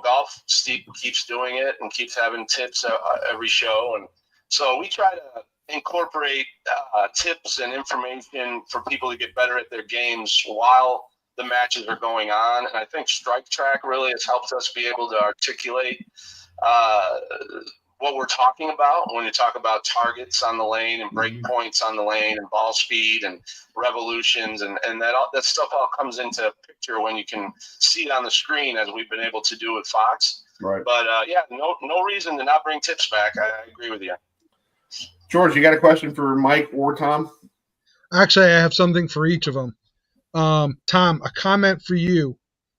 [SPEAKER 17] golf, Steve keeps doing it and keeps having tips every show. And so we try to incorporate tips and information for people to get better at their games while the matches are going on. And I think Strike Track really has helped us be able to articulate what we're talking about when you talk about targets on the lane and break points on the lane and ball speed and revolutions and that stuff all comes into picture when you can see it on the screen, as we've been able to do with Fox.
[SPEAKER 2] Right.
[SPEAKER 17] But no reason to not bring tips back. I agree with you.
[SPEAKER 2] George, you got a question for Mike or Tom?
[SPEAKER 3] Actually, I have something for each of them. Tom, a comment for you.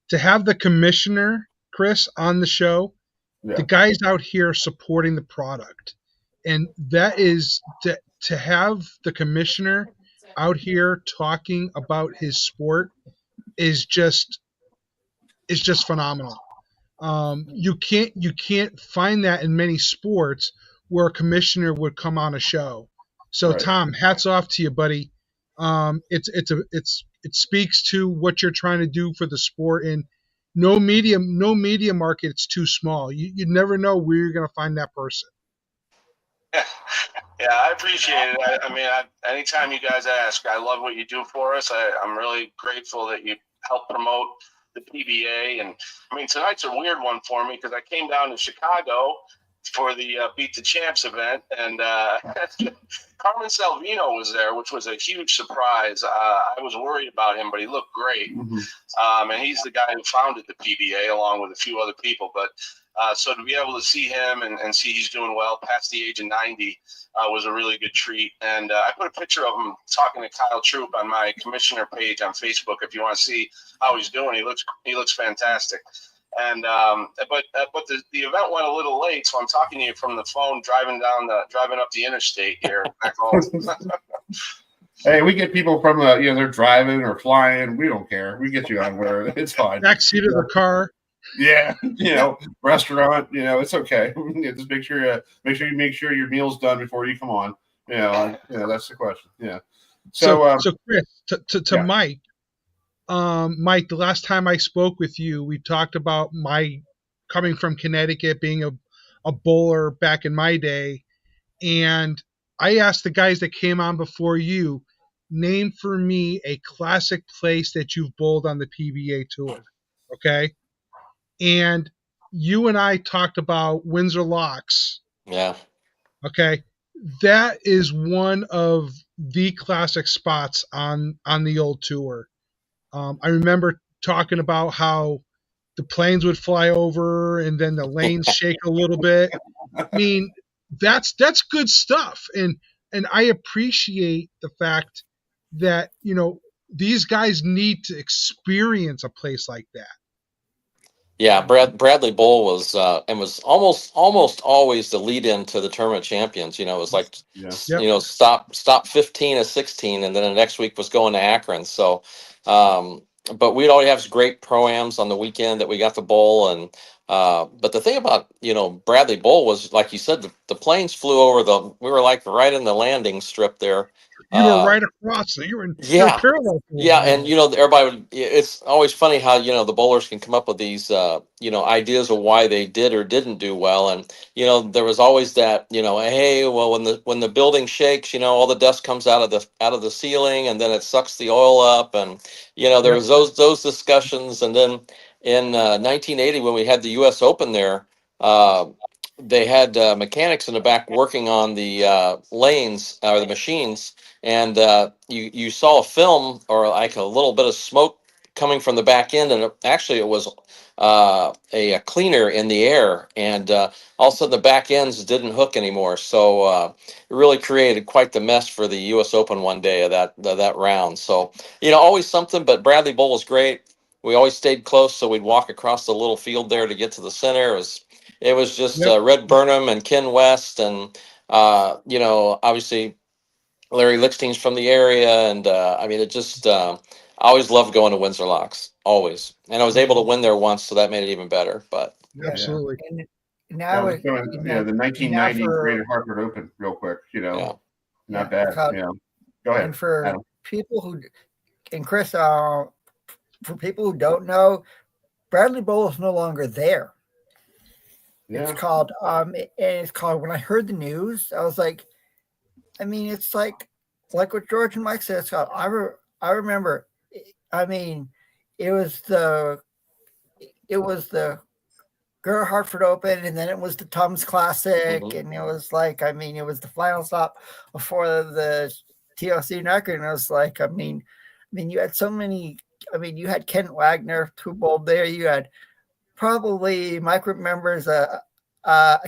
[SPEAKER 3] To have the commissioner, Chris, on the show, the guys out here supporting the product. And that is to have the commissioner out here talking about his sport is just phenomenal. You can't find that in many sports where a commissioner would come on a show. So
[SPEAKER 2] Right.
[SPEAKER 3] Tom, hats off to you, buddy. It speaks to what you're trying to do for the sport, and no media market it's too small. You never know where you're going to find that person.
[SPEAKER 17] Yeah, I appreciate it. I mean, anytime you guys ask, I love what you do for us. I'm really grateful that you help promote the PBA. And I mean, tonight's a weird one for me because I came down to Chicago for the Beat the Champs event, and Carmen Salvino was there, which was a huge surprise. I was worried about him, but he looked great.
[SPEAKER 2] Mm-hmm.
[SPEAKER 17] And he's the guy who founded the PBA along with a few other people. But so to be able to see him and see he's doing well past the age of 90 was a really good treat. And I put a picture of him talking to Kyle Troop on my commissioner page on Facebook if you want to see how he's doing. He looks fantastic. And but the event went a little late, so I'm talking to you from the phone driving up the interstate here back home.
[SPEAKER 2] Hey, we get people from they're driving or flying. We don't care. We get you on where it's fine.
[SPEAKER 3] Backseat of the car.
[SPEAKER 2] Yeah, restaurant. It's okay. Just make sure your meal's done before you come on. That's the question. Yeah. So
[SPEAKER 3] Chris, to Mike. Mike, the last time I spoke with you, we talked about my coming from Connecticut, being a bowler back in my day. And I asked the guys that came on before you, name for me a classic place that you've bowled on the PBA tour. Okay. And you and I talked about Windsor Locks.
[SPEAKER 16] Yeah.
[SPEAKER 3] Okay. That is one of the classic spots on the old tour. I remember talking about how the planes would fly over and then the lanes shake a little bit. I mean, that's good stuff. And I appreciate the fact that, these guys need to experience a place like that.
[SPEAKER 16] Yeah, Bradley Bowl was almost always the lead in to the tournament champions. It was like, stop 15 of 16, and then the next week was going to Akron. So, but we'd always have great pro-ams on the weekend that we got to bowl. And but the thing about Bradley Bowl was, like you said, the planes flew over we were like right in the landing strip there.
[SPEAKER 3] You were right across. You were parallel.
[SPEAKER 16] Yeah, and everybody would. It's always funny how the bowlers can come up with these ideas of why they did or didn't do well, and there was always that hey, well, when the building shakes, all the dust comes out of the ceiling, and then it sucks the oil up, and there was those discussions, and then in 1980 when we had the U.S. Open there. They had mechanics in the back working on the lanes or the machines, and you saw a film or like a little bit of smoke coming from the back end, and it was a cleaner in the air, and all of a sudden the back ends didn't hook anymore. So it really created quite the mess for the U.S. Open one day of that round. So always something. But Bradley Bowl was great. We always stayed close, so we'd walk across the little field there to get to the center. It was just Red Burnham and Ken West, and obviously Larry Lickstein's from the area, and it just I always loved going to Windsor Locks, always, and I was able to win there once, so that made it even better. But
[SPEAKER 3] absolutely.
[SPEAKER 4] And now
[SPEAKER 2] the 1990 Greater Hartford Open, real quick, not bad. Go ahead.
[SPEAKER 4] And for people who, and Chris, for people who don't know, Bradley Bowl is no longer there.
[SPEAKER 2] Yeah.
[SPEAKER 4] It's called when I heard the news, I was like, it's like what George and Mike said. It's called, I remember, it was the Greater Hartford Open, and then it was the Tums Classic, and it was like, it was the final stop before the TLC record, and it was like, you had so many, you had Kent Wagner who bowled there, you had probably Mike remembers a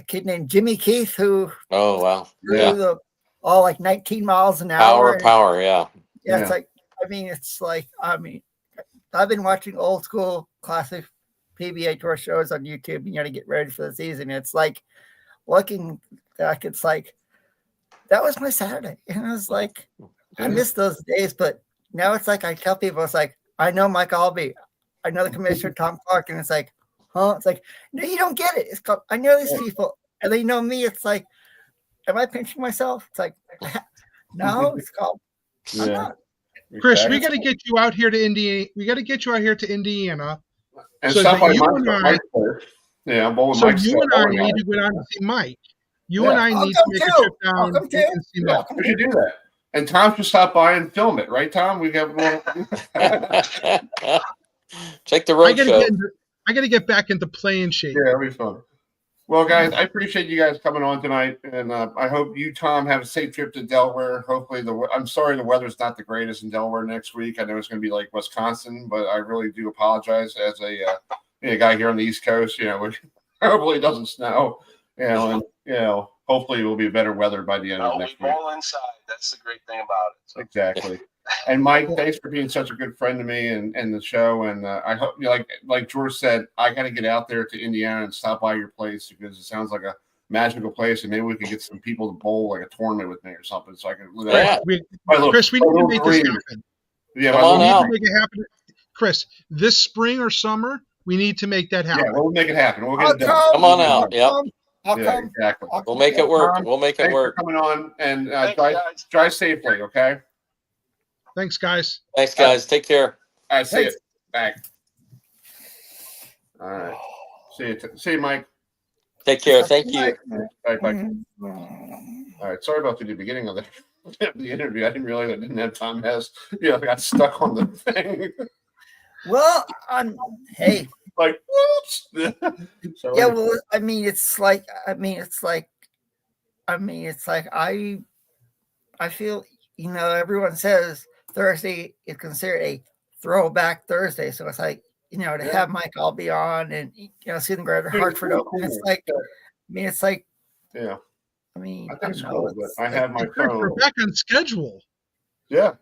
[SPEAKER 4] kid named Jimmy Keith who threw all like 19 miles an hour.
[SPEAKER 16] Power, yeah.
[SPEAKER 4] It's like I've been watching old school classic PBA tour shows on YouTube, to get ready for the season. It's like looking back, it's like that was my Saturday, and I was like, I miss those days, but now it's like I tell people, it's like I know Mike Aulby. I know the commissioner, Tom Clark. And it's like, huh? It's like, no, you don't get it. It's called, I know these people. And they know me. It's like, am I pinching myself? It's like, no, it's called, I'm not.
[SPEAKER 3] Chris, we got to get you out here to Indiana. We got to get you out here to Indiana.
[SPEAKER 2] And
[SPEAKER 3] so
[SPEAKER 2] stop
[SPEAKER 3] that
[SPEAKER 2] by
[SPEAKER 3] you and I,
[SPEAKER 2] yeah, I'm bowling
[SPEAKER 3] so
[SPEAKER 2] Mike's
[SPEAKER 3] you and I
[SPEAKER 2] bowling
[SPEAKER 3] need
[SPEAKER 2] alley.
[SPEAKER 3] to go down and see Mike. You and I
[SPEAKER 4] I'll
[SPEAKER 3] need
[SPEAKER 4] come
[SPEAKER 3] to make a
[SPEAKER 4] too.
[SPEAKER 3] trip
[SPEAKER 4] I'll
[SPEAKER 3] down
[SPEAKER 4] come too.
[SPEAKER 3] and see
[SPEAKER 2] Yeah,
[SPEAKER 3] Mike.
[SPEAKER 2] we should do that. And Tom should stop by and film it, right, Tom? We got
[SPEAKER 16] Check the
[SPEAKER 3] I
[SPEAKER 16] road
[SPEAKER 3] gotta
[SPEAKER 16] show.
[SPEAKER 3] I got to get back into playing shape.
[SPEAKER 2] Yeah, it'll be fun. Well, guys, I appreciate you guys coming on tonight, and I hope you, Tom, have a safe trip to Delaware. Hopefully, I'm sorry the weather's not the greatest in Delaware next week. I know it's going to be like Wisconsin, but I really do apologize as a guy here on the East Coast. Hopefully it doesn't snow. And hopefully it will be better weather by the end of next week.
[SPEAKER 17] All inside. That's the great thing about it. So.
[SPEAKER 2] Exactly. And Mike, thanks for being such a good friend to me and the show. And I hope, like George said, I got to get out there to Indiana and stop by your place because it sounds like a magical place, and maybe we could get some people to bowl like a tournament with me or something, so I can.
[SPEAKER 3] Chris, we need to make this happen.
[SPEAKER 2] Yeah,
[SPEAKER 3] we need to make it happen. Chris, this spring or summer, we need to make that happen.
[SPEAKER 2] Yeah, we'll make it happen. We'll get it done.
[SPEAKER 16] Come on out. Yep.
[SPEAKER 2] Yeah, exactly.
[SPEAKER 16] We'll make it work. We'll make it
[SPEAKER 2] Thanks
[SPEAKER 16] work.
[SPEAKER 2] for coming on, and drive safely, okay?
[SPEAKER 3] Thanks, guys.
[SPEAKER 16] Thanks, guys. Take care.
[SPEAKER 2] I see it. Back. All right. See you, Mike.
[SPEAKER 16] Take care. Thank you.
[SPEAKER 2] All right, bye. All right. Sorry about the beginning of the interview. I didn't realize I didn't have Tom Hess. I got stuck on the thing.
[SPEAKER 4] Well, hey.
[SPEAKER 2] Like, whoops.
[SPEAKER 4] Yeah, well, it's like I feel, everyone says Thursday is considered a throwback Thursday. So it's like, to have Mike Aulby on and, see them go to Hartford Open. It's like,
[SPEAKER 2] yeah.
[SPEAKER 4] I
[SPEAKER 2] think it's cool, but I have my phone.
[SPEAKER 3] We're back on schedule.
[SPEAKER 2] Yeah.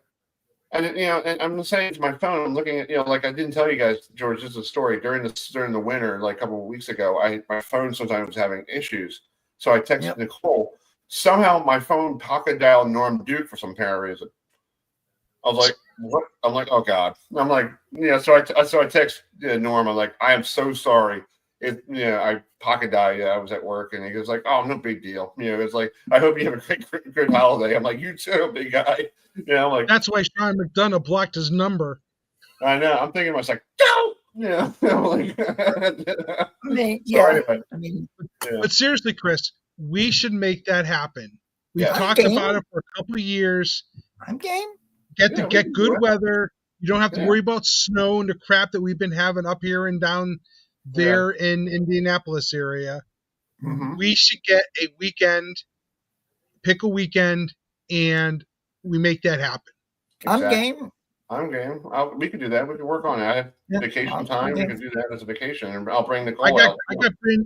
[SPEAKER 2] And and I'm saying to my phone, I'm looking at, like I didn't tell you guys, George, this is a story. During the winter, like a couple of weeks ago, my phone sometimes was having issues. So I texted Nicole. Somehow my phone pocket dialed Norm Duke for some apparent reason. I was like, what? I'm like, oh God. I'm like, so I text Norm. I'm like, I am so sorry. I pocket dialed. I was at work, and he goes like, "Oh, no big deal." It's like, I hope you have a good holiday. I'm like, you too, big guy. I'm like,
[SPEAKER 3] that's why Sean McDonough blocked his number.
[SPEAKER 2] I know. I'm thinking, I was like, no. I'm like,
[SPEAKER 3] But seriously, Chris, we should make that happen. We've talked about it for a couple of years.
[SPEAKER 4] I'm game.
[SPEAKER 3] Get good weather. You don't have to worry about snow and the crap that we've been having up here and down there in Indianapolis area.
[SPEAKER 2] Mm-hmm.
[SPEAKER 3] We should get a weekend, pick a weekend, and we make that happen.
[SPEAKER 2] Exactly. I'm game. We could do that. We could work on it. I have vacation time. We could do that as a vacation, and I'll bring Nicole out.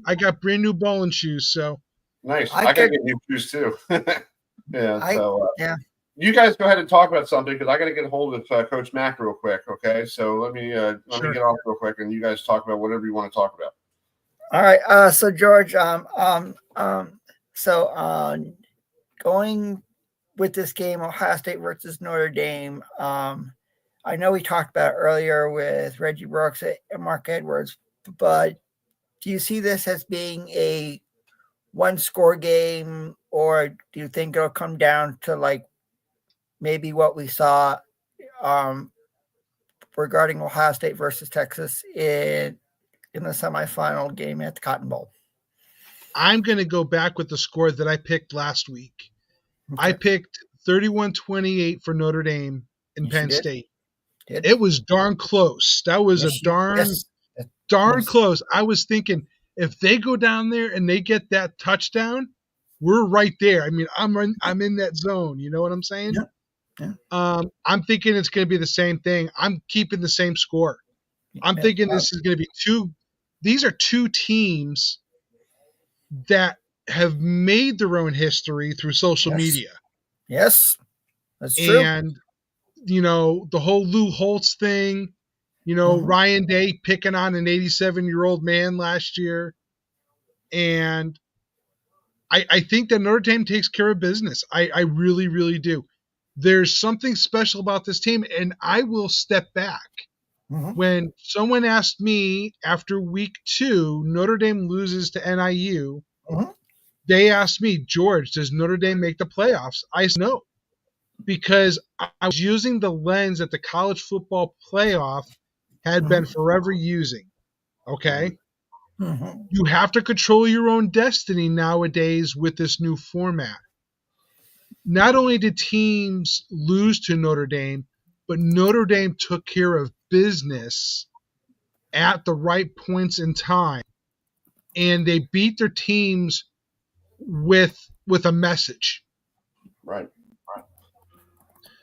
[SPEAKER 3] I got brand new bowling shoes. So
[SPEAKER 2] nice. I gotta get new shoes too. You guys go ahead and talk about something because I got to get a hold of Coach Mack real quick. Okay, so let me get off real quick, and you guys talk about whatever you want to talk about.
[SPEAKER 4] All right. So George, going with this game, Ohio State versus Notre Dame. I know we talked about it earlier with Reggie Brooks and Mark Edwards, but do you see this as being a one-score game, or do you think it'll come down to like maybe what we saw regarding Ohio State versus Texas in the semifinal game at the Cotton Bowl?
[SPEAKER 3] I'm going to go back with the score that I picked last week. Okay. I picked 31-28 for Notre Dame in Penn State. It was darn close. That was darn close. I was thinking if they go down there and they get that touchdown, we're right there. I mean, I'm in that zone. You know what I'm saying?
[SPEAKER 4] Yeah.
[SPEAKER 3] I'm thinking it's going to be the same thing. I'm keeping the same score. I'm thinking this is going to be these are two teams that have made their own history through social media.
[SPEAKER 4] Yes, that's true.
[SPEAKER 3] And, the whole Lou Holtz thing, Ryan Day picking on an 87-year-old man last year. And I think that Notre Dame takes care of business. I really, really do. There's something special about this team, and I will step back When someone asked me after week 2, Notre Dame loses to NIU, they asked me, George, does Notre Dame make the playoffs? I said no, because I was using the lens that the college football playoff had been forever using. Okay? You have to control your own destiny nowadays with this new format. Not only did teams lose to Notre Dame, but Notre Dame took care of business at the right points in time, and they beat their teams with a message.
[SPEAKER 2] Right.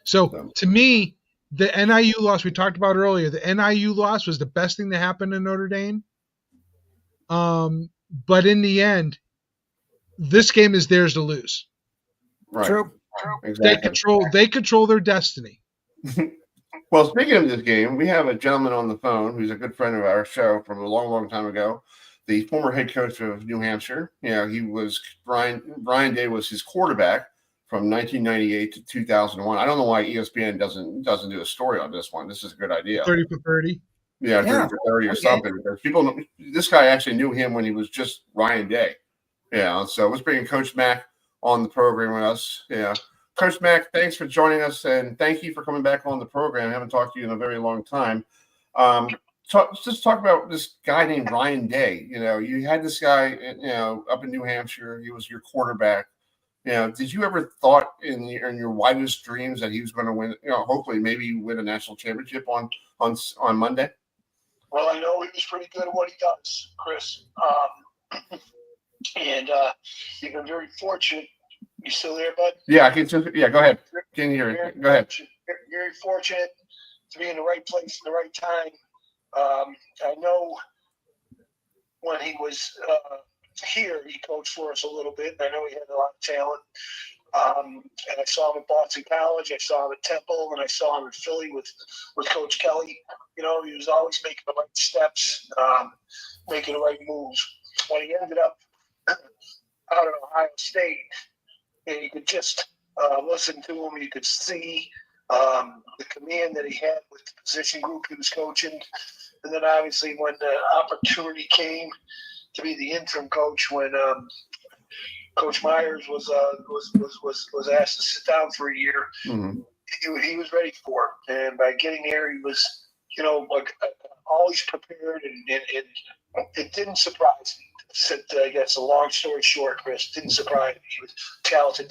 [SPEAKER 3] So to me, the NIU loss we talked about earlier, the NIU loss was the best thing that happened to Notre Dame. But in the end, this game is theirs to lose.
[SPEAKER 2] Right.
[SPEAKER 4] True.
[SPEAKER 2] Exactly.
[SPEAKER 3] They control their destiny.
[SPEAKER 2] Well, speaking of this game, we have a gentleman on the phone who's a good friend of our show from a long, long time ago. The former head coach of New Hampshire. He was Brian Day was his quarterback from 1998 to 2001. I don't know why ESPN doesn't do a story on this one. This is a good idea.
[SPEAKER 3] 30 for 30.
[SPEAKER 2] Yeah, 30 for 30 or something. Because people, this guy actually knew him when he was just Ryan Day. Yeah, so let's bring Coach Mac on the program with us. Yeah. Coach Mac, thanks for joining us, and thank you for coming back on the program. I haven't talked to you in a very long time. Just talk about this guy named Ryan Day. You had this guy, up in New Hampshire. He was your quarterback. Did you ever thought in your wildest dreams that he was going to win? Hopefully, maybe win a national championship on Monday.
[SPEAKER 18] Well, I know he was pretty good at what he does, Chris. And you've been very fortunate. You still there, bud?
[SPEAKER 2] Yeah, I can. Yeah, go ahead. Can you hear it? Go ahead.
[SPEAKER 18] Very fortunate to be in the right place at the right time. I know when he was here, he coached for us a little bit. I know he had a lot of talent. And I saw him at Boston College. I saw him at Temple, and I saw him in Philly with Coach Kelly. He was always making the right steps, making the right moves. When he ended up out of Ohio State, and you could just listen to him. You could see the command that he had with the position group he was coaching. And then obviously when the opportunity came to be the interim coach, when Coach Myers was asked to sit down for a year, he was ready for it. And by getting there, he was, always prepared, and it didn't surprise me. I guess a long story short, Chris, didn't surprise me. He was talented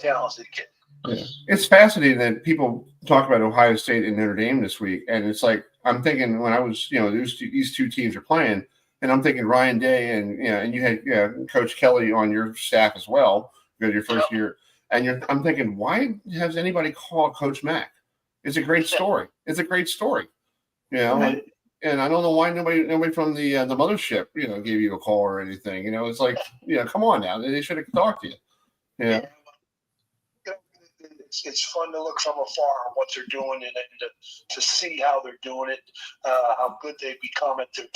[SPEAKER 18] kid.
[SPEAKER 2] Yeah. It's fascinating that people talk about Ohio State and Notre Dame this week, and it's like I'm thinking when I was, these two teams are playing, and I'm thinking Ryan Day and you had Coach Kelly on your staff as well, your first year, and I'm thinking, why has anybody called Coach Mac? It's a great story. It's a great story, And I don't know why nobody from the mothership, gave you a call or anything. It's like, come on now. They should have talked to you. Yeah.
[SPEAKER 18] It's fun to look from afar what they're doing and to see how they're doing it, how good they become at their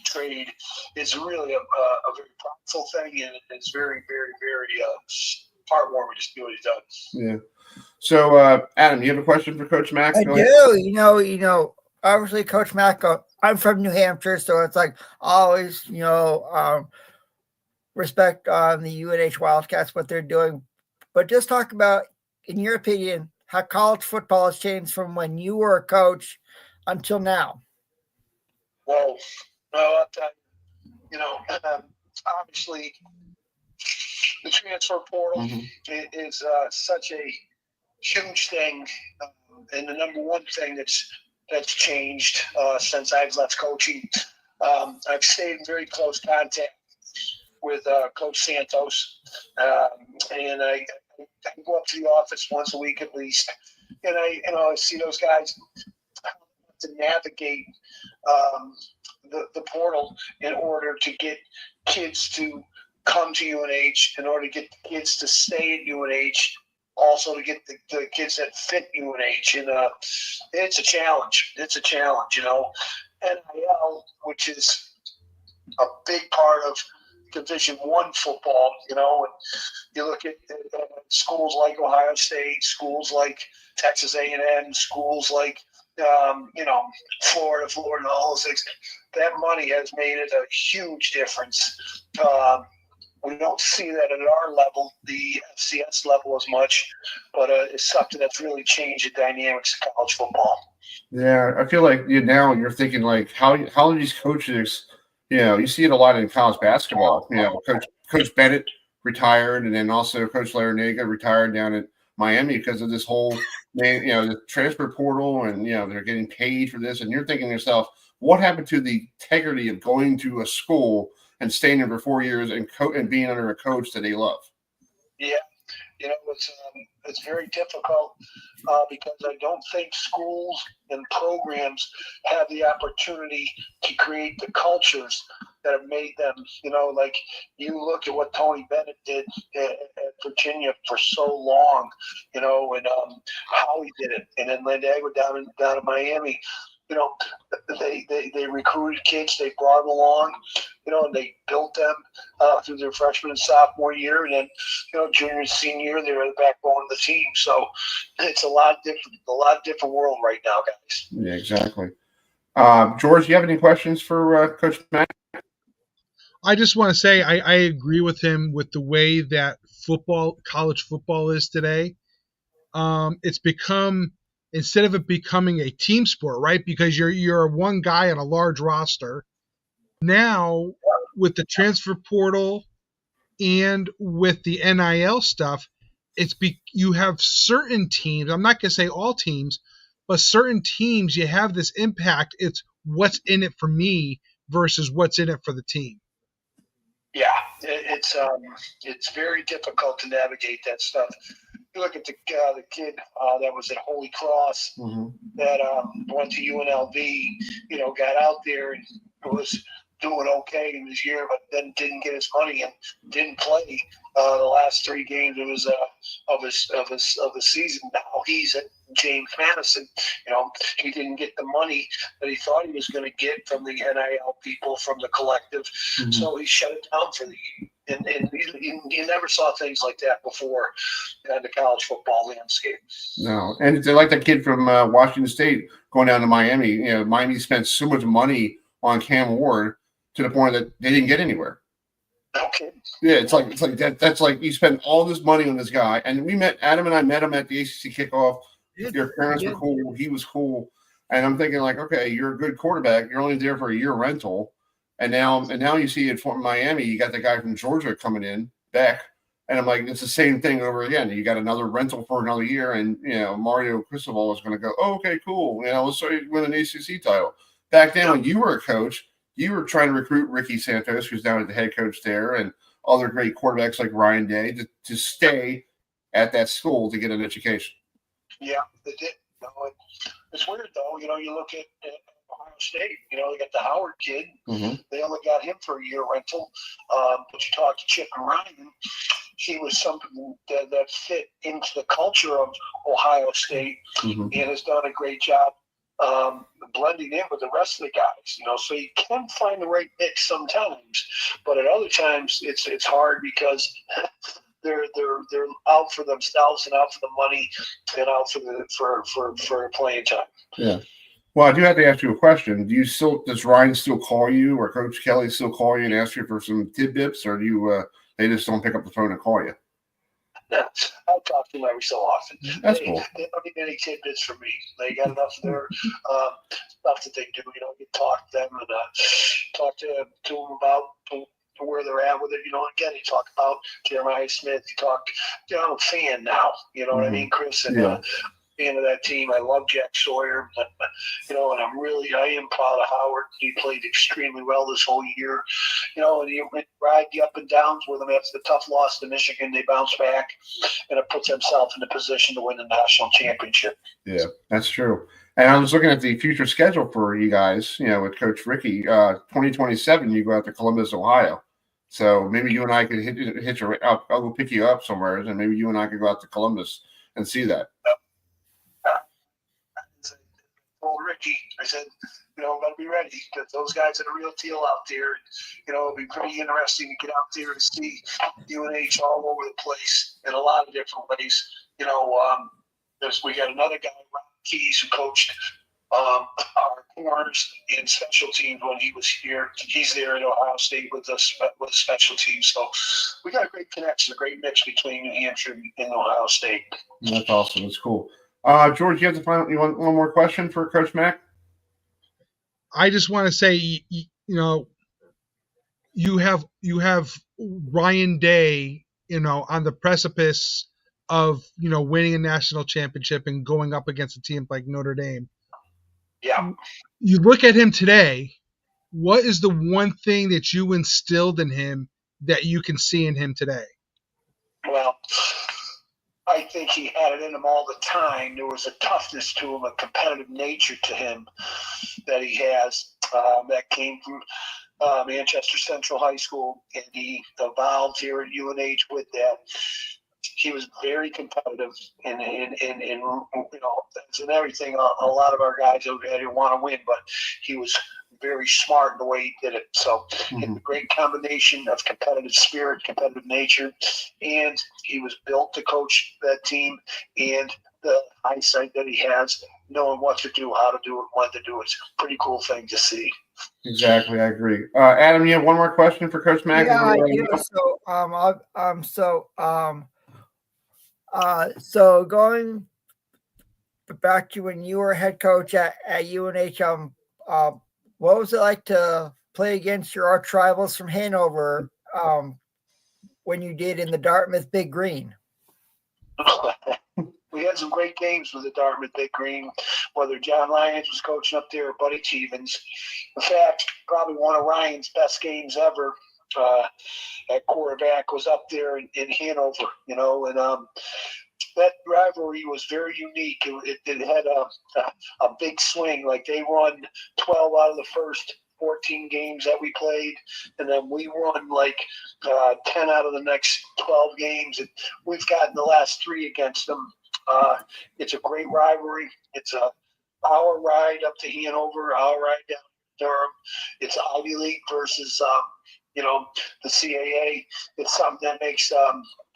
[SPEAKER 18] trade. It's really a very prideful thing, and it's very, very, very heartwarming to see what he's done.
[SPEAKER 2] Yeah. So, Adam, you have a question for Coach Mac?
[SPEAKER 4] I do. Obviously, Coach Mac, I'm from New Hampshire, so it's like always, respect on the UNH Wildcats, what they're doing. But just talk about, in your opinion, how college football has changed from when you were a coach until now.
[SPEAKER 18] Well, I'll tell you, obviously, the transfer portal is such a huge thing, and the number one thing that's changed since I've left coaching. I've stayed in very close contact with Coach Santos, and I go up to the office once a week at least, and I see those guys to navigate the portal in order to get kids to come to UNH, in order to get the kids to stay at UNH, also to get the kids that fit UNH. And it's a challenge. NIL, which is a big part of Division I football, and you look at schools like Ohio State, schools like Texas A&M, schools like Florida, all those things. That money has made it a huge difference. We don't see that at our level, the FCS level, as much, but it's something that's really changed the dynamics of college football.
[SPEAKER 2] Yeah, I feel like now you're thinking like how do these coaches, you see it a lot in college basketball. Coach Bennett retired, and then also Coach Larinaga retired down at Miami because of this whole the transfer portal, and they're getting paid for this, and you're thinking to yourself, what happened to the integrity of going to a school and staying there for 4 years and being under a coach that they love?
[SPEAKER 18] Yeah, it's very difficult because I don't think schools and programs have the opportunity to create the cultures that have made them, like you look at what Tony Bennett did at Virginia for so long, and how he did it, and then Landago down in Miami. They recruited kids, they brought them along, and they built them through their freshman and sophomore year, and then junior and senior year they were the backbone of the team. So it's a lot different world right now, guys.
[SPEAKER 2] Yeah, exactly. George, do you have any questions for Coach Matt?
[SPEAKER 3] I just want to say I agree with him with the way that college football is today. It's become, instead of it becoming a team sport, right? Because you're one guy on a large roster. Now, with the transfer portal and with the NIL stuff, you have certain teams. I'm not going to say all teams, but certain teams, you have this impact. It's what's in it for me versus what's in it for the team.
[SPEAKER 18] Yeah, it's very difficult to navigate that stuff. You look at the kid that was at Holy Cross that went to UNLV, got out there and was doing okay in his year, but then didn't get his money and didn't play the last 3 games of his season. Now he's at James Madison. He didn't get the money that he thought he was going to get from the NIL people, from the collective, so he shut it down for the year. And you never saw things like that before in the college football landscape.
[SPEAKER 2] No, and it's like that kid from Washington State going down to Miami. Miami spent so much money on Cam Ward to the point that they didn't get anywhere.
[SPEAKER 18] Okay.
[SPEAKER 2] Yeah, it's like that. That's like you spend all this money on this guy, and Adam and I met him at the ACC kickoff. Your parents were cool. He was cool, and I'm thinking like, okay, you're a good quarterback. You're only there for a year rental. And now you see it from Miami, you got the guy from Georgia coming in, Beck, and I'm like, it's the same thing over again. You got another rental for another year, and Mario Cristobal is going to go, oh, okay, cool. Let's say you win an ACC title. Back then, when you were a coach, you were trying to recruit Ricky Santos, who's now the head coach there, and other great quarterbacks like Ryan Day to stay at that school to get an education.
[SPEAKER 18] Yeah, they did. It's weird though. You look at Ohio State. They got the Howard kid. They only got him for a year rental. But you talk to Chip and Ryan, he was something that fit into the culture of Ohio State and has done a great job blending in with the rest of the guys. So you can find the right mix sometimes, but at other times it's hard because they're out for themselves and out for the money and out for playing time.
[SPEAKER 2] Yeah. Well, I do have to ask you a question. Does Ryan still call you, or Coach Kelly still call you and ask you for some tidbits, or do you they just don't pick up the phone and call you?
[SPEAKER 18] Yeah, I talk to them every so often.
[SPEAKER 2] That's cool.
[SPEAKER 18] They don't need any tidbits from me. They got enough of their stuff that they do. You talk to them and talk to them about where they're at with it. Again, you talk about Jeremiah Smith. I'm a fan now. You know what I mean, Chris? And fan of that team. I love Jack Sawyer, but and I am proud of Howard. He played extremely well this whole year. And you ride the up and downs with them. After the tough loss to Michigan, they bounce back, and it puts themselves in a position to win the national championship.
[SPEAKER 2] Yeah, that's true. And I was looking at the future schedule for you guys, with Coach Ricky. 2027, you go out to Columbus, Ohio. So maybe you and I could hit your up. I'll go pick you up somewhere, and maybe you and I could go out to Columbus and see that.
[SPEAKER 18] I told Ricky, I said, gotta be ready because those guys are the real deal out there. It'll be pretty interesting to get out there and see UNH all over the place in a lot of different ways. We got another guy, Ron Keys, who coached our corners and special teams when he was here. He's there at Ohio State with us with special teams. So we got a great connection, a great mix between New Hampshire and Ohio State.
[SPEAKER 2] That's awesome. That's cool. George, you want one more question for Coach Mack?
[SPEAKER 3] I just want to say, you know, you have Ryan Day, you know, on the precipice of, you know, winning a national championship and going up against a team like Notre Dame.
[SPEAKER 18] Yeah.
[SPEAKER 3] You look at him today. What is the one thing that you instilled in him that you can see in him today?
[SPEAKER 18] Well, I think he had it in him all the time. There was a toughness to him, a competitive nature to him that he has that came from Manchester Central High School, and he evolved here at UNH with that. He was very competitive, and you know, as in everything, a lot of our guys didn't want to win, but he was very smart in the way he did it. So a great combination of competitive spirit, competitive nature, and he was built to coach that team, and the eyesight that he has, knowing what to do, how to do it, when to do it. It's a pretty cool thing to see.
[SPEAKER 2] Exactly, I agree. Adam, you have one more question for Coach Mack?
[SPEAKER 4] Yeah, I do. So going back to when you were head coach at UNH, what was it like to play against your arch rivals from Hanover when you did in the Dartmouth Big Green?
[SPEAKER 18] We had some great games with the Dartmouth Big Green, whether John Lyons was coaching up there or Buddy Chevens. In fact, probably one of Ryan's best games ever at quarterback was up there in Hanover, you know, and that rivalry was very unique. It had a big swing. Like they won 12 out of the first 14 games that we played, and then we won like 10 out of the next 12 games, and we've gotten the last 3 against them. It's a great rivalry. It's a hour ride up to Hanover, hour ride down to Durham. It's Ivy League versus you know, the CAA. It's something that makes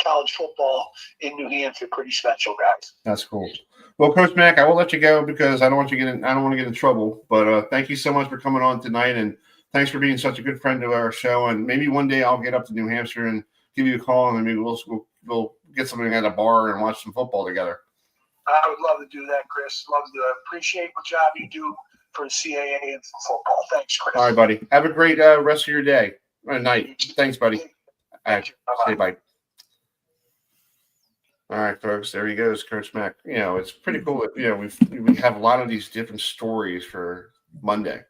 [SPEAKER 18] college football in New Hampshire pretty special, guys.
[SPEAKER 2] That's cool. Well, Coach Mack, I will let you go because I don't want to get in trouble. But thank you so much for coming on tonight, and thanks for being such a good friend to our show. And maybe one day I'll get up to New Hampshire and give you a call, and maybe we'll get something at a bar and watch some football together.
[SPEAKER 18] I would love to do that, Chris. Love to appreciate what job you do for the CAA and for football. Thanks, Chris.
[SPEAKER 2] All right, buddy. Have a great rest of your day. Night. Thanks, buddy. All right. Say bye. All right, folks. There he goes, Coach Mack. You know, it's pretty cool that, you know, we have a lot of these different stories for Monday.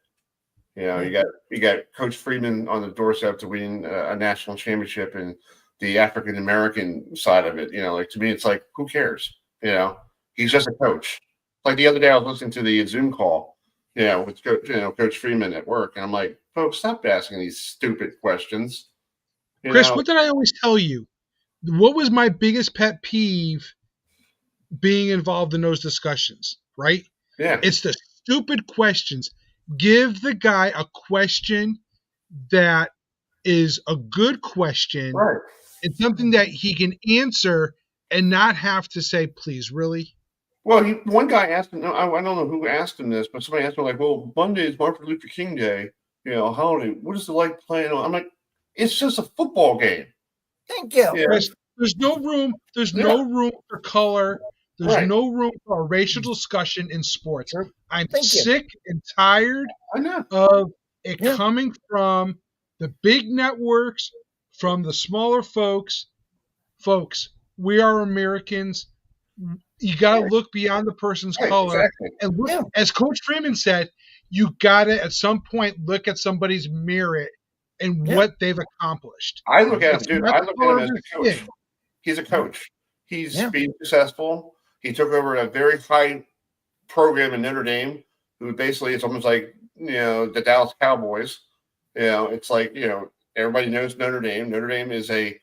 [SPEAKER 2] You know, you got Coach Freeman on the doorstep to win a national championship, and the African American side of it. You know, like to me, it's like, who cares? You know, he's just a coach. Like the other day, I was listening to the Zoom call, you know, with Coach Freeman at work, and I'm like, folks, stop asking these stupid questions.
[SPEAKER 3] Chris, what did I always tell you? What was my biggest pet peeve being involved in those discussions, right?
[SPEAKER 2] Yeah.
[SPEAKER 3] It's the stupid questions. Give the guy a question that is a good question,
[SPEAKER 2] right,
[SPEAKER 3] and something that he can answer and not have to say, please, really?
[SPEAKER 2] Well, one guy asked him, I don't know who asked him this, but somebody asked him, like, well, Monday is Martin Luther King Day, you know, holiday. What is it like playing on? I'm like, it's just a football game.
[SPEAKER 4] Thank you.
[SPEAKER 2] Yeah.
[SPEAKER 3] There's no room. There's no room for color. There's
[SPEAKER 2] Right.
[SPEAKER 3] no room for a racial discussion in sports. I'm
[SPEAKER 4] Thank you.
[SPEAKER 3] sick and tired of it coming from the big networks, from the smaller folks. Folks, we are Americans. You got to look beyond the person's color.
[SPEAKER 2] Exactly.
[SPEAKER 3] And look, as Coach Freeman said, you got to, at some point, look at somebody's merit and what they've accomplished.
[SPEAKER 2] I look at him,
[SPEAKER 3] It's
[SPEAKER 2] dude.
[SPEAKER 3] not
[SPEAKER 2] I
[SPEAKER 3] the
[SPEAKER 2] look
[SPEAKER 3] color
[SPEAKER 2] at him
[SPEAKER 3] of
[SPEAKER 2] as a
[SPEAKER 3] their
[SPEAKER 2] coach.
[SPEAKER 3] skin.
[SPEAKER 2] He's a coach. He's being successful. He took over a very high program in Notre Dame, who basically it's almost like, you know, the Dallas Cowboys. You know, it's like, you know, everybody knows Notre Dame. Notre Dame is a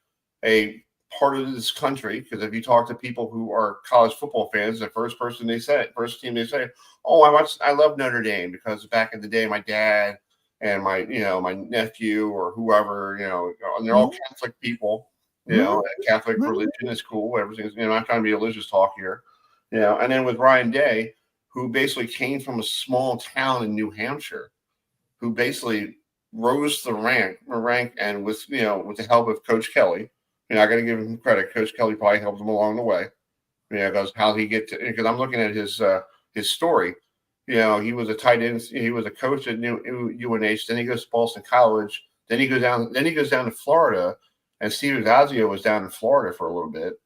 [SPEAKER 2] part of this country, because if you talk to people who are college football fans, the first team they say, oh, I love Notre Dame because back in the day, my dad and my nephew or whoever, you know, and they're all Catholic people, you know, and Catholic religion is cool. Everything's, you know, I'm not trying to be religious talk here, you know. And then with Ryan Day, who basically came from a small town in New Hampshire, who basically rose the rank and with the help of Coach Kelly. I got to give him credit. Coach Kelly probably helped him along the way. Because how he get to, because I'm looking at his story. He was a tight end. He was a coach at UNH. Then he goes to Boston College. Then he goes down to Florida, and Steve Adazio was down in Florida for a little bit.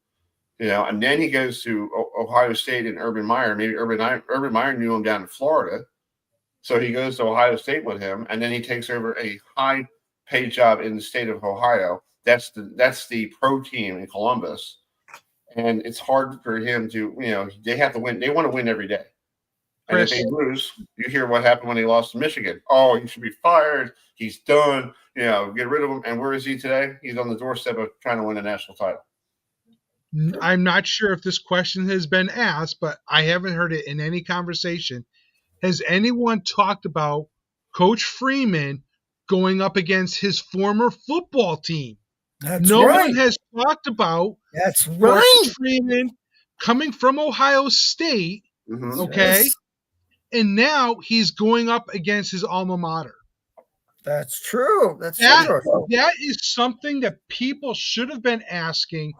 [SPEAKER 2] And then he goes to Ohio State and Urban Meyer. Maybe Urban Meyer knew him down in Florida. So he goes to Ohio State with him, and then he takes over a high-paid job in the state of Ohio. That's the pro team in Columbus, and it's hard for him to, they have to win. They want to win every day. And if they lose, you hear what happened when they lost to Michigan. Oh, he should be fired. He's done. Get rid of him. And where is he today? He's on the doorstep of trying to win a national title.
[SPEAKER 3] I'm not sure if this question has been asked, but I haven't heard it in any conversation. Has anyone talked about Coach Freeman going up against his former football team? No one has talked about Coach Freeman coming from Ohio State, okay? Yes. And now he's going up against his alma mater.
[SPEAKER 4] That's true. That is something that people should have been asking.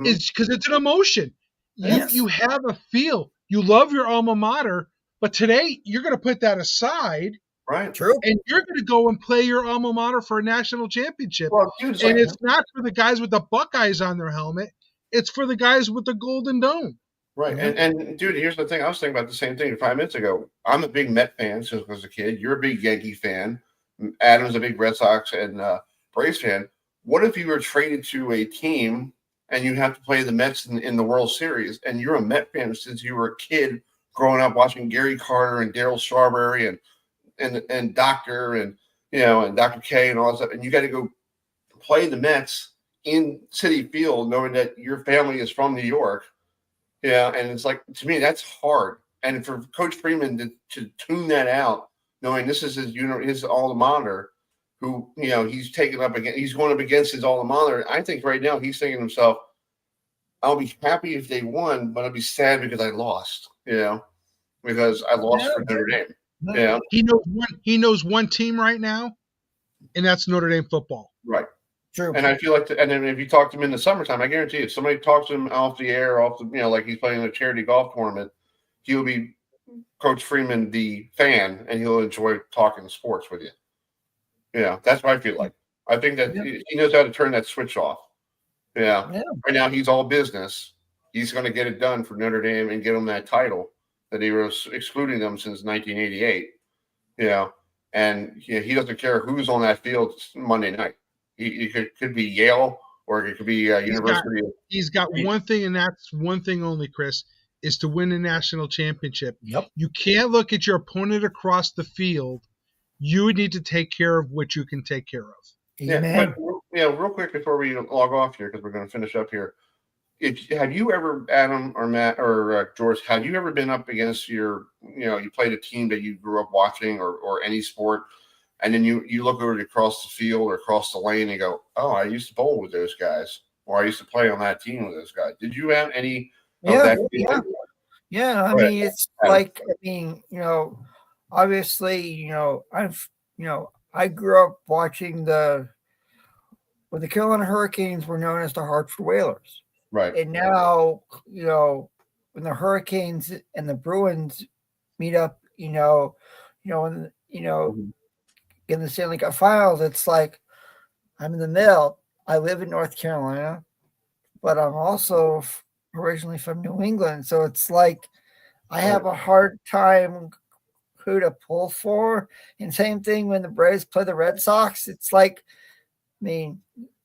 [SPEAKER 4] Is because it's an emotion. You have a feel. You love your alma mater, but today you're going to put that aside.
[SPEAKER 2] Right.
[SPEAKER 4] True.
[SPEAKER 3] And you're going to go and play your alma mater for a national championship.
[SPEAKER 2] Well, dude,
[SPEAKER 3] and it's not for the guys with the Buckeyes on their helmet. It's for the guys with the Golden Dome.
[SPEAKER 2] Right. And dude, here's the thing. I was thinking about the same thing 5 minutes ago. I'm a big Met fan since I was a kid. You're a big Yankee fan. Adam's a big Red Sox and Braves fan. What if you were traded to a team and you have to play the Mets in the World Series, and you're a Met fan since you were a kid growing up watching Gary Carter and Darryl Strawberry and Doctor and Dr. K and all that stuff, and you got to go play the Mets in Citi Field knowing that your family is from New York. And it's like, to me, that's hard. And for Coach Freeman to tune that out, knowing this is his alma mater, who, he's taken up against, he's going up against his alma mater. I think right now he's thinking to himself, I'll be happy if they won, but I'll be sad because I lost, because I lost for Notre Dame. Yeah.
[SPEAKER 3] He knows one team right now, and that's Notre Dame football.
[SPEAKER 2] Right.
[SPEAKER 4] True.
[SPEAKER 2] And I feel like, and then if you talk to him in the summertime, I guarantee you, if somebody talks to him off the air, like he's playing a charity golf tournament, he'll be Coach Freeman, the fan, and he'll enjoy talking sports with you. That's what I feel like. I think that he knows how to turn that switch off. Right now, he's all business. He's going to get it done for Notre Dame and get him that title that he was excluding them since 1988. And he doesn't care who's on that field Monday night. He could be Yale or it could be University.
[SPEAKER 3] He's got one thing, and that's one thing only, Chris, is to win a national championship.
[SPEAKER 4] Yep.
[SPEAKER 3] You can't look at your opponent across the field. You need to take care of what you can take care of.
[SPEAKER 2] But, real quick before we log off here, because we're going to finish up here. Have you ever, Adam or Matt or George, have you ever been up against you played a team that you grew up watching or any sport, and then you look over across the field or across the lane and go, oh, I used to bowl with those guys, or I used to play on that team with those guys. Did you have any of that?
[SPEAKER 4] Yeah. I mean, it's like, obviously, I grew up watching when the Carolina Hurricanes were known as the Hartford Whalers.
[SPEAKER 2] Right.
[SPEAKER 4] And now, when the Hurricanes and the Bruins meet up, in the Stanley Cup Finals, it's like I'm in the middle. I live in North Carolina, but I'm also originally from New England. So it's like I have a hard time who to pull for. And same thing when the Braves play the Red Sox. It's like, I mean,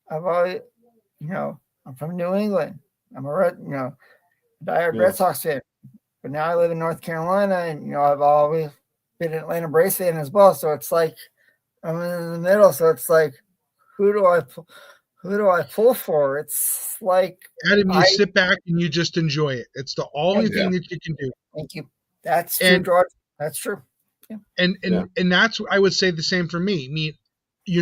[SPEAKER 4] I've always, I'm from New England. I'm a diehard Red Sox fan. But now I live in North Carolina, and I've always been an Atlanta Braves fan as well. So it's like I'm in the middle. So it's like, who do I pull for? It's like,
[SPEAKER 3] Adam, you sit back and you just enjoy it. It's the only thing that you can do.
[SPEAKER 4] Thank you. That's true, George. That's true. Yeah.
[SPEAKER 3] And that's, I would say the same for me. I mean,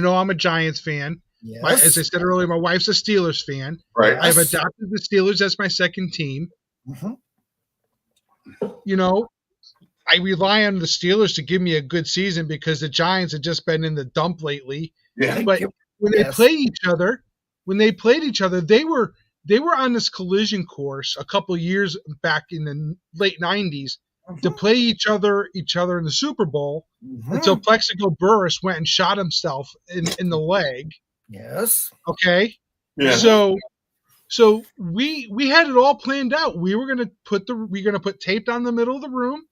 [SPEAKER 3] I'm a Giants fan.
[SPEAKER 4] Yes.
[SPEAKER 3] As I said earlier, my wife's a Steelers fan.
[SPEAKER 2] Right.
[SPEAKER 3] I've adopted the Steelers as my second team.
[SPEAKER 4] Mm-hmm.
[SPEAKER 3] I rely on the Steelers to give me a good season because the Giants have just been in the dump lately.
[SPEAKER 2] Yeah.
[SPEAKER 3] But when they played each other, they were on this collision course a couple of years back in the late 90s to play each other in the Super Bowl until Plexico Burress went and shot himself in the leg.
[SPEAKER 4] Yes.
[SPEAKER 3] Okay.
[SPEAKER 2] Yeah.
[SPEAKER 3] So we had it all planned out. We were gonna put tape down the middle of the room.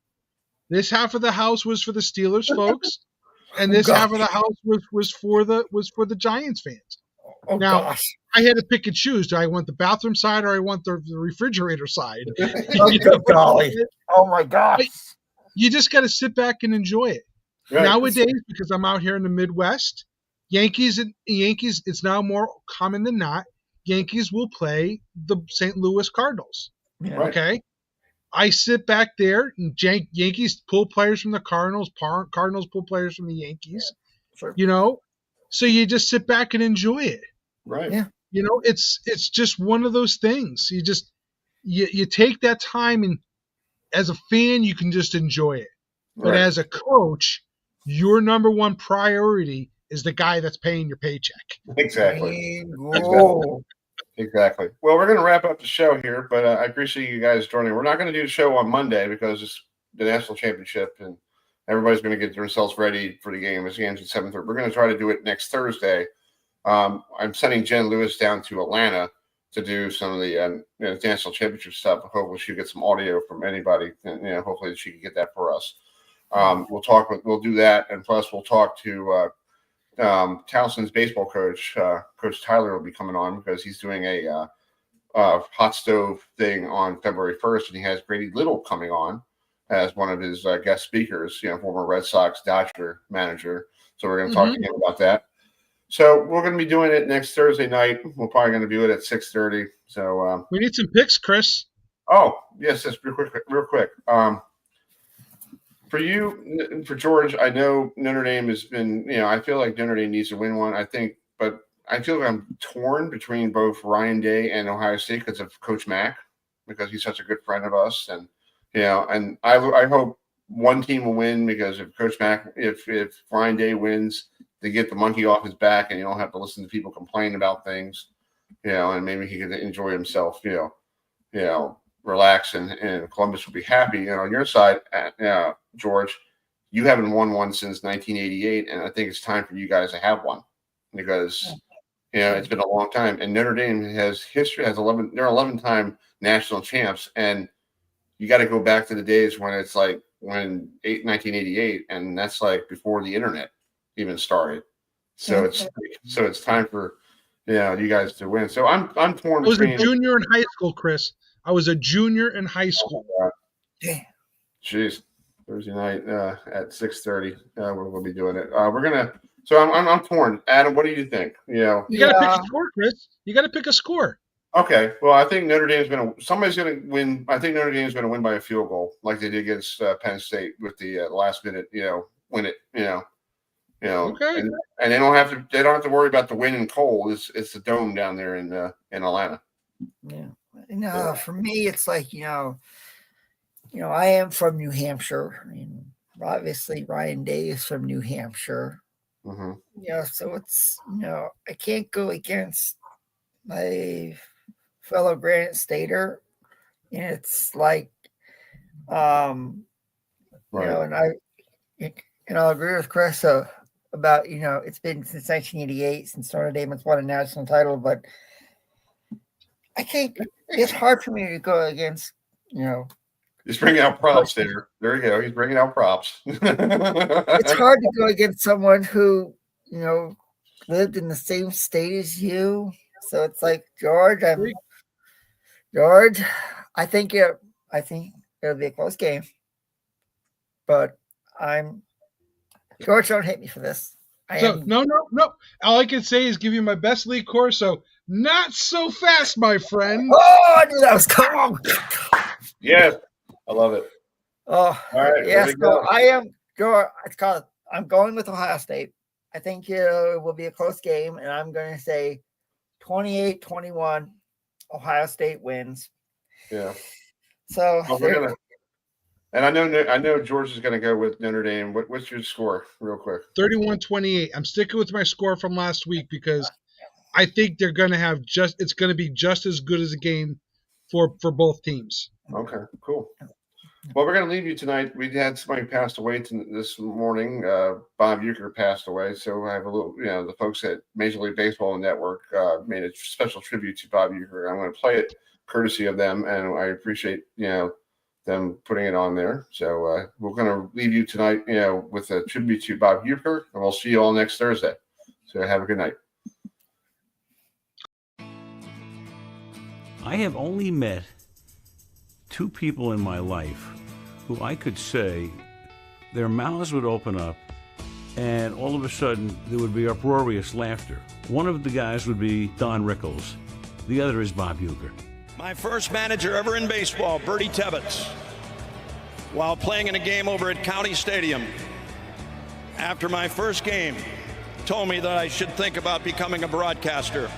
[SPEAKER 3] This half of the house was for the Steelers folks, and this half of the house was for the Giants fans.
[SPEAKER 4] Oh,
[SPEAKER 3] now,
[SPEAKER 4] gosh.
[SPEAKER 3] I had to pick and choose. Do I want the bathroom side or I want the refrigerator side?
[SPEAKER 4] Oh, good golly. Oh, my gosh.
[SPEAKER 3] You just got to sit back and enjoy it.
[SPEAKER 2] Right.
[SPEAKER 3] Nowadays, because I'm out here in the Midwest, Yankees, it's now more common than not, Yankees will play the St. Louis Cardinals.
[SPEAKER 4] Yeah.
[SPEAKER 3] Okay? I sit back there, and Yankees pull players from the Cardinals, Cardinals pull players from the Yankees.
[SPEAKER 4] Sure.
[SPEAKER 3] You know? So you just sit back and enjoy it.
[SPEAKER 2] Right.
[SPEAKER 4] Yeah.
[SPEAKER 3] You know, it's just one of those things. You take that time, and as a fan, you can just enjoy it. But
[SPEAKER 2] Right.
[SPEAKER 3] as a coach, your number one priority is the guy that's paying your paycheck.
[SPEAKER 2] Exactly.
[SPEAKER 4] Bingo.
[SPEAKER 2] Exactly. Well, we're going to wrap up the show here, but I appreciate you guys joining. We're not going to do the show on Monday because it's the national championship and everybody's going to get themselves ready for the game. It's the game's at 7:30. We're going to try to do it next Thursday. I'm sending Jen Lewis down to Atlanta to do some of the national championship stuff. Hopefully she'll get some audio from anybody, and hopefully she can get that for us. We'll do that, and plus we'll talk to Towson's baseball coach. Coach Tyler will be coming on because he's doing a hot stove thing on February 1st, and he has Grady Little coming on as one of his guest speakers. Former Red Sox Dodger manager. So we're going to talk to him about that. So we're going to be doing it next Thursday night. We're probably going to do it at 6:30. So
[SPEAKER 3] we need some picks, Chris.
[SPEAKER 2] Oh yes, just real quick. For you, for George, I know Notre Dame has been. I feel like Notre Dame needs to win one. But I feel like I'm torn between both Ryan Day and Ohio State because of Coach Mack, because he's such a good friend of us, and and I hope one team will win because if Coach Mack, if Ryan Day wins, they get the monkey off his back, and you don't have to listen to people complain about things, and maybe he can enjoy himself, relax, and Columbus will be happy. On your side, George, you haven't won one since 1988, and I think it's time for you guys to have one because it's been a long time. And Notre Dame has 11-time national champs, and you got to go back to the days when it's like 1988, and that's like before the internet even started. So it's time for you guys to win. So I'm torn.
[SPEAKER 3] I was a junior in high school, Chris. I was a junior in high school.
[SPEAKER 4] Damn.
[SPEAKER 2] Jeez. Thursday night at 6:30. We'll be doing it. So I'm torn. Adam, what do you think?
[SPEAKER 3] You got to pick a score, Chris. You got to pick a score.
[SPEAKER 2] Okay. Well, I think Notre Dame's somebody's going to win. I think Notre Dame's going to win by a field goal, like they did against Penn State with the last minute. Win it.
[SPEAKER 3] Okay.
[SPEAKER 2] And they don't have to worry about the wind and cold. It's the dome down there in Atlanta.
[SPEAKER 4] Yeah. For me, it's like I am from New Hampshire. I mean, obviously Ryan Day is from New Hampshire.
[SPEAKER 2] Mm-hmm.
[SPEAKER 4] So it's I can't go against my fellow Granite Stater, and it's like,
[SPEAKER 2] right.
[SPEAKER 4] and I'll agree with Chris about it's been since 1988 since Notre Dame has won a national title, but I can't. It's hard for me to go against
[SPEAKER 2] He's bringing out props there. There you go. He's bringing out props.
[SPEAKER 4] It's hard to go against someone who lived in the same state as you. So it's like George. I think it'll be a close game, but George. Don't hate me for this.
[SPEAKER 3] No. All I can say is give you my best league course. So not so fast, my friend.
[SPEAKER 4] Oh, I knew that was coming.
[SPEAKER 2] Yes, I love it.
[SPEAKER 4] Oh,
[SPEAKER 2] all right.
[SPEAKER 4] Yes, so I am George. I'm going with Ohio State. I think it will be a close game, and I'm going to say 28-21. Ohio State wins.
[SPEAKER 2] Yeah.
[SPEAKER 4] So
[SPEAKER 2] And I know George is going to go with Notre Dame. What's your score, real quick?
[SPEAKER 3] 31-28. I'm sticking with my score from last week because I think they're going to have it's going to be just as good as a game for both teams.
[SPEAKER 2] Okay, cool. Well, we're going to leave you tonight. We had somebody passed away this morning. Bob Uecker passed away. So I have a little, the folks at Major League Baseball Network made a special tribute to Bob Uecker. I'm going to play it courtesy of them, and I appreciate, them putting it on there. So we're going to leave you tonight, with a tribute to Bob Uecker, and we'll see you all next Thursday. So have a good night.
[SPEAKER 19] I have only met two people in my life who I could say their mouths would open up and all of a sudden there would be uproarious laughter. One of the guys would be Don Rickles. The other is Bob Uecker.
[SPEAKER 20] My first manager ever in baseball, Bertie Tebbetts, while playing in a game over at County Stadium, after my first game, told me that I should think about becoming a broadcaster.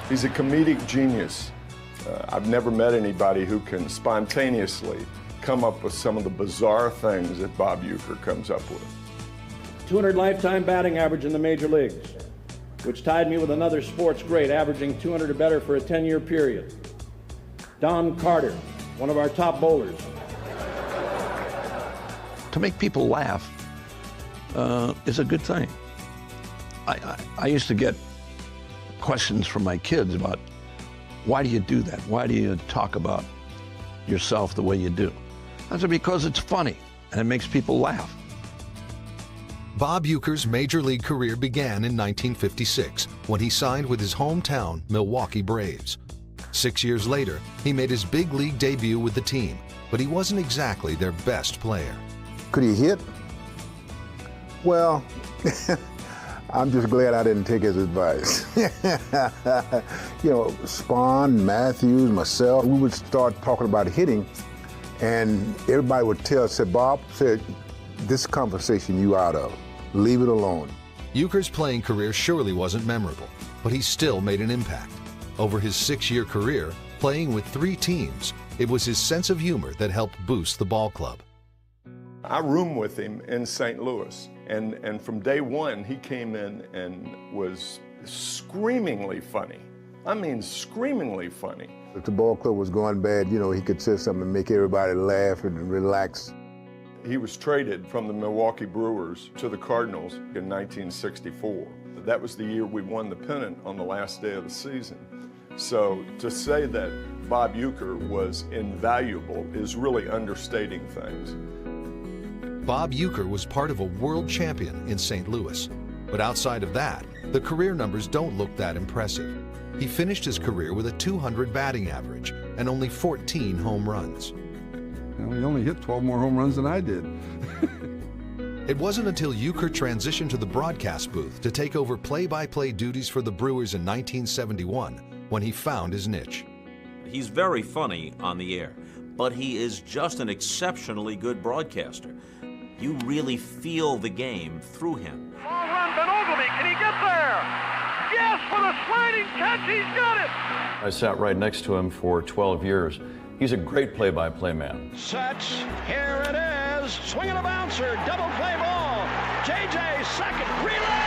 [SPEAKER 21] He's a comedic genius. I've never met anybody who can spontaneously come up with some of the bizarre things that Bob Uecker comes up with.
[SPEAKER 22] 200 lifetime batting average in the major leagues, which tied me with another sports great averaging 200 or better for a 10-year period. Don Carter, one of our top bowlers.
[SPEAKER 23] To make people laugh is a good thing. I used to get questions from my kids about, why do you do that? Why do you talk about yourself the way you do? I said, because it's funny and it makes people laugh.
[SPEAKER 24] Bob Uecker's major league career began in 1956 when he signed with his hometown Milwaukee Braves. 6 years later, he made his big league debut with the team, but he wasn't exactly their best player.
[SPEAKER 25] Could he hit? Well, I'm just glad I didn't take his advice. Spahn, Matthews, myself, we would start talking about hitting, and everybody would said, Bob, this conversation you out of. Leave it alone.
[SPEAKER 24] Uecker's playing career surely wasn't memorable, but he still made an impact. Over his 6-year career, playing with 3 teams, it was his sense of humor that helped boost the ball club.
[SPEAKER 21] I roomed with him in St. Louis, and from day one, he came in and was screamingly funny. I mean, screamingly funny.
[SPEAKER 25] If the ball club was going bad, he could say something and make everybody laugh and relax.
[SPEAKER 21] He was traded from the Milwaukee Brewers to the Cardinals in 1964. That was the year we won the pennant on the last day of the season. So to say that Bob Uecker was invaluable is really understating things.
[SPEAKER 24] Bob Uecker was part of a world champion in St. Louis. But outside of that, the career numbers don't look that impressive. He finished his career with a 200 batting average and only 14 home runs.
[SPEAKER 26] He only hit 12 more home runs than I did.
[SPEAKER 24] It wasn't until Uecker transitioned to the broadcast booth to take over play-by-play duties for the Brewers in 1971 when he found his niche.
[SPEAKER 27] He's very funny on the air, but he is just an exceptionally good broadcaster. You really feel the game through him.
[SPEAKER 28] Ball runs on Ogle. Can he get there? Yes, with a sliding catch, he's got it.
[SPEAKER 29] I sat right next to him for 12 years. He's a great play-by-play man.
[SPEAKER 28] Sets, here it is, swinging a bouncer, double play ball. JJ second, relay,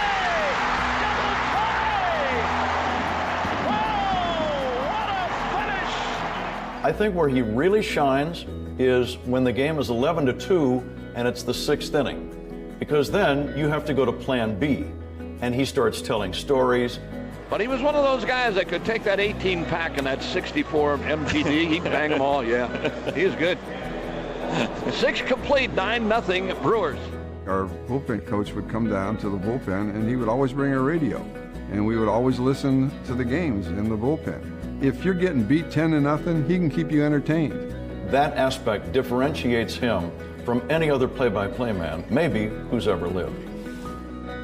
[SPEAKER 28] double play. Whoa, what a finish.
[SPEAKER 29] I think where he really shines is when the game is 11-2 and it's the 6th inning, because then you have to go to plan B, and he starts telling stories.
[SPEAKER 28] But he was one of those guys that could take that 18-pack and that 64 MTD. He'd bang them all, yeah. He was good. 6 complete, 9-0 Brewers.
[SPEAKER 26] Our bullpen coach would come down to the bullpen, and he would always bring a radio, and we would always listen to the games in the bullpen. If you're getting beat 10-0, he can keep you entertained.
[SPEAKER 29] That aspect differentiates him from any other play-by-play man, maybe, who's ever lived.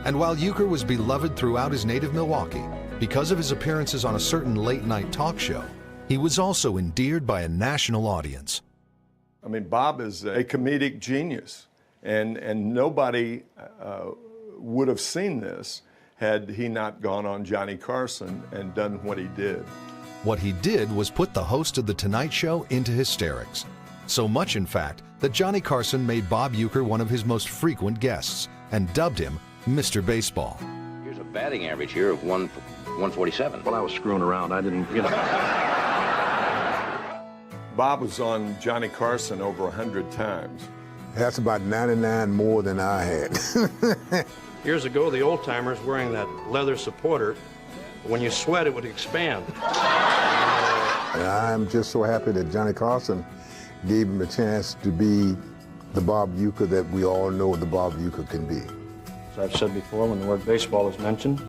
[SPEAKER 24] And while Uecker was beloved throughout his native Milwaukee, because of his appearances on a certain late-night talk show, he was also endeared by a national audience.
[SPEAKER 21] I mean, Bob is a comedic genius, and nobody would have seen this had he not gone on Johnny Carson and done what he did.
[SPEAKER 24] What he did was put the host of The Tonight Show into hysterics. So much, in fact, that Johnny Carson made Bob Uecker one of his most frequent guests and dubbed him Mr. Baseball.
[SPEAKER 1] Here's a batting average here of 147.
[SPEAKER 5] Well, I was screwing around. I didn't,
[SPEAKER 21] Bob was on Johnny Carson over 100 times.
[SPEAKER 25] That's about 99 more than I had.
[SPEAKER 22] Years ago, the old timers wearing that leather supporter, when you sweat, it would expand.
[SPEAKER 25] And I'm just so happy that Johnny Carson gave him a chance to be the Bob Uecker that we all know the Bob Uecker can be.
[SPEAKER 22] As I've said before, when the word baseball is mentioned,